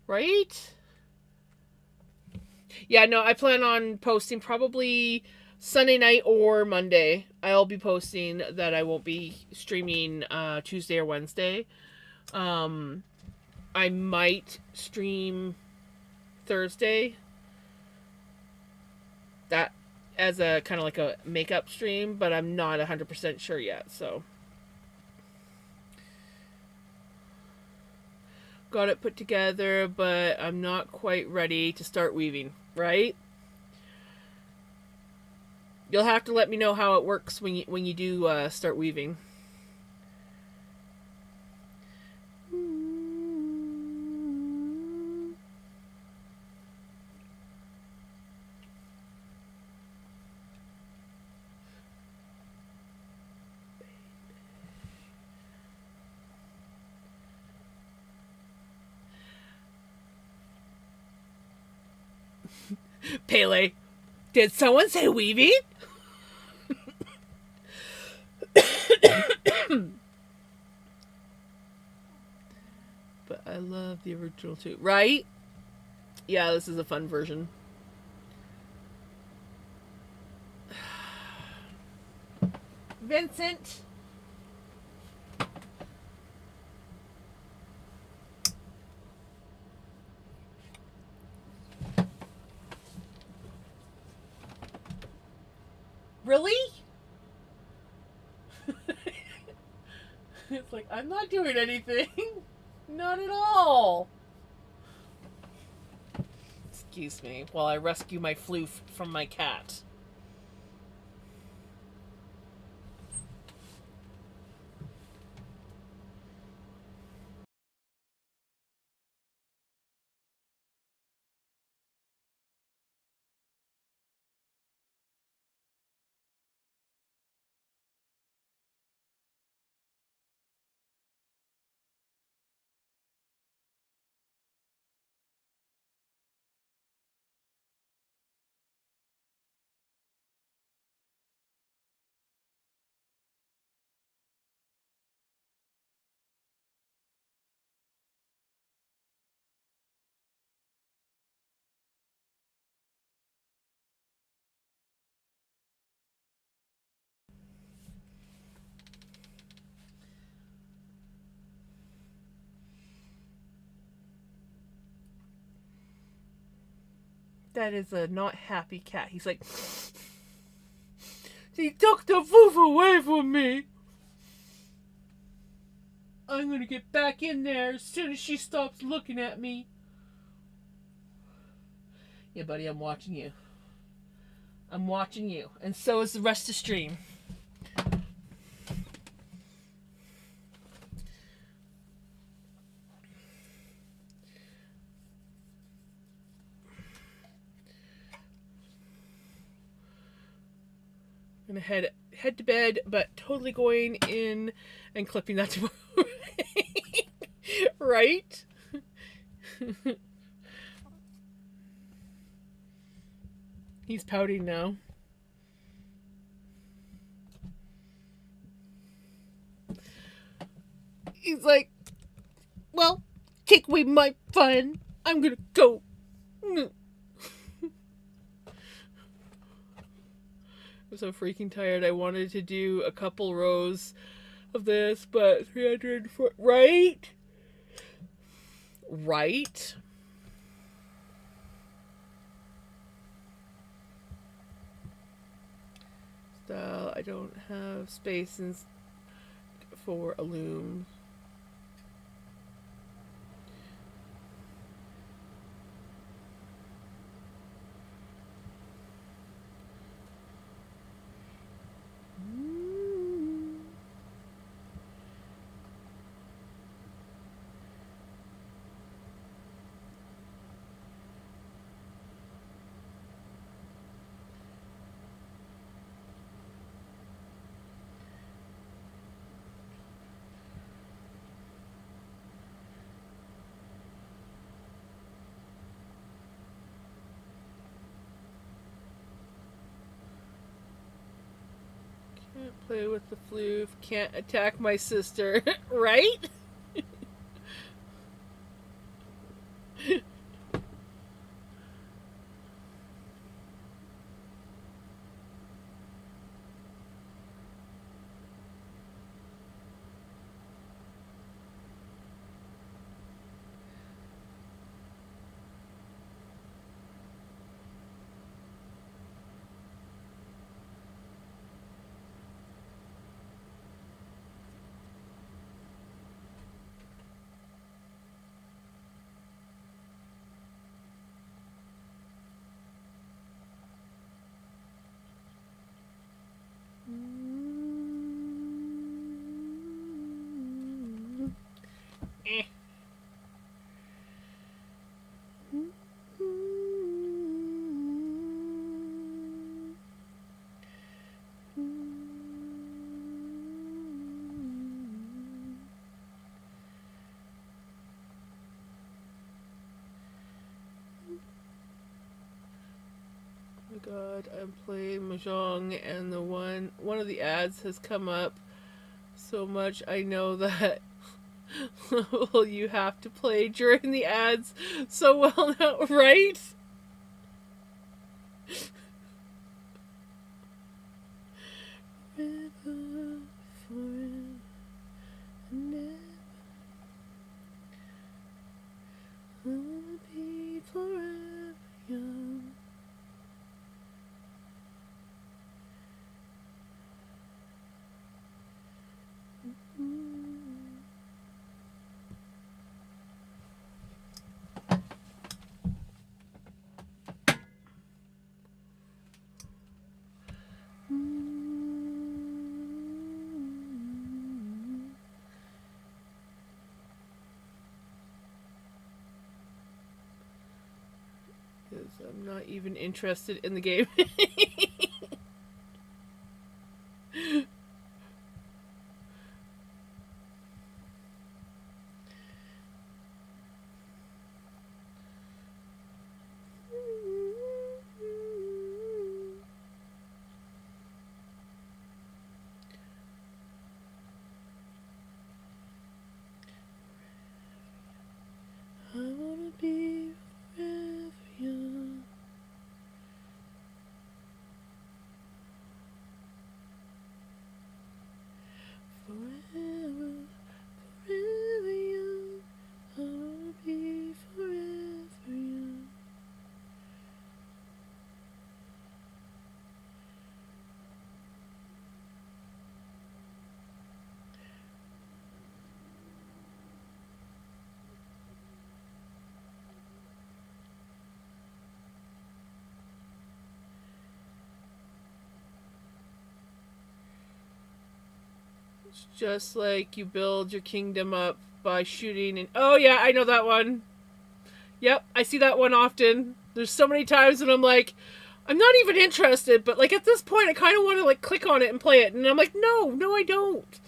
right? Yeah, no, I plan on posting probably Sunday night or Monday. I'll be posting that I won't be streaming Tuesday or Wednesday. I might stream Thursday. That as a kind of like a makeup stream, but I'm not 100% sure yet. So got it put together, but I'm not quite ready to start weaving, right? You'll have to let me know how it works when you do start weaving. Pele, did someone say weaving? But I love the original too, right? Yeah, this is a fun version. Vincent. Really? It's like, I'm not doing anything. Not at all. Excuse me while I rescue my floof from my cat. that is a not happy cat. He's like, he took the food away from me. I'm going to get back in there as soon as she stops looking at me. Yeah, buddy, I'm watching you. I'm watching you. And so is the rest of the stream. I'm gonna head to bed, but totally going in and clipping that tomorrow. Right? He's pouting now. He's like, well, take away my fun. I'm gonna go. I'm so freaking tired. I wanted to do a couple rows of this, but 300 foot, right? Right? Style, I don't have space for a loom. Can't play with the floof. Can't attack my sister. Right? Oh my god, I'm playing Mahjong and one of the ads has come up so much. I know that well, you have to play during the ads so well now, right? Because I'm not even interested in the game. I wanna be forever young. It's just like you build your kingdom up by shooting and oh yeah, I know that one. Yep, I see that one often. There's so many times when I'm like, I'm not even interested, but like at this point I kind of want to like click on it and play it and I'm like, no, I don't.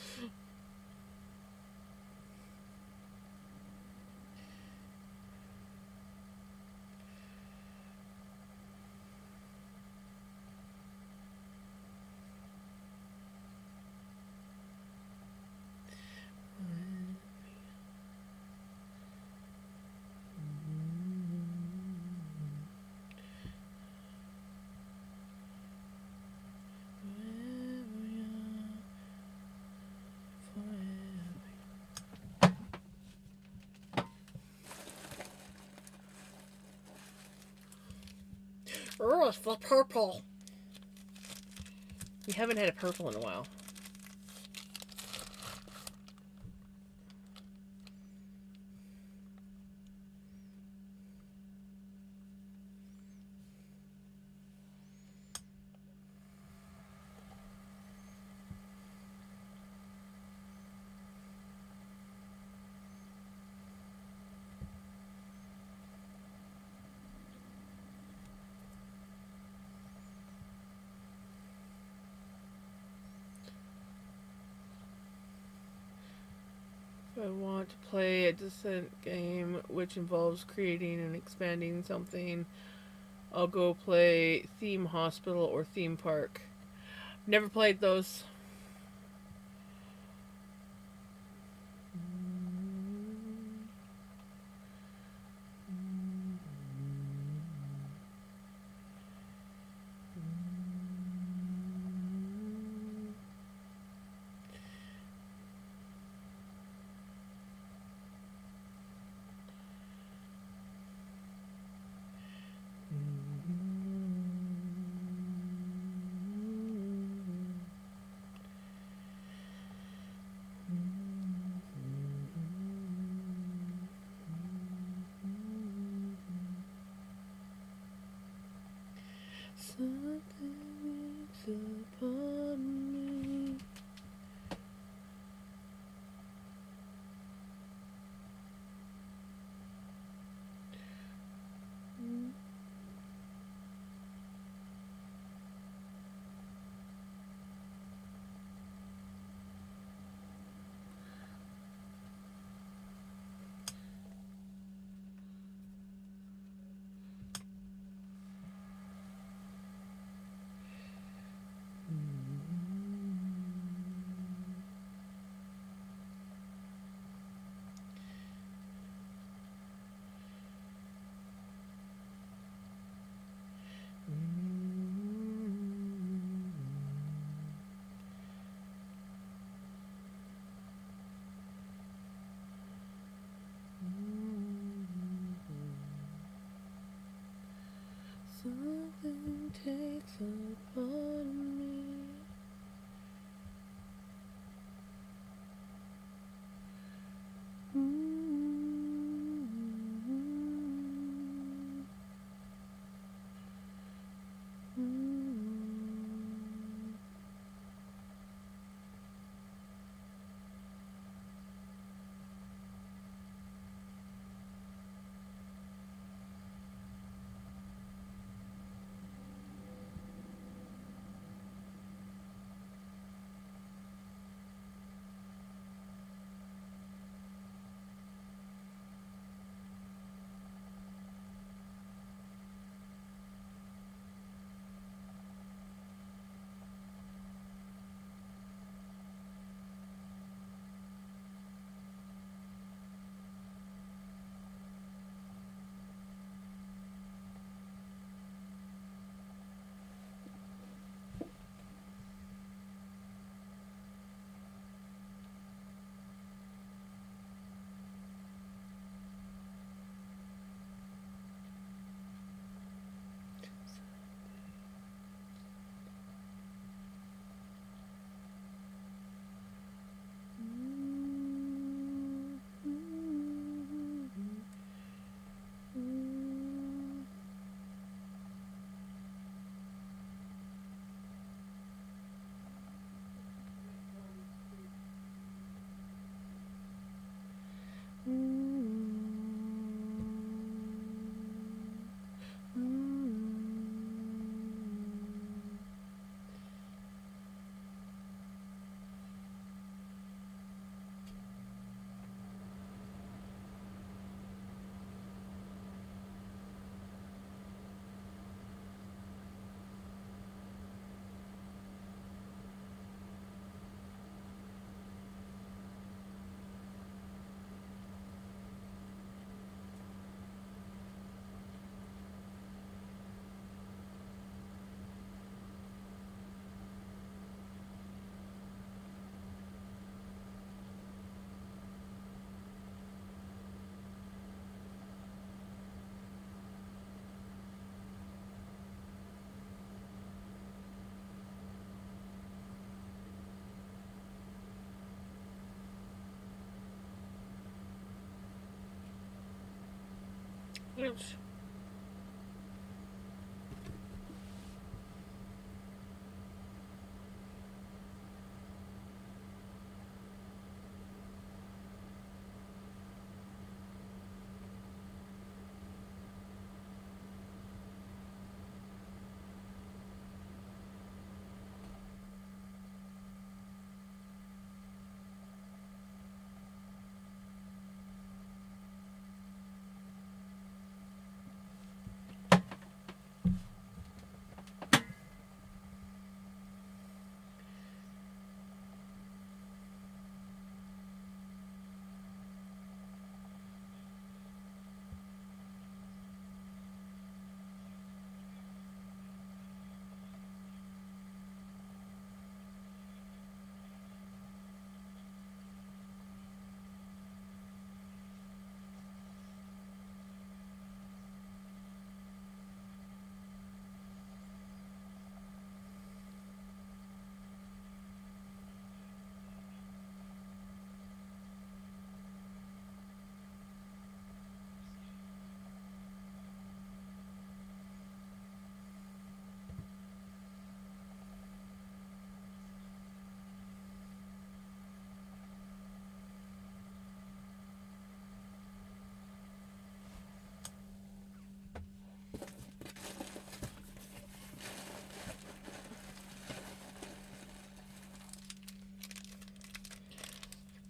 Oh, it's the purple. We haven't had a purple in a while. If I want to play a descent game which involves creating and expanding something, I'll go play Theme Hospital or Theme Park. Never played those. Something wakes upon me. Something takes upon me. Ouch.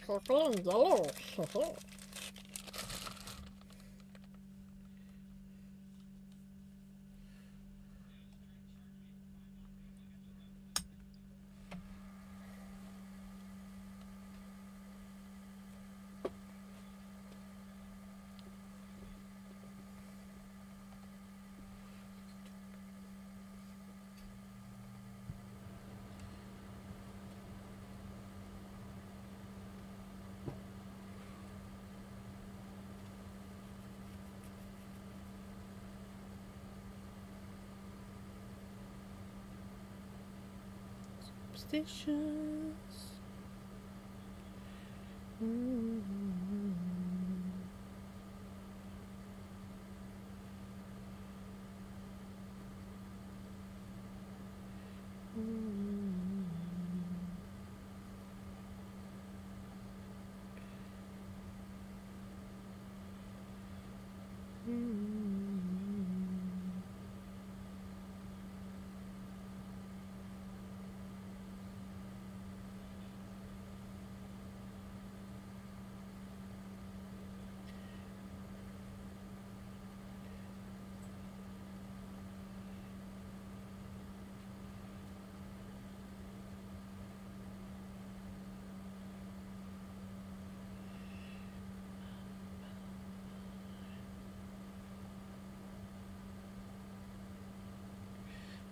Purple and yellow. Superstitions. Mm-hmm.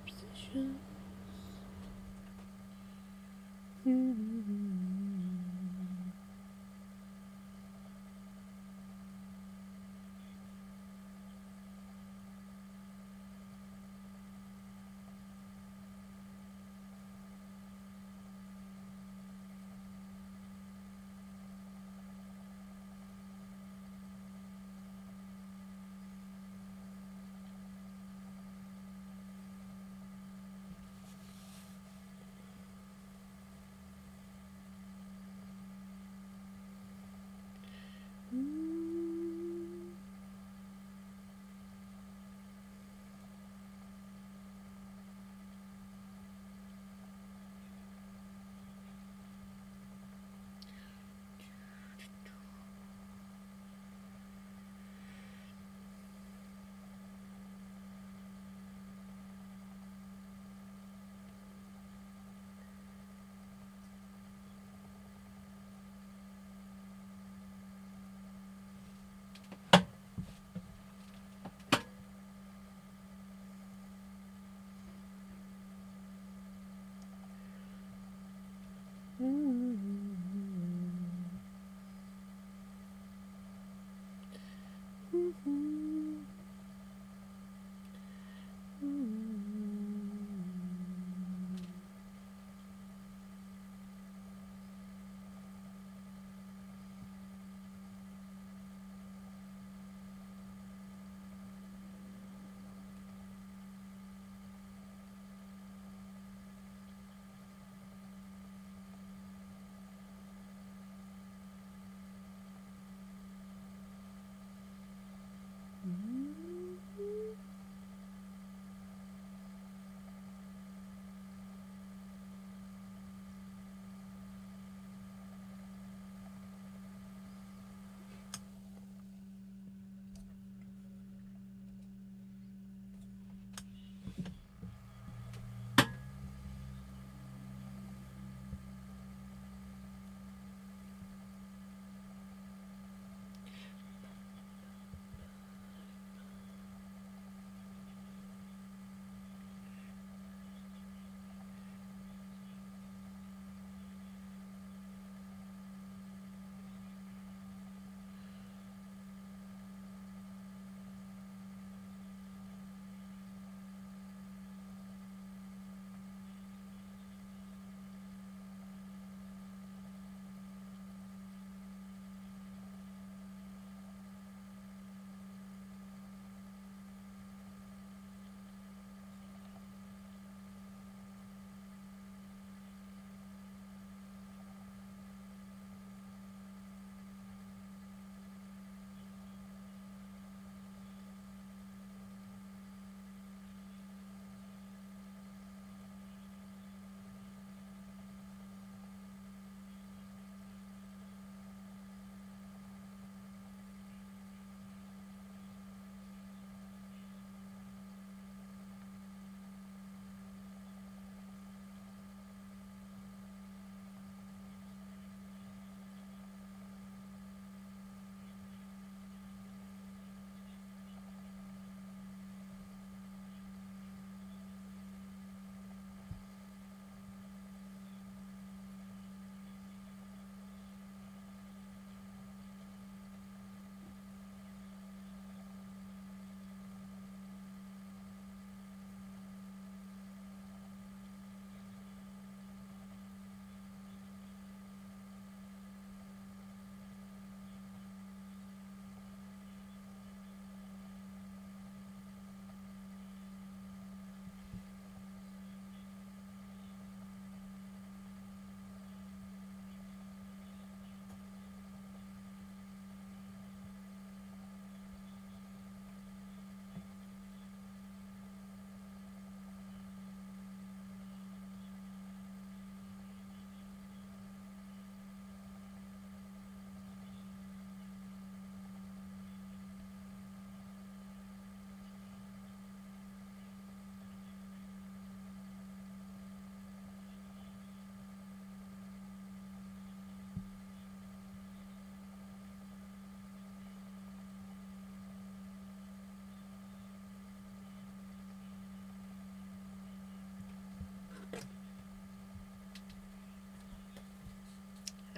Superstitions.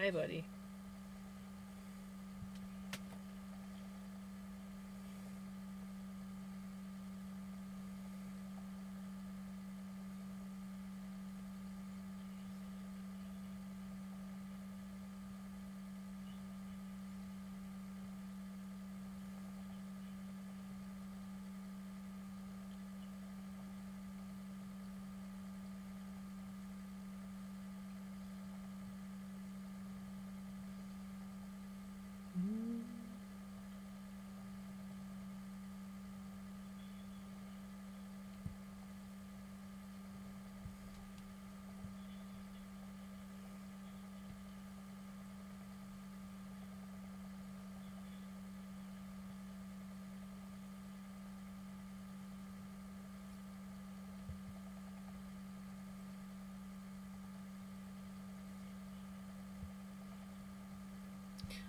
Hi, buddy.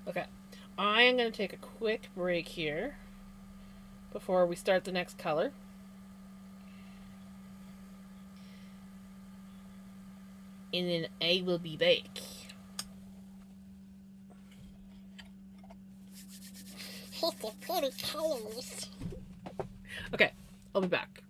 Okay. I am going to take a quick break here before we start the next color. And then I will be back. Hit the pretty colors. Okay, I'll be back.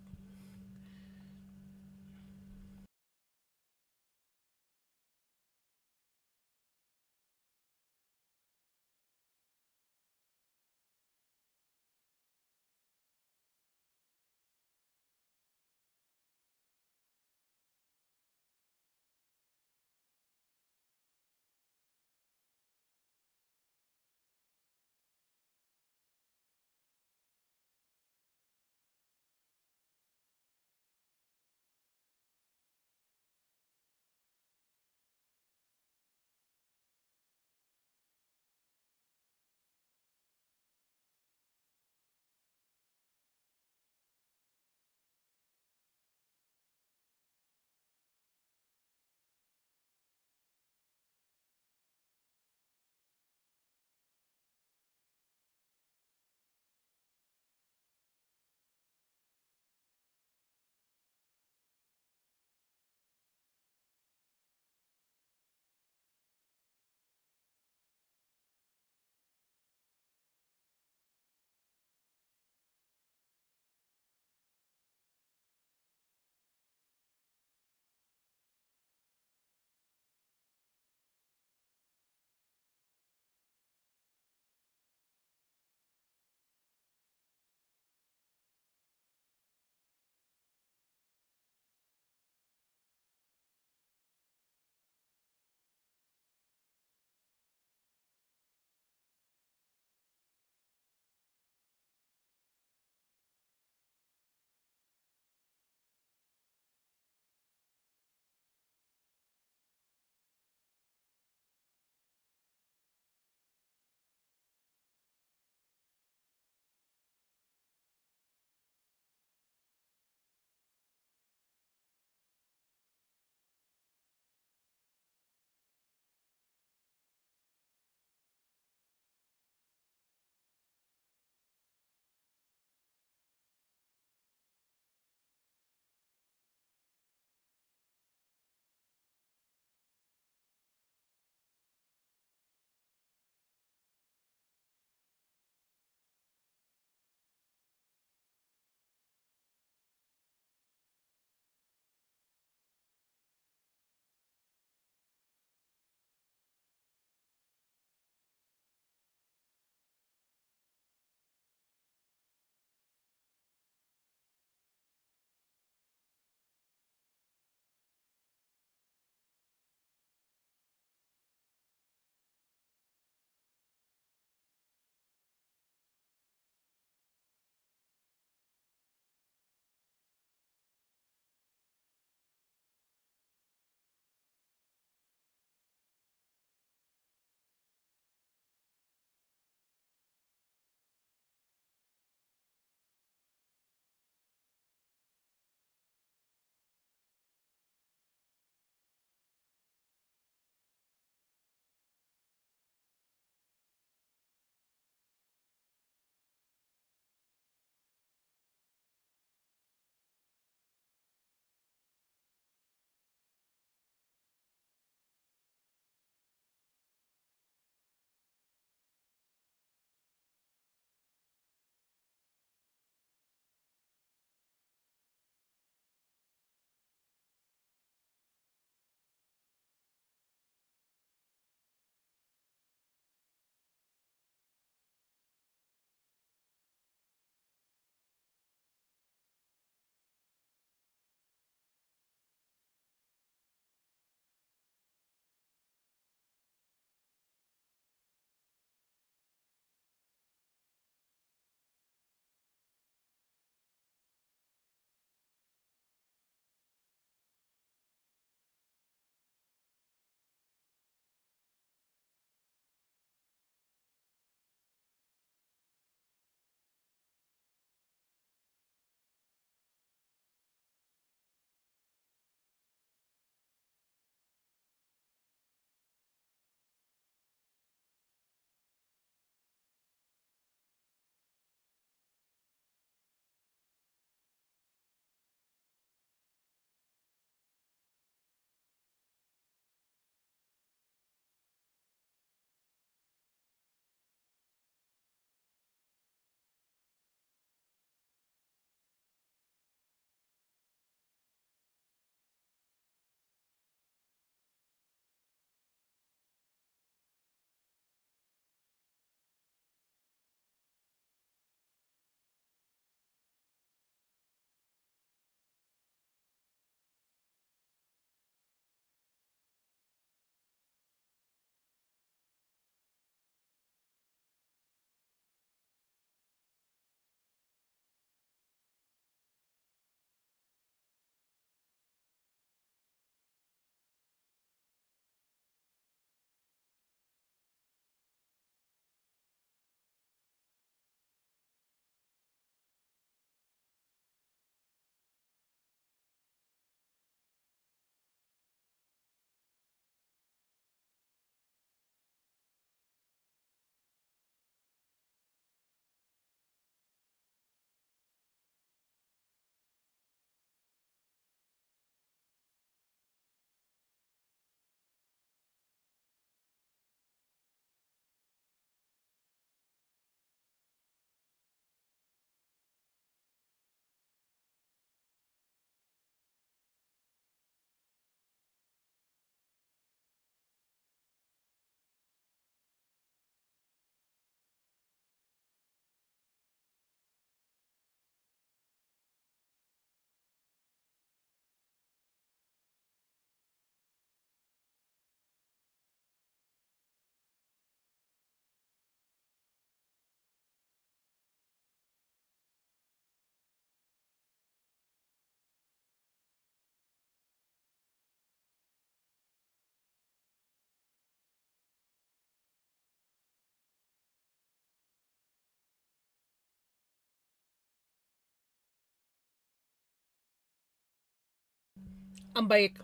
I'm back.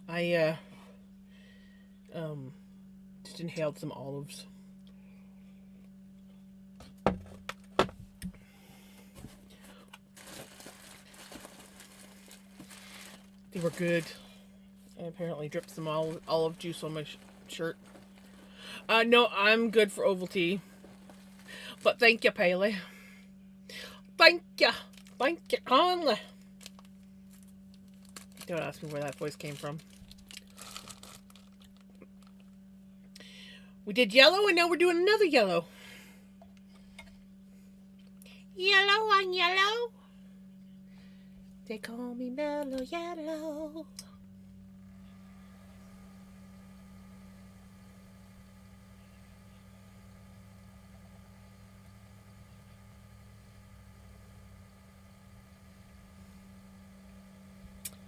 I um just inhaled some olives. They were good. I apparently dripped some olive juice on my shirt. No, I'm good for Ovaltine. But thank you, Paley. Thank you. Thank you, Conley. Don't ask me where that voice came from. We did yellow and now we're doing another yellow. Yellow on yellow. They call me Mellow Yellow.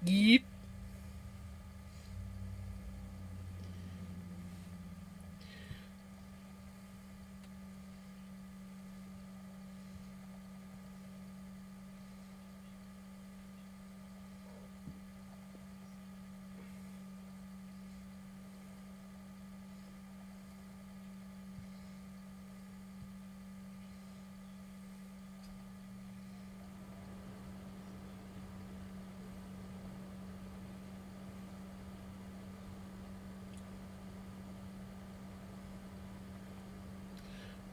Yep.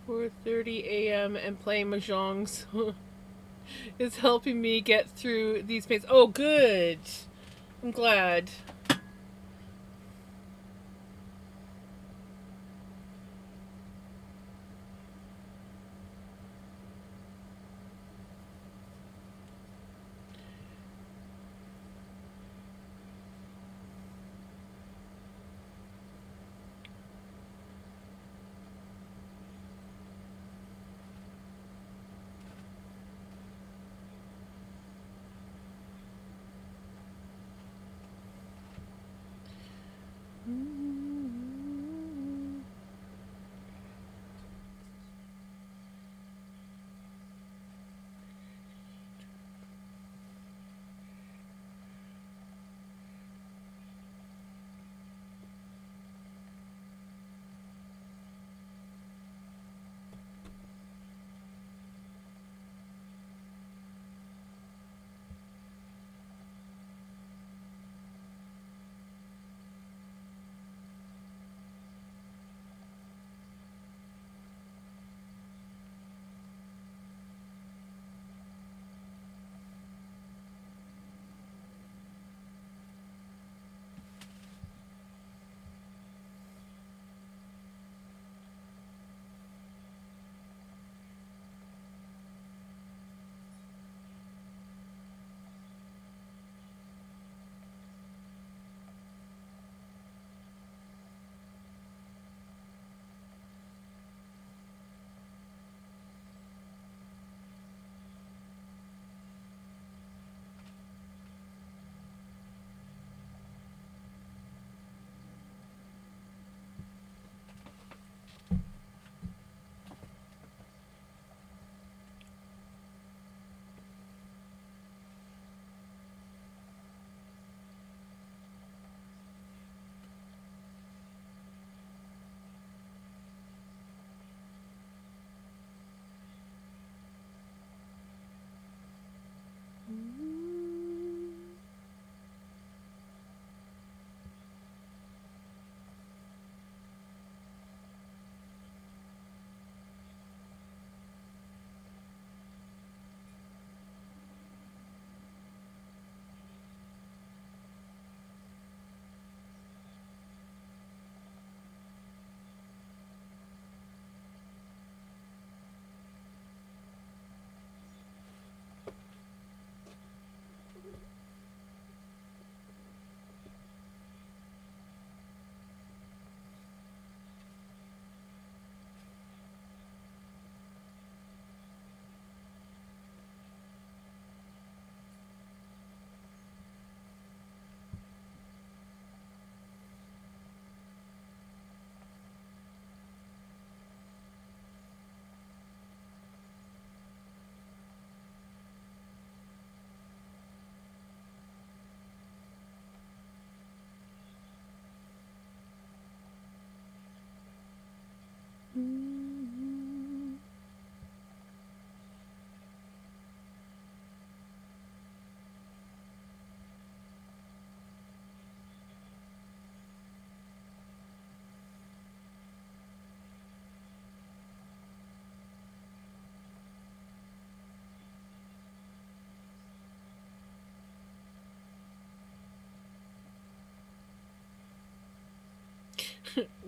"4:30 a.m. and playing mahjongs is helping me get through these pains." Oh, good. I'm glad.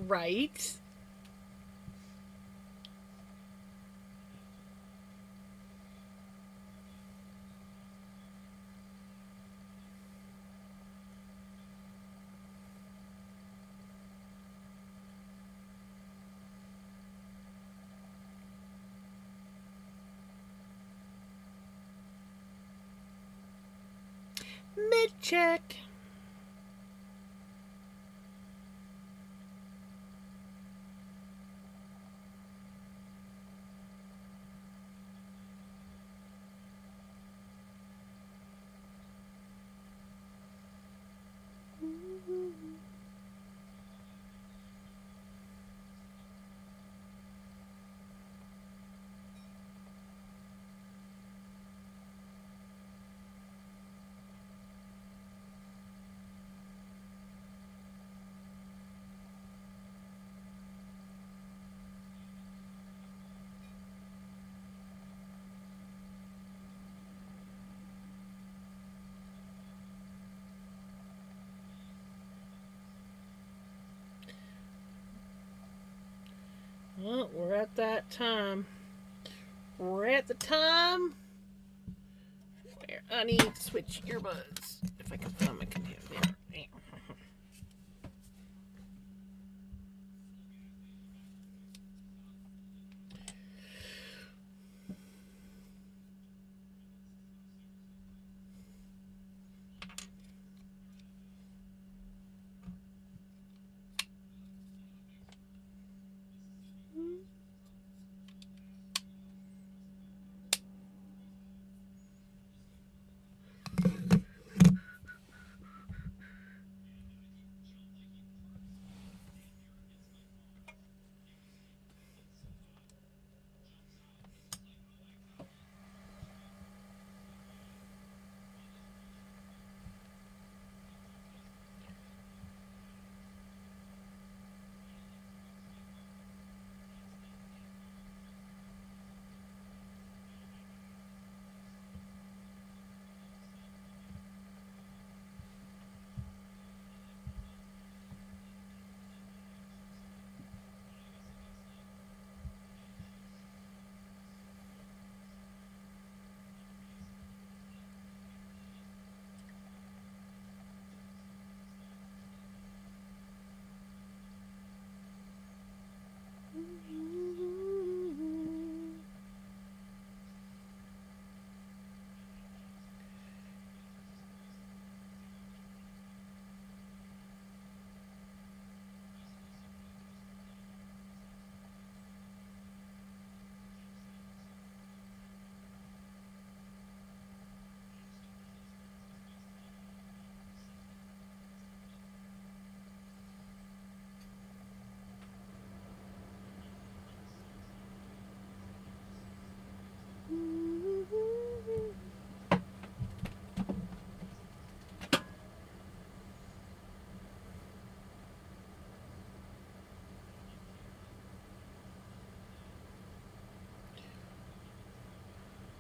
Right? Mid check. Well, we're at that time. We're at the time where I need to switch earbuds. If I can find my container. There.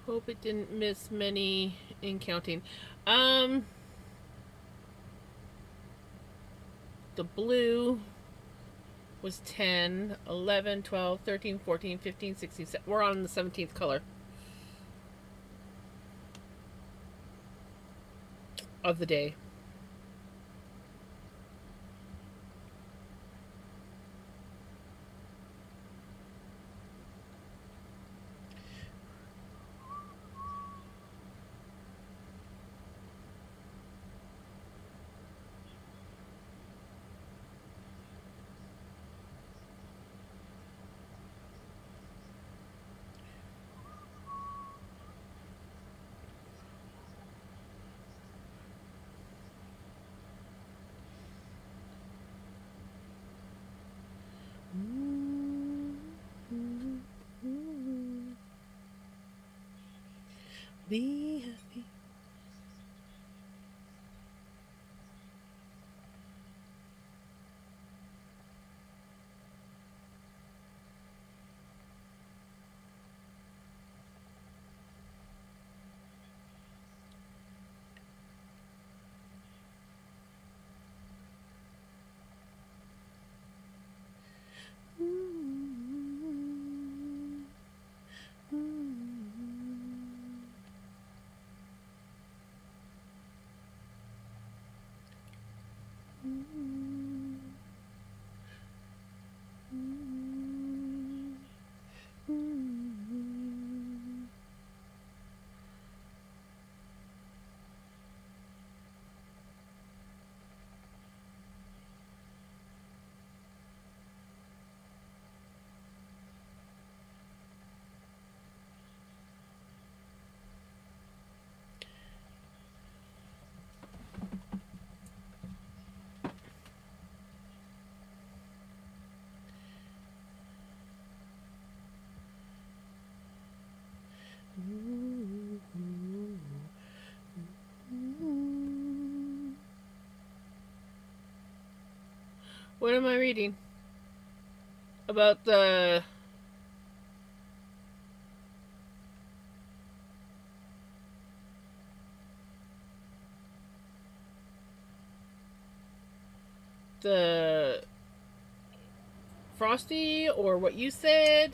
Hope it didn't miss many in counting. Um, the blue was 10, 11, 12, 13, 14, 15, 16. We're on the 17th color of the day. Be happy. What am I reading? About the Frosty or what you said?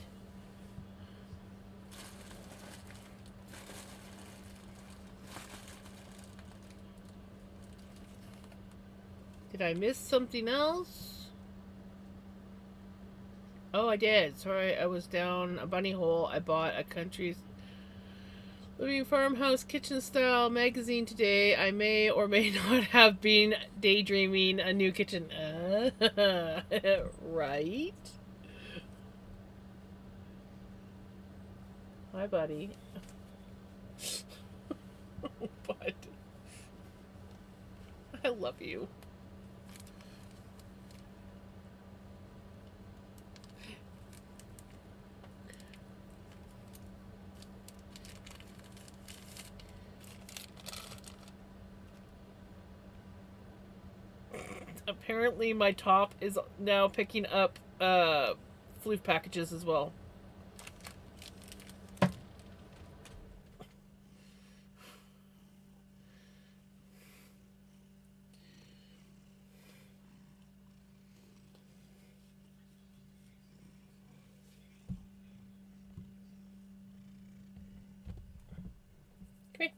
Did I miss something else? Oh, I did. Sorry, I was down a bunny hole. I bought a country living farmhouse kitchen style magazine today. I may or may not have been daydreaming a new kitchen. Right? Hi, buddy. But I love you. Apparently, my top is now picking up floof packages as well. Okay.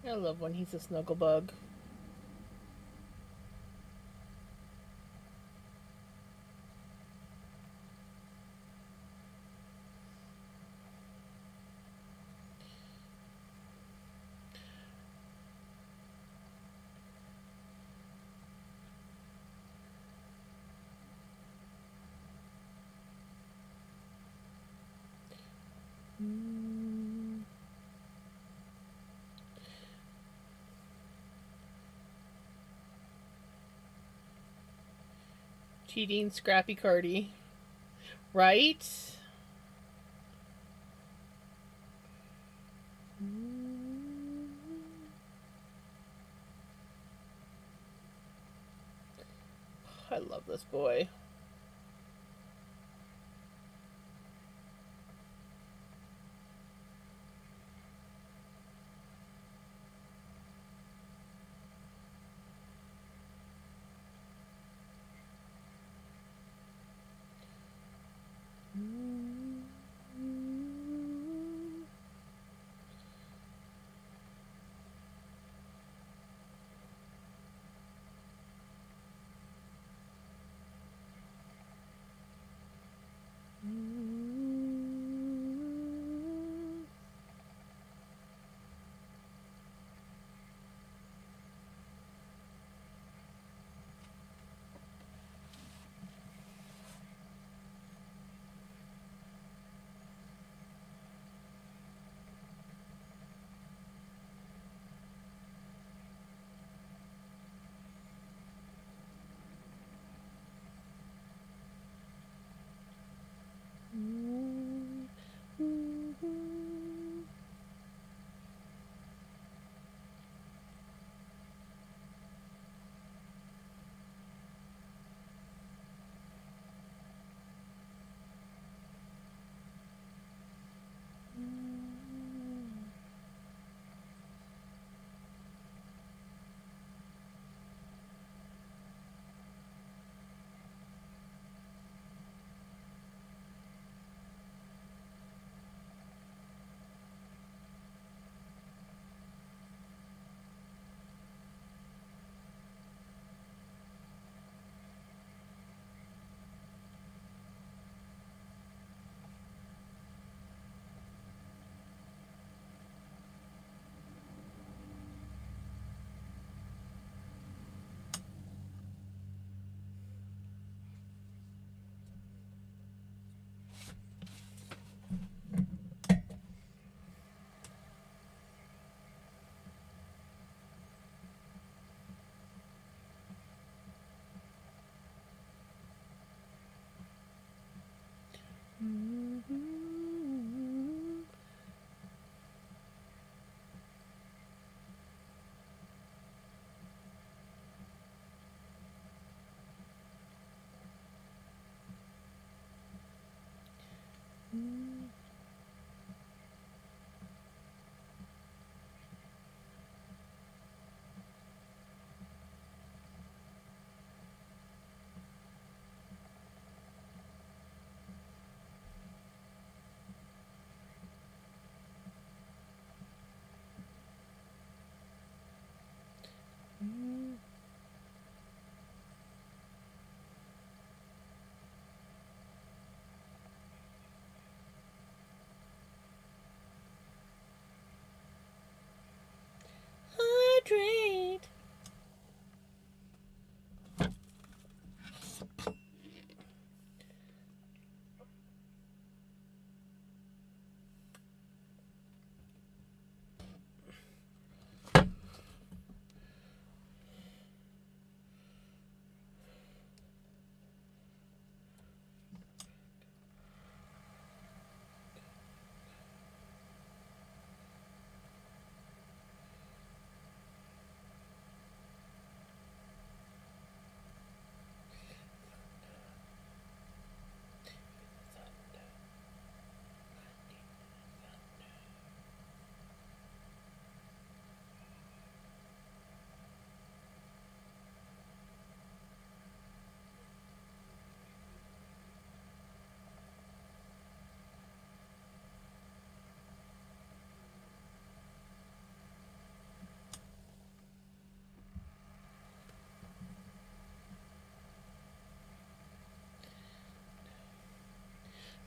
I love when he's a snuggle bug. Cheating Scrappy Cardi. Right? I love this boy.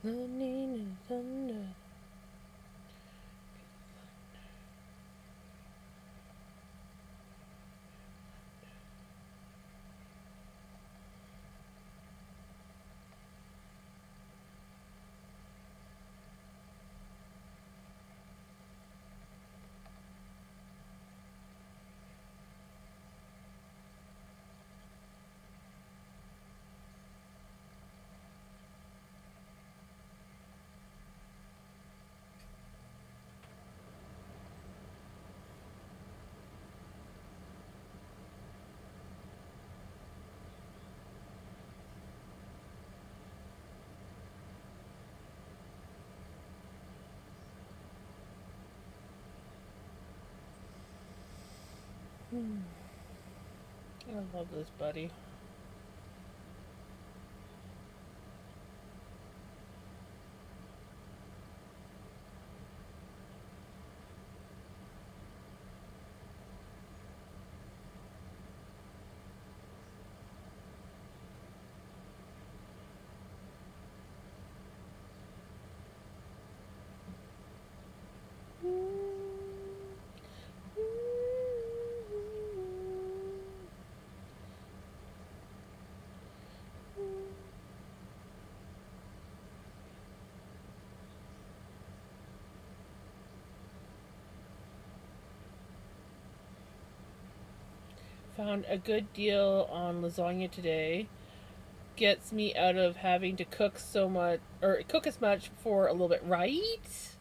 Lightning and thunder. I love this buddy. Found a good deal on lasagna today. Gets me out of having to cook so much or cook as much for a little bit, right?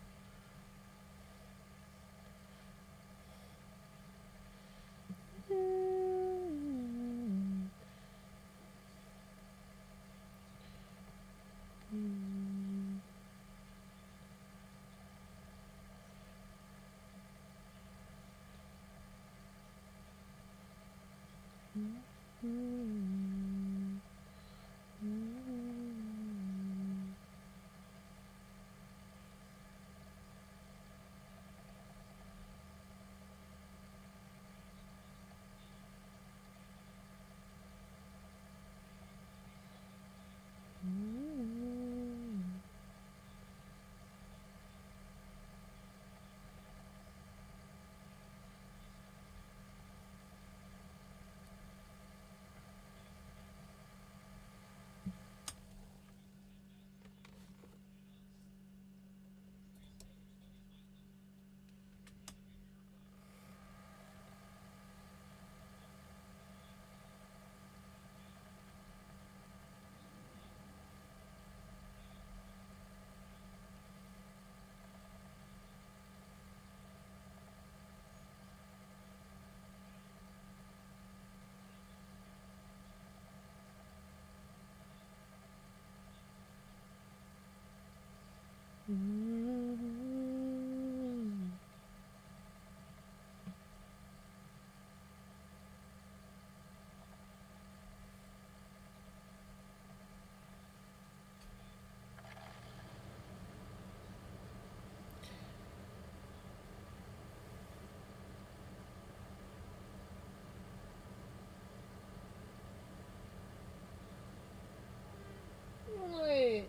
What?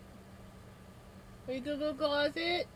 Are you gonna go closet?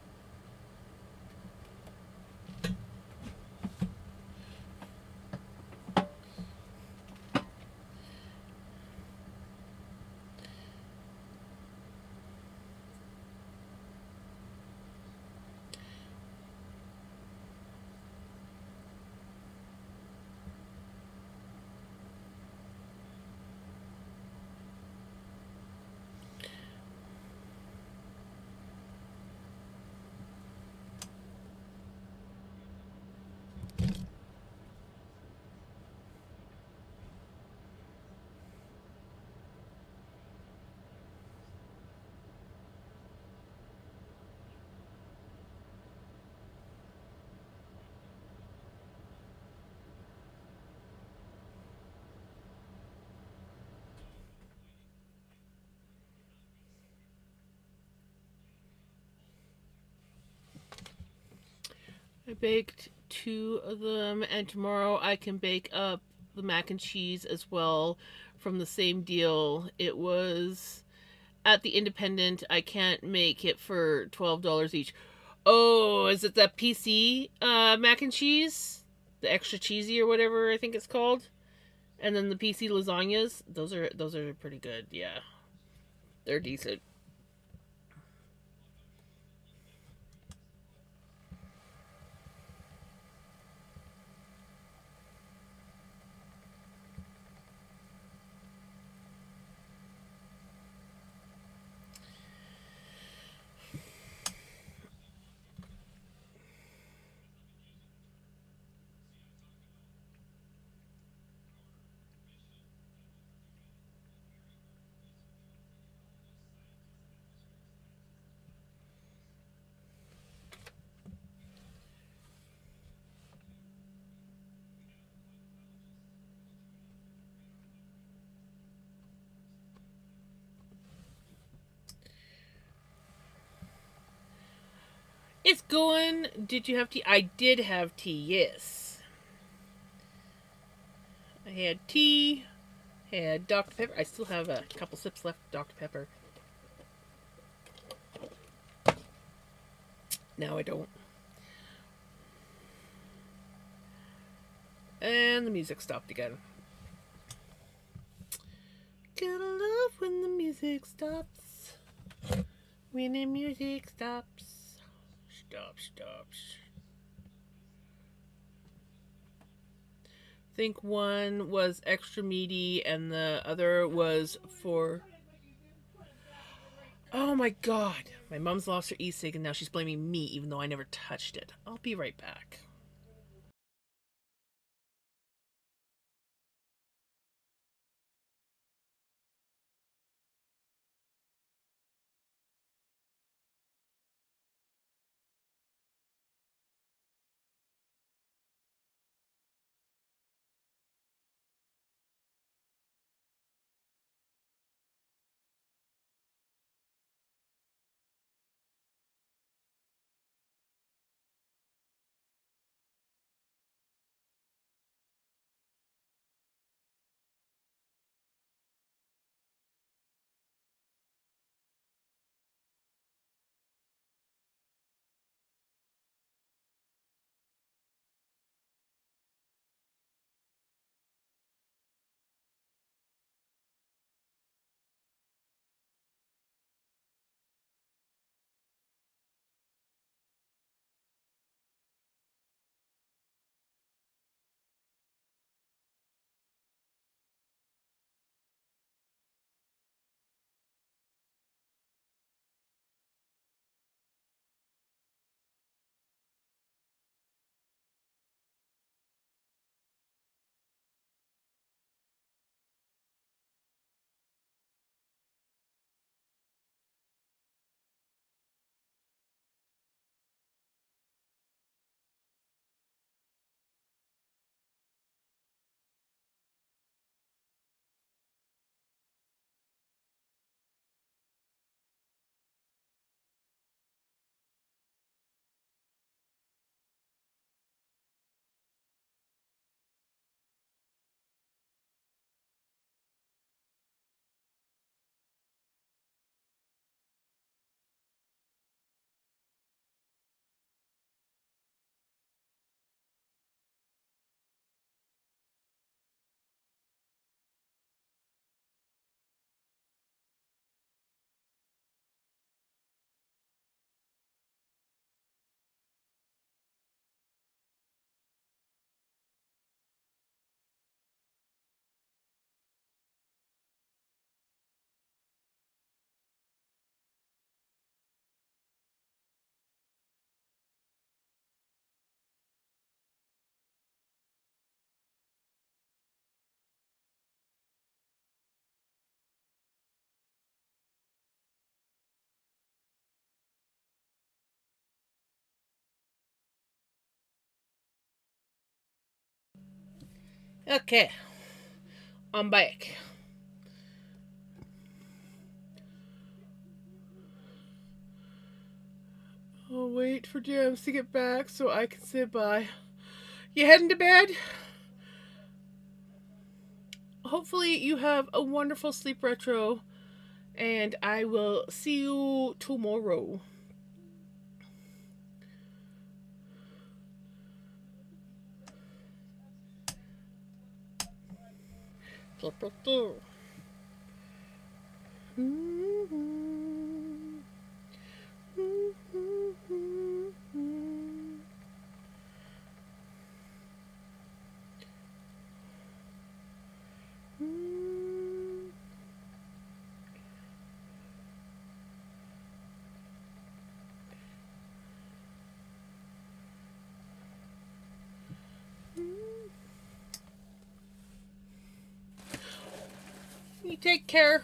I baked two of them, and tomorrow I can bake up the mac and cheese as well from the same deal. It was at the independent. I can't make it for $12 each. Oh, is it the PC mac and cheese? The extra cheesy or whatever I think it's called? And then the PC lasagnas, those are pretty good. Yeah. They're decent. It's going. Did you have tea? I did have tea, yes. I had tea, had Dr. Pepper. I still have a couple sips left of Dr. Pepper. Now I don't. And the music stopped again. Gotta love when the music stops. When the music stops. Stops. I think one was extra meaty and the other was for. Oh my god. My mom's lost her e-cig and now she's blaming me even though I never touched it. I'll be right back. Okay, I'm back. I'll wait for Jams to get back so I can say bye. You heading to bed? Hopefully, you have a wonderful sleep retro And I will see you tomorrow. You take care.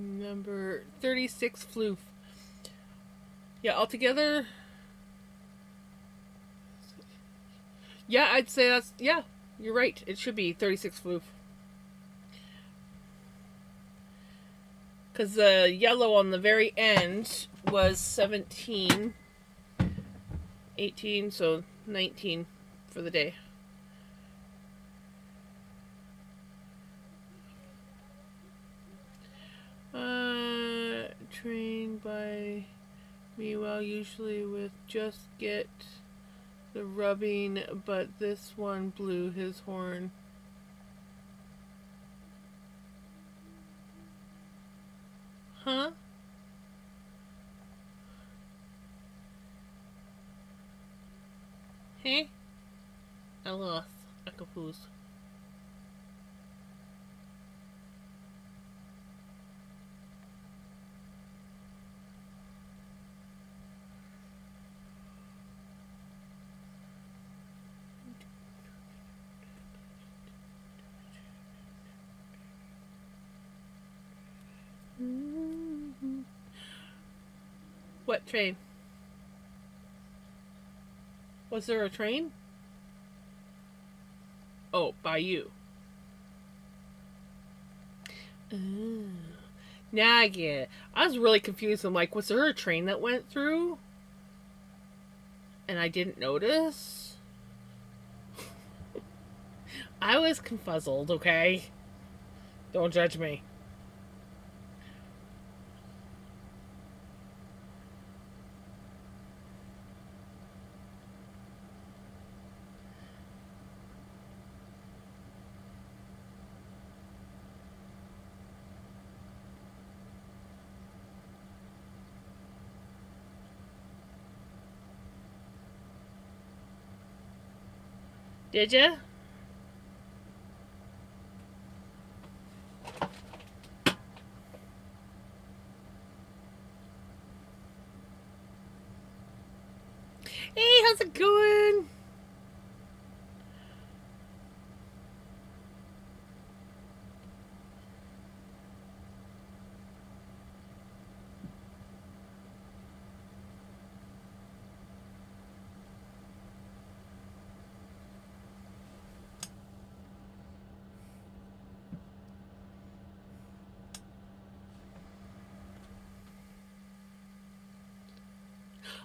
Number 36 floof. Yeah, altogether. Yeah, I'd say that's. Yeah, you're right. It should be 36 floof. Because the yellow on the very end was 17, 18, so 19 for the day. Trained by me well, usually with just get the rubbing, but this one blew his horn. Huh? Hey? I lost. I confused. What train? Was there a train? Oh, by you. Oh. Now I get it. I was really confused. I'm like, was there a train that went through? And I didn't notice? I was confuzzled, okay? Don't judge me. Did ya? Hey, how's it going?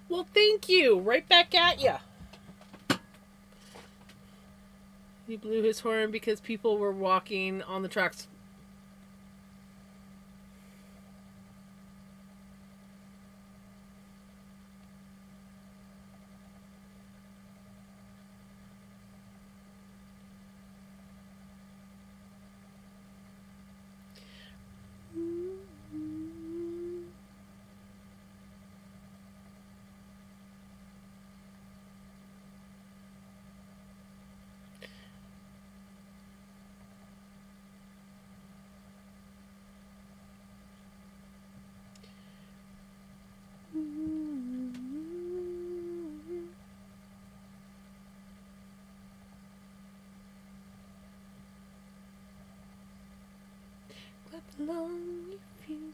Well, thank you. Right back at ya. He blew his horn because people were walking on the tracks. Clap along if you.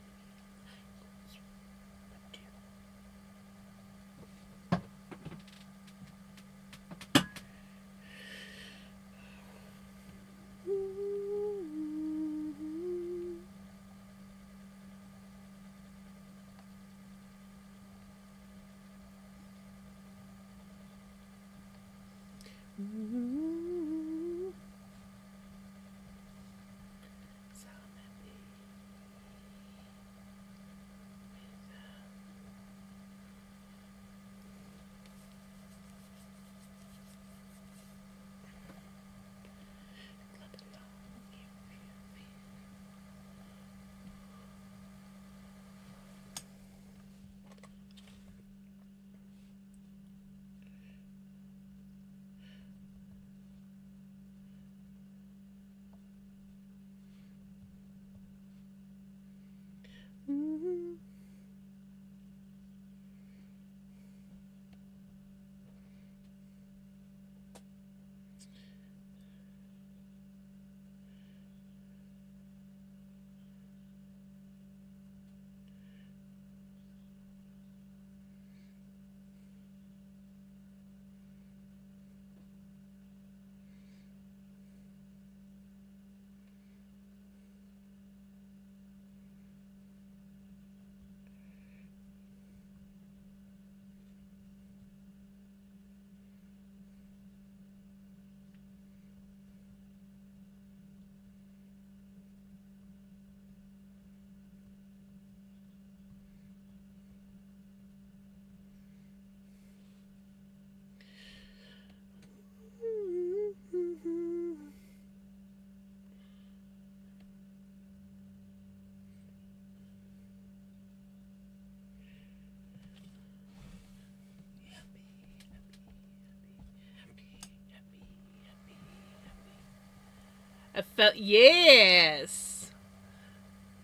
I felt yes.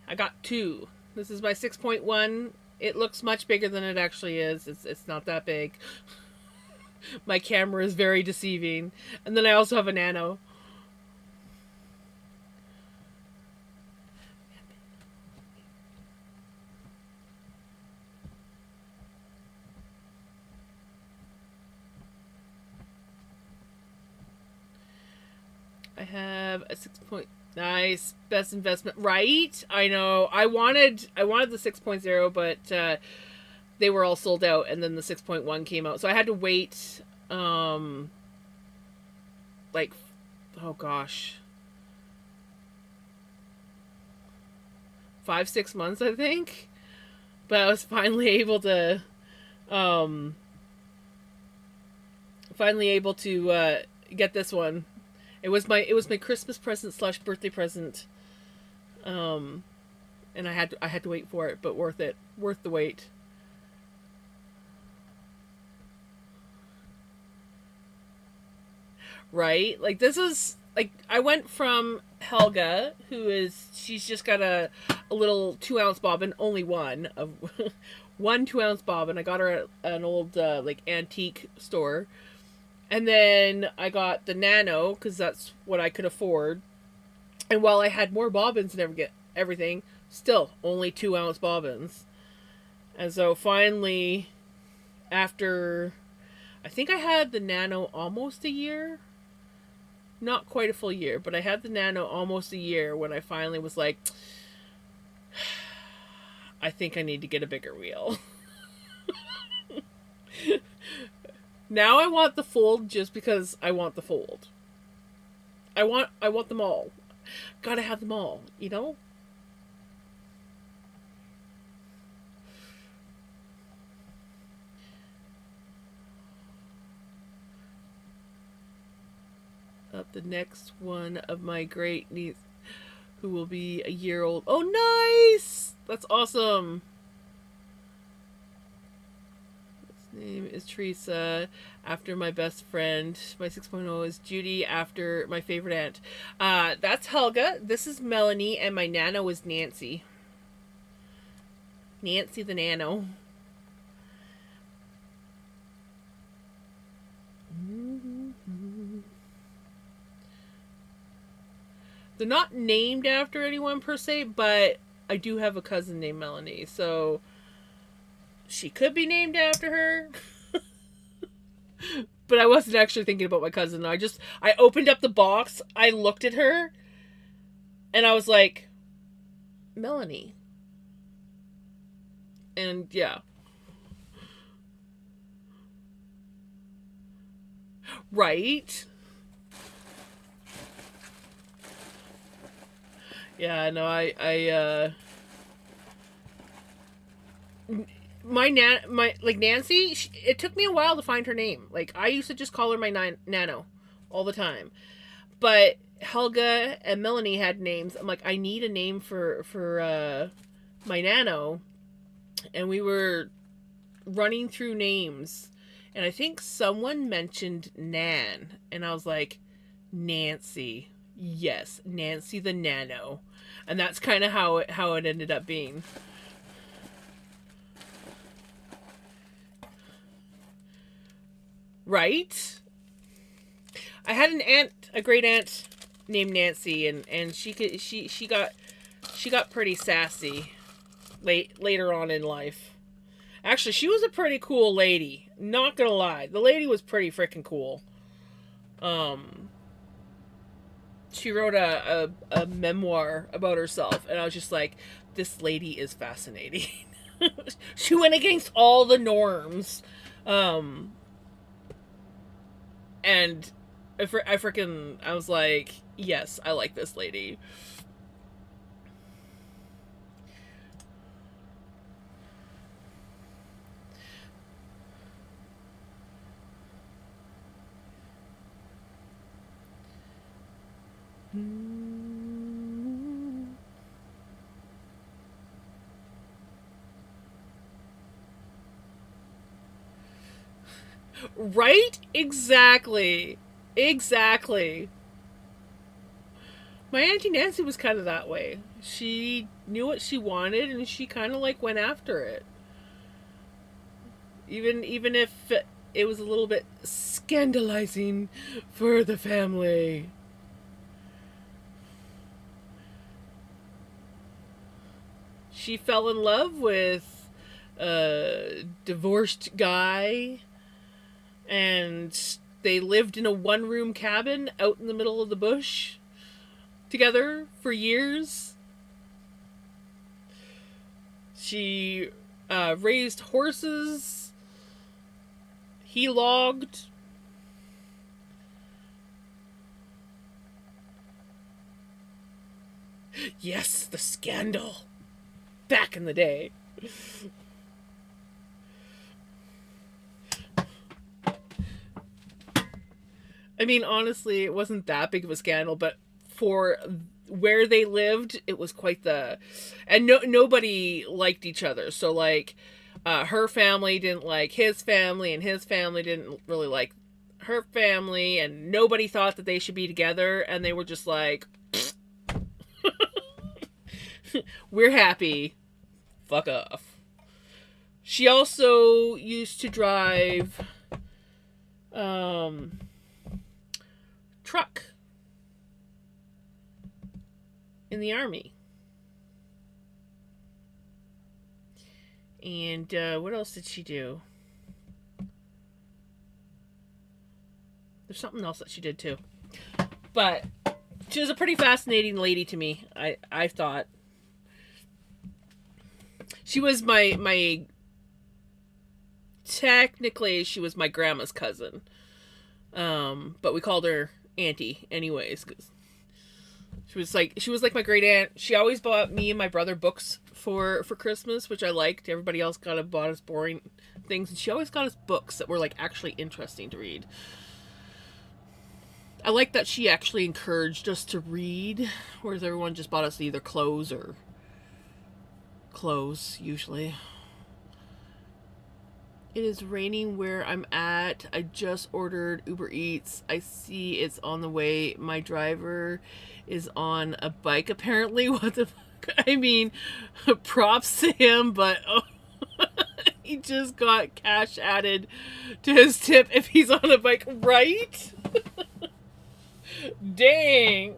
I got 2. This is my 6.1. It looks much bigger than it actually is. It's not that big. My camera is very deceiving. And then I also have a nano. I have a 6 point. Nice, best investment, right? I know. I wanted the 6.0, but they were all sold out, and then the 6.1 came out, so I had to wait. Like, oh gosh, 5-6 months, I think. But I was finally able to, um, get this one. It was my Christmas present slash birthday present. Um, and I had to wait for it, but worth it. Worth the wait. right? Like this is like I went from Helga, she's just got a little 2 ounce bobbin, only one of one 2 ounce bobbin. I got her at an old like antique store, and then I got the Nano because that's what I could afford. And while I had more bobbins and everything, still only 2 ounce bobbins. And so finally, after I think I had the Nano almost a year, not quite a full year, but I had the Nano almost a year when I finally was like, I think I need to get a bigger wheel. Now I want the Fold just because I want the Fold. I want them all. Gotta have them all, you know? Up the next one of my great niece who will be a year old. Oh, nice! That's awesome. His name is Teresa, after my best friend. My 6.0 is Judy, after my favorite aunt. That's Helga. This is Melanie, and my Nano is Nancy. Nancy the Nano. They're not named after anyone per se, but I do have a cousin named Melanie, so she could be named after her. But I wasn't actually thinking about my cousin. I opened up the box, I looked at her, and I was like, Melanie. And yeah. Right? Yeah, no, my like Nancy, it took me a while to find her name. Like I used to just call her my Nano all the time. But Helga and Melanie had names. I'm like, I need a name for my Nano, and we were running through names, and I think someone mentioned Nan, and I was like, Nancy. Yes, Nancy the Nano. And that's kind of how it ended up being. Right? I had a great aunt named Nancy, and she got pretty sassy later on in life. Actually, she was a pretty cool lady. Not gonna lie, the lady was pretty freaking cool. Um, she wrote a memoir about herself, and I was just like, this lady is fascinating. She went against all the norms, um, and I was like, yes, I like this lady. Right? Exactly. Exactly. My Auntie Nancy was kind of that way. She knew what she wanted, and she kind of like went after it. Even if it was a little bit scandalizing for the family. She fell in love with a divorced guy, and they lived in a one-room cabin out in the middle of the bush together for years. She raised horses. He logged. Yes, the scandal. Back in the day. I mean, honestly, it wasn't that big of a scandal, but for where they lived, it was quite the. And nobody liked each other. So, like, her family didn't like his family, and his family didn't really like her family, and nobody thought that they should be together, and they were just like, we're happy. Fuck off. She also used to drive um, truck in the army. And what else did she do? There's something else that she did too. But she was a pretty fascinating lady to me. I thought she was my technically she was my grandma's cousin. But we called her auntie anyways cuz she was like my great aunt. She always bought me and my brother books for Christmas, which I liked. Everybody else got bought us boring things, and she always got us books that were like actually interesting to read. I like that she actually encouraged us to read, whereas everyone just bought us either clothes or clothes, usually. It is raining where I'm at. I just ordered Uber Eats. I see it's on the way. My driver is on a bike, apparently. What the fuck? I mean, props to him, but oh, he just got cash added to his tip if he's on a bike, right? Dang.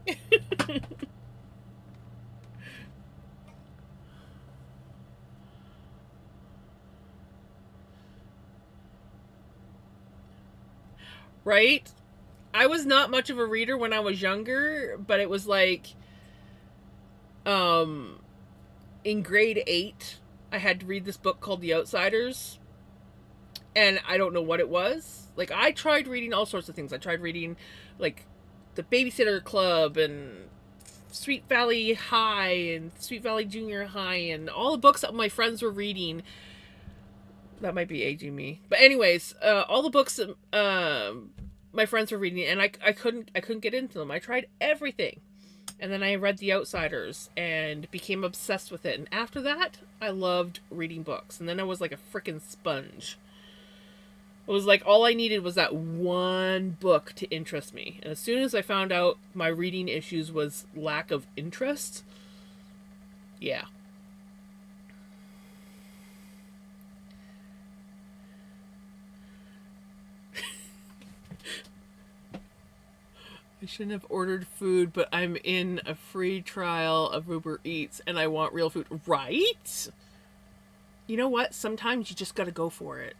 Right? I was not much of a reader when I was younger, but it was like um in grade 8 I had to read this book called The Outsiders, and I don't know what it was. Like, I tried reading all sorts of things. I tried reading like the Babysitter Club and Sweet Valley High and Sweet Valley Junior High and all the books that my friends were reading. That might be aging me, but anyways, all the books that my friends were reading, and I couldn't get into them. I tried everything, and then I read The Outsiders and became obsessed with it. And after that, I loved reading books. And then I was like a freaking sponge. It was like all I needed was that one book to interest me. And as soon as I found out my reading issues was lack of interest, yeah. I shouldn't have ordered food, but I'm in a free trial of Uber Eats and I want real food. Right? You know what? Sometimes you just gotta go for it.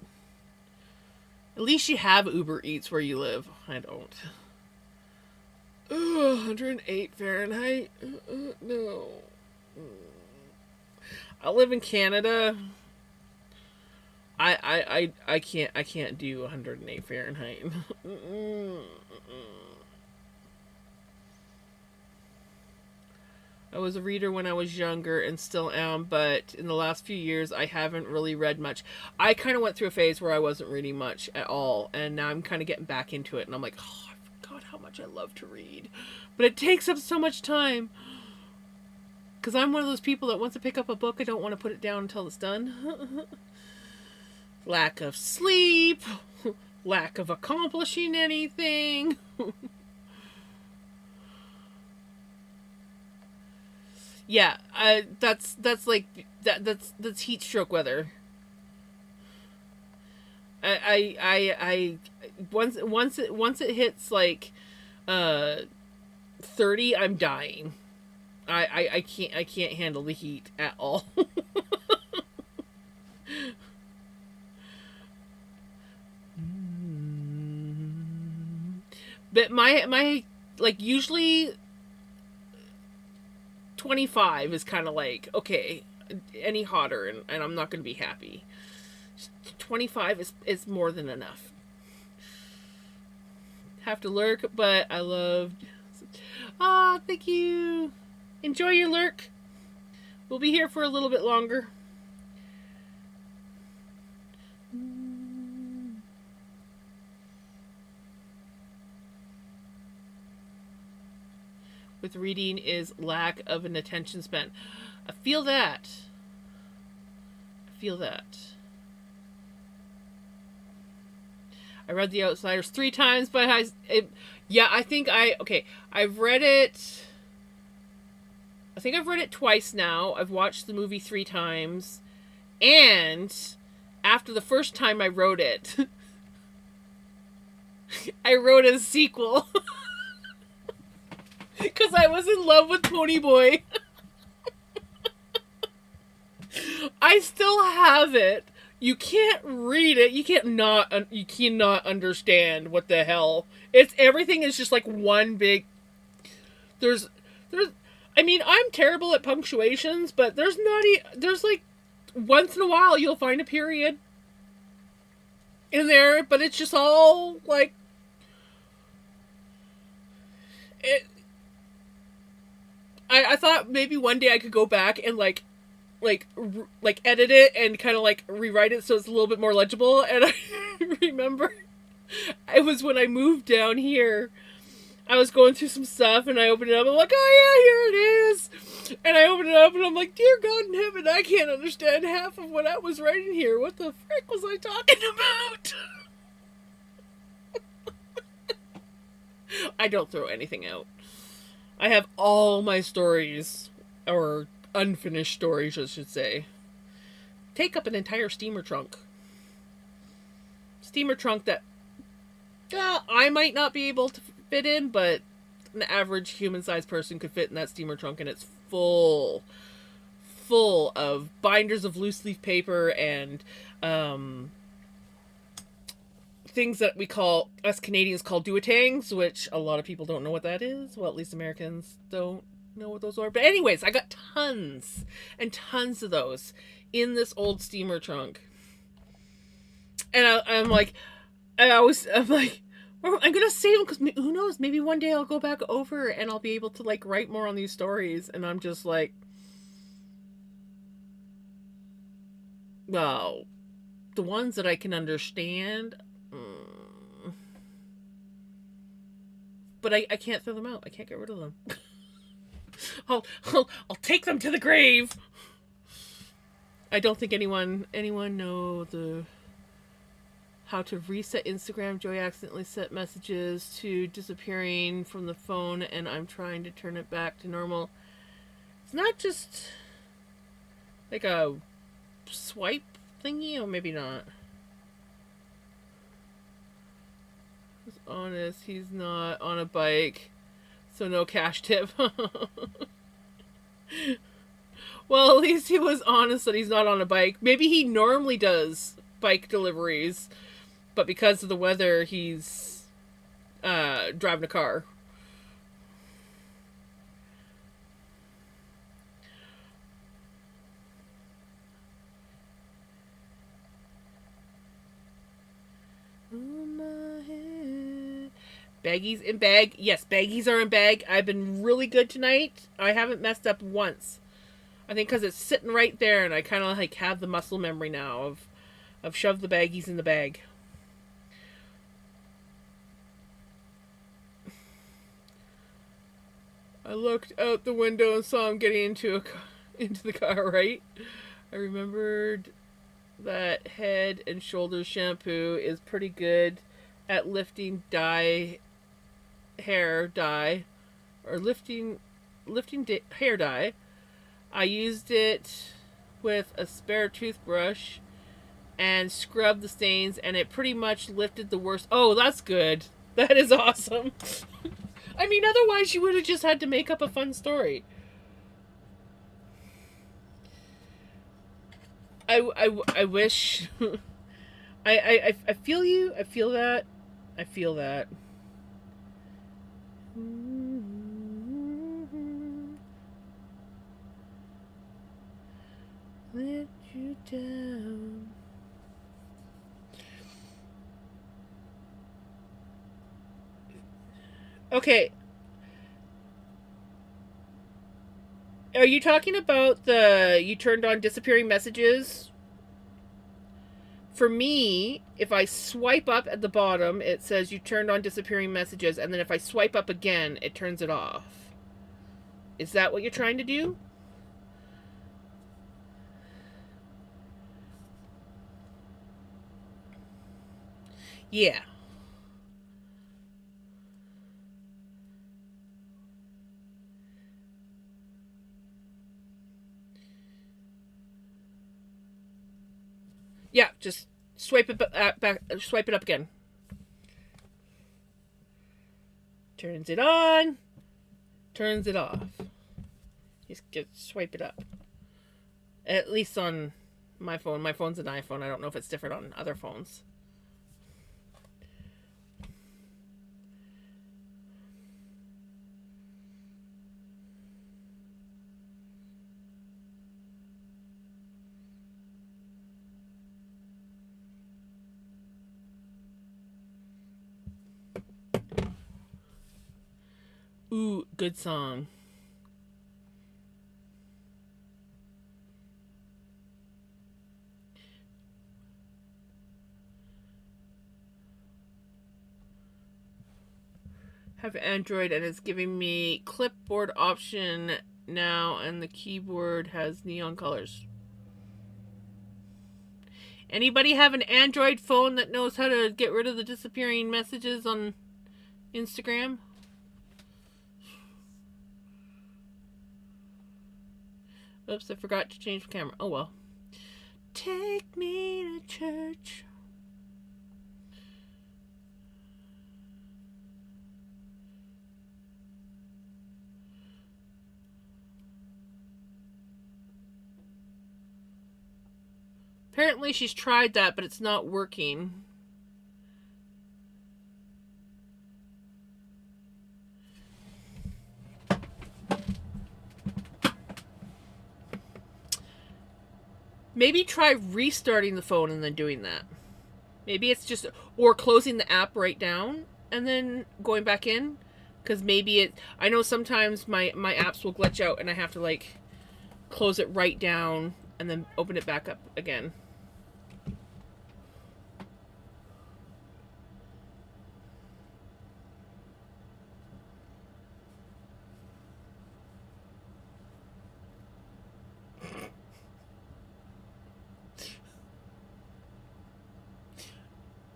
At least you have Uber Eats where you live. I don't. Ugh, 108 Fahrenheit? No. I live in Canada. I can't do 108 Fahrenheit. I was a reader when I was younger and still am, but in the last few years I haven't really read much. I kind of went through a phase where I wasn't reading much at all, and now I'm kind of getting back into it, and I'm like, oh, I forgot how much I love to read. But it takes up so much time. Because I'm one of those people that once I pick up a book, I don't want to put it down until it's done. Lack of sleep, lack of accomplishing anything. Yeah, that's like that's heat stroke weather. I once it hits like 30, I'm dying. I can't handle the heat at all. But my like usually 25 is kind of like, okay, any hotter and I'm not going to be happy. 25 is more than enough. Have to lurk, but I love. Ah, thank you. Enjoy your lurk. We'll be here for a little bit longer. With reading is lack of an attention span. I feel that. I feel that. I read The Outsiders 3 times, but yeah, I think I've read it. I think I've read it twice now. I've watched the movie 3 times, and after the first time I wrote it, I wrote a sequel because I was in love with Ponyboy. I still have it. You can't read it. You cannot understand what the hell. It's everything is just like one big. There's. I mean, I'm terrible at punctuations, but there's like once in a while you'll find a period in there, but it's just all like it. I thought maybe one day I could go back and like edit it and kind of like rewrite it so it's a little bit more legible. And I remember it was when I moved down here. I was going through some stuff and I opened it up. I'm like, oh yeah, here it is. And I opened it up and I'm like, dear God in heaven, I can't understand half of what I was writing here. What the frick was I talking about? I don't throw anything out. I have all my stories, or unfinished stories, I should say, take up an entire steamer trunk. Steamer trunk that I might not be able to fit in, but an average human-sized person could fit in that steamer trunk, and it's full of binders of loose leaf paper and things that us Canadians call duotangs, which a lot of people don't know what that is. Well, at least Americans don't know what those are. But anyways, I got tons and tons of those in this old steamer trunk. And I'm like, well, I'm gonna save them because who knows? Maybe one day I'll go back over and I'll be able to like write more on these stories. And I'm just like, well, the ones that I can understand, but I can't throw them out. I can't get rid of them. I'll take them to the grave. I don't think anyone know how to reset Instagram. Joey accidentally set messages to disappearing from the phone, and I'm trying to turn it back to normal. It's not just like a swipe thingy, or maybe not. He's honest, he's not on a bike, so no cash tip. Well, at least he was honest that he's not on a bike. Maybe he normally does bike deliveries, but because of the weather, he's driving a car. Baggies in bag. Yes, baggies are in bag. I've been really good tonight. I haven't messed up once. I think because it's sitting right there, and I kind of like have the muscle memory now of shove the baggies in the bag. I looked out the window and saw him getting into the car. Right. I remembered that Head and Shoulders shampoo is pretty good at lifting hair dye, or lifting hair dye. I used it with a spare toothbrush and scrubbed the stains, and it pretty much lifted the worst. Oh, that's good. That is awesome. I mean, otherwise you would have just had to make up a fun story. I wish. I feel you. I feel that. I feel that. Let you down. Okay. Are you talking about you turned on disappearing messages? For me, if I swipe up at the bottom, it says you turned on disappearing messages, and then if I swipe up again, it turns it off. Is that what you're trying to do? Yeah. Yeah, just swipe it back. Swipe it up again. Turns it on. Turns it off. Just swipe it up. At least on my phone. My phone's an iPhone. I don't know if it's different on other phones. Ooh, good song. Have Android and it's giving me clipboard option now, and the keyboard has neon colors. Anybody have an Android phone that knows how to get rid of the disappearing messages on Instagram? Oops, I forgot to change the camera. Oh well. Take me to church. Apparently she's tried that, but it's not working. Maybe try restarting the phone and then doing that. Maybe it's just, or closing the app right down and then going back in. Because maybe it, I know sometimes my apps will glitch out and I have to like close it right down and then open it back up again.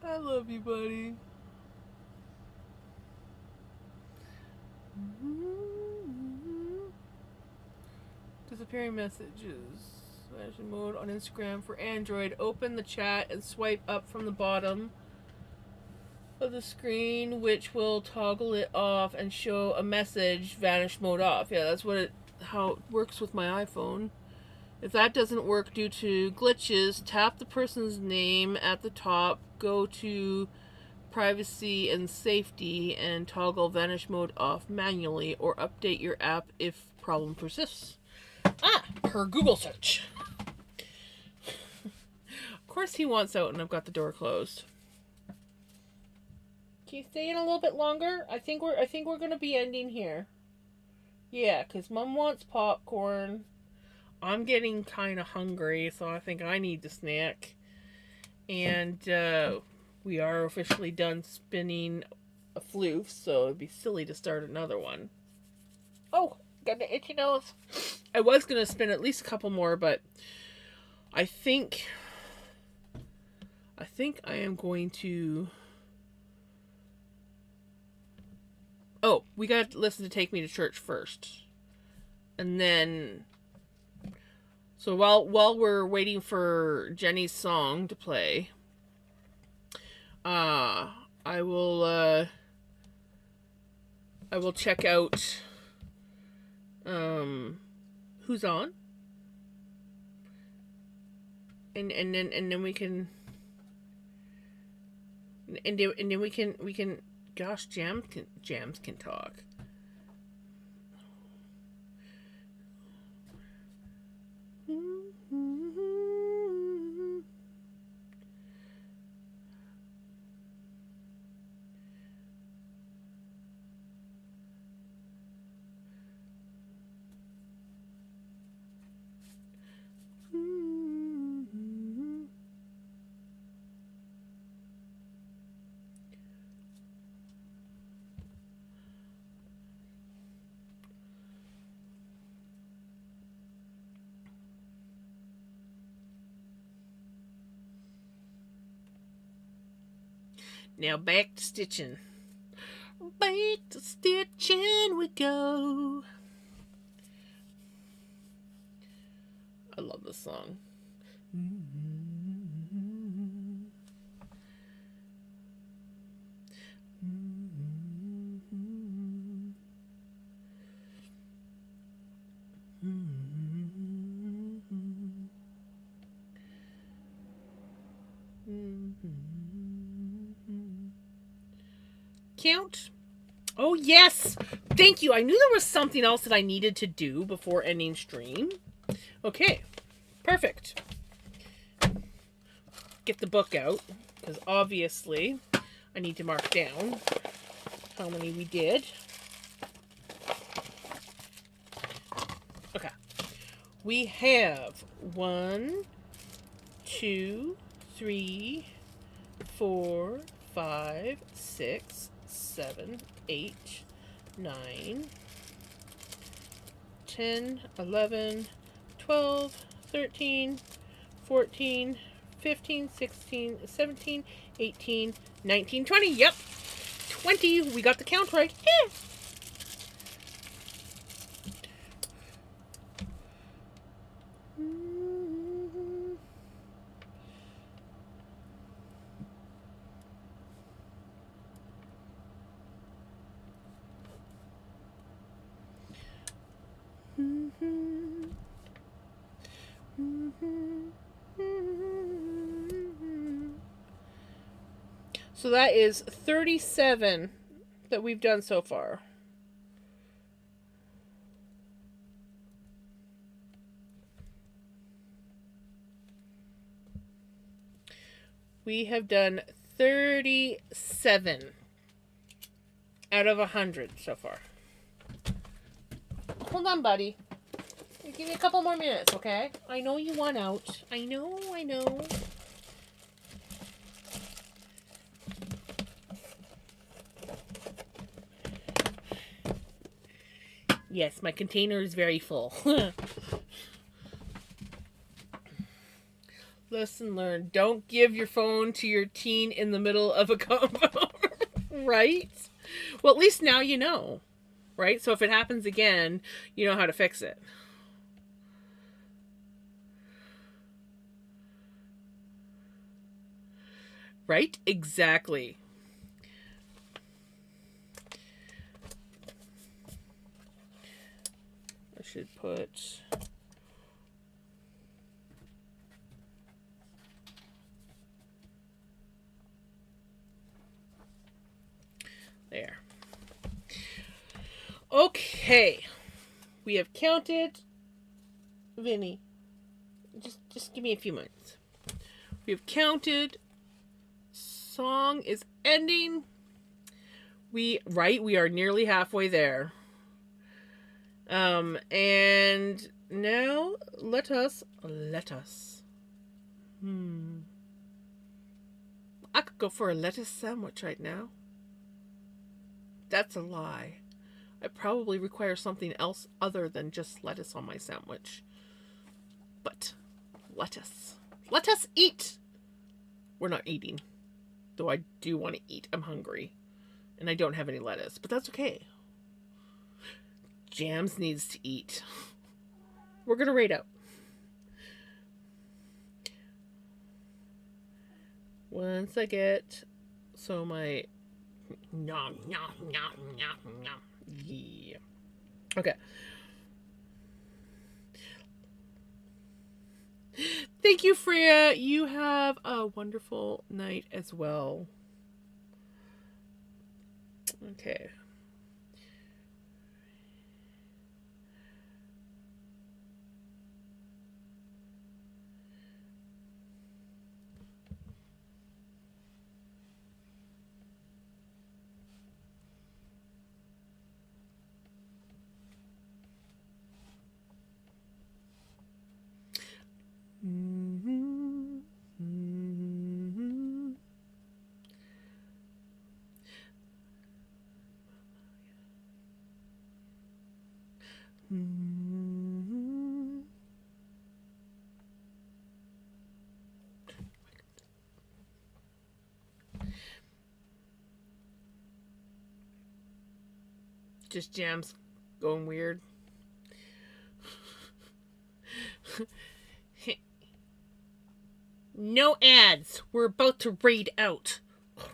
I love you, buddy. Disappearing messages. Flashing mode on Instagram for Android. Open the chat and swipe up from the bottom of the screen, which will toggle it off and show a message. Vanish mode off. Yeah, that's how it works with my iPhone. If that doesn't work due to glitches, tap the person's name at the top, go to privacy and safety, and toggle vanish mode off manually, or update your app if problem persists. Per Google search. Of course he wants out and I've got the door closed. Can you stay in a little bit longer? I think we're gonna be ending here. Yeah, because Mom wants popcorn. I'm getting kind of hungry, so I think I need to snack. And we are officially done spinning a floof, so it'd be silly to start another one. Oh, got an itchy nose. I was going to spin at least a couple more, but I think I am going to... Oh, we got to listen to Take Me to Church first. And then... So while we're waiting for Jenny's song to play, I will check out who's on, and then we can we can gosh, jams can talk. Now back to stitching. Back to stitching we go. I love this song. Count. Oh, yes. Thank you. I knew there was something else that I needed to do before ending stream. Okay. Perfect. Get the book out, because obviously I need to mark down how many we did. Okay. We have 1, 2, 3, 4, 5, 6, 7, 8, 9, 10, 11, 12, 13, 14, 15, 16, 17, 18, 19, 20. Yep. 20. We got the count right. Yeah. So that is 37 that we've done so far. We have done 37 out of 100 so far. Hold on, buddy. Give me a couple more minutes, okay? I know you want out. I know. Yes, my container is very full. Lesson learned. Don't give your phone to your teen in the middle of a convo. Right? Well, at least now you know. Right? So if it happens again, you know how to fix it. Right? Exactly. I should put... There. Okay. We have counted. Vinny, just give me a few minutes. We have counted. Song is ending. We are nearly halfway there. And now let us. I could go for a lettuce sandwich right now. That's a lie. I probably require something else other than just lettuce on my sandwich. But lettuce. Let us eat. We're not eating. Though I do want to eat. I'm hungry. And I don't have any lettuce. But that's okay. Jams needs to eat. We're going to rate out. Once I get... So my... Nom, nom, nom, nom, nom. Yeah. Okay. Thank you, Freya. You have a wonderful night as well. Okay. Just Jams going weird. No ads. We're about to raid out.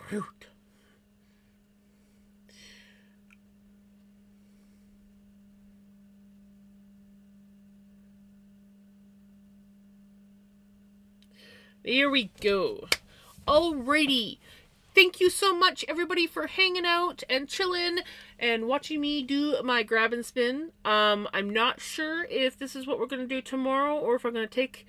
Rude. There we go. Alrighty. Thank you so much, everybody, for hanging out and chilling and watching me do my grab and spin. I'm not sure if this is what we're going to do tomorrow or if I'm going to take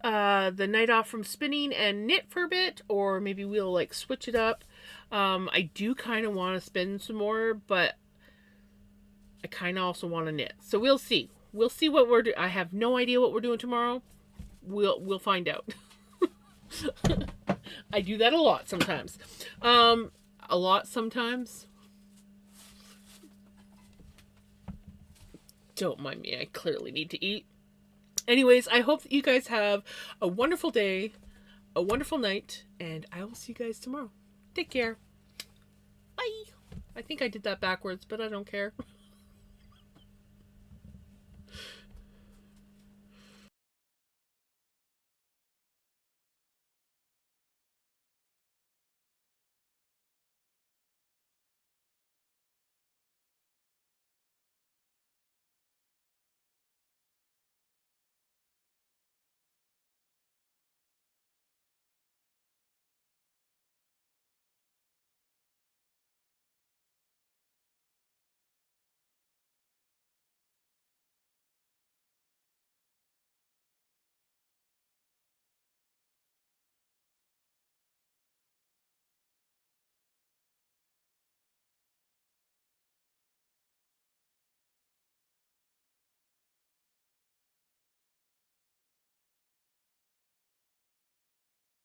the night off from spinning and knit for a bit, or maybe we'll like switch it up. I do kind of want to spin some more, but I kind of also want to knit. So we'll see. We'll see what we're doing. I have no idea what we're doing tomorrow. We'll find out. I do that a lot sometimes. A lot sometimes. Don't mind me. I clearly need to eat. Anyways, I hope that you guys have a wonderful day, a wonderful night, and I will see you guys tomorrow. Take care. Bye. I think I did that backwards, but I don't care.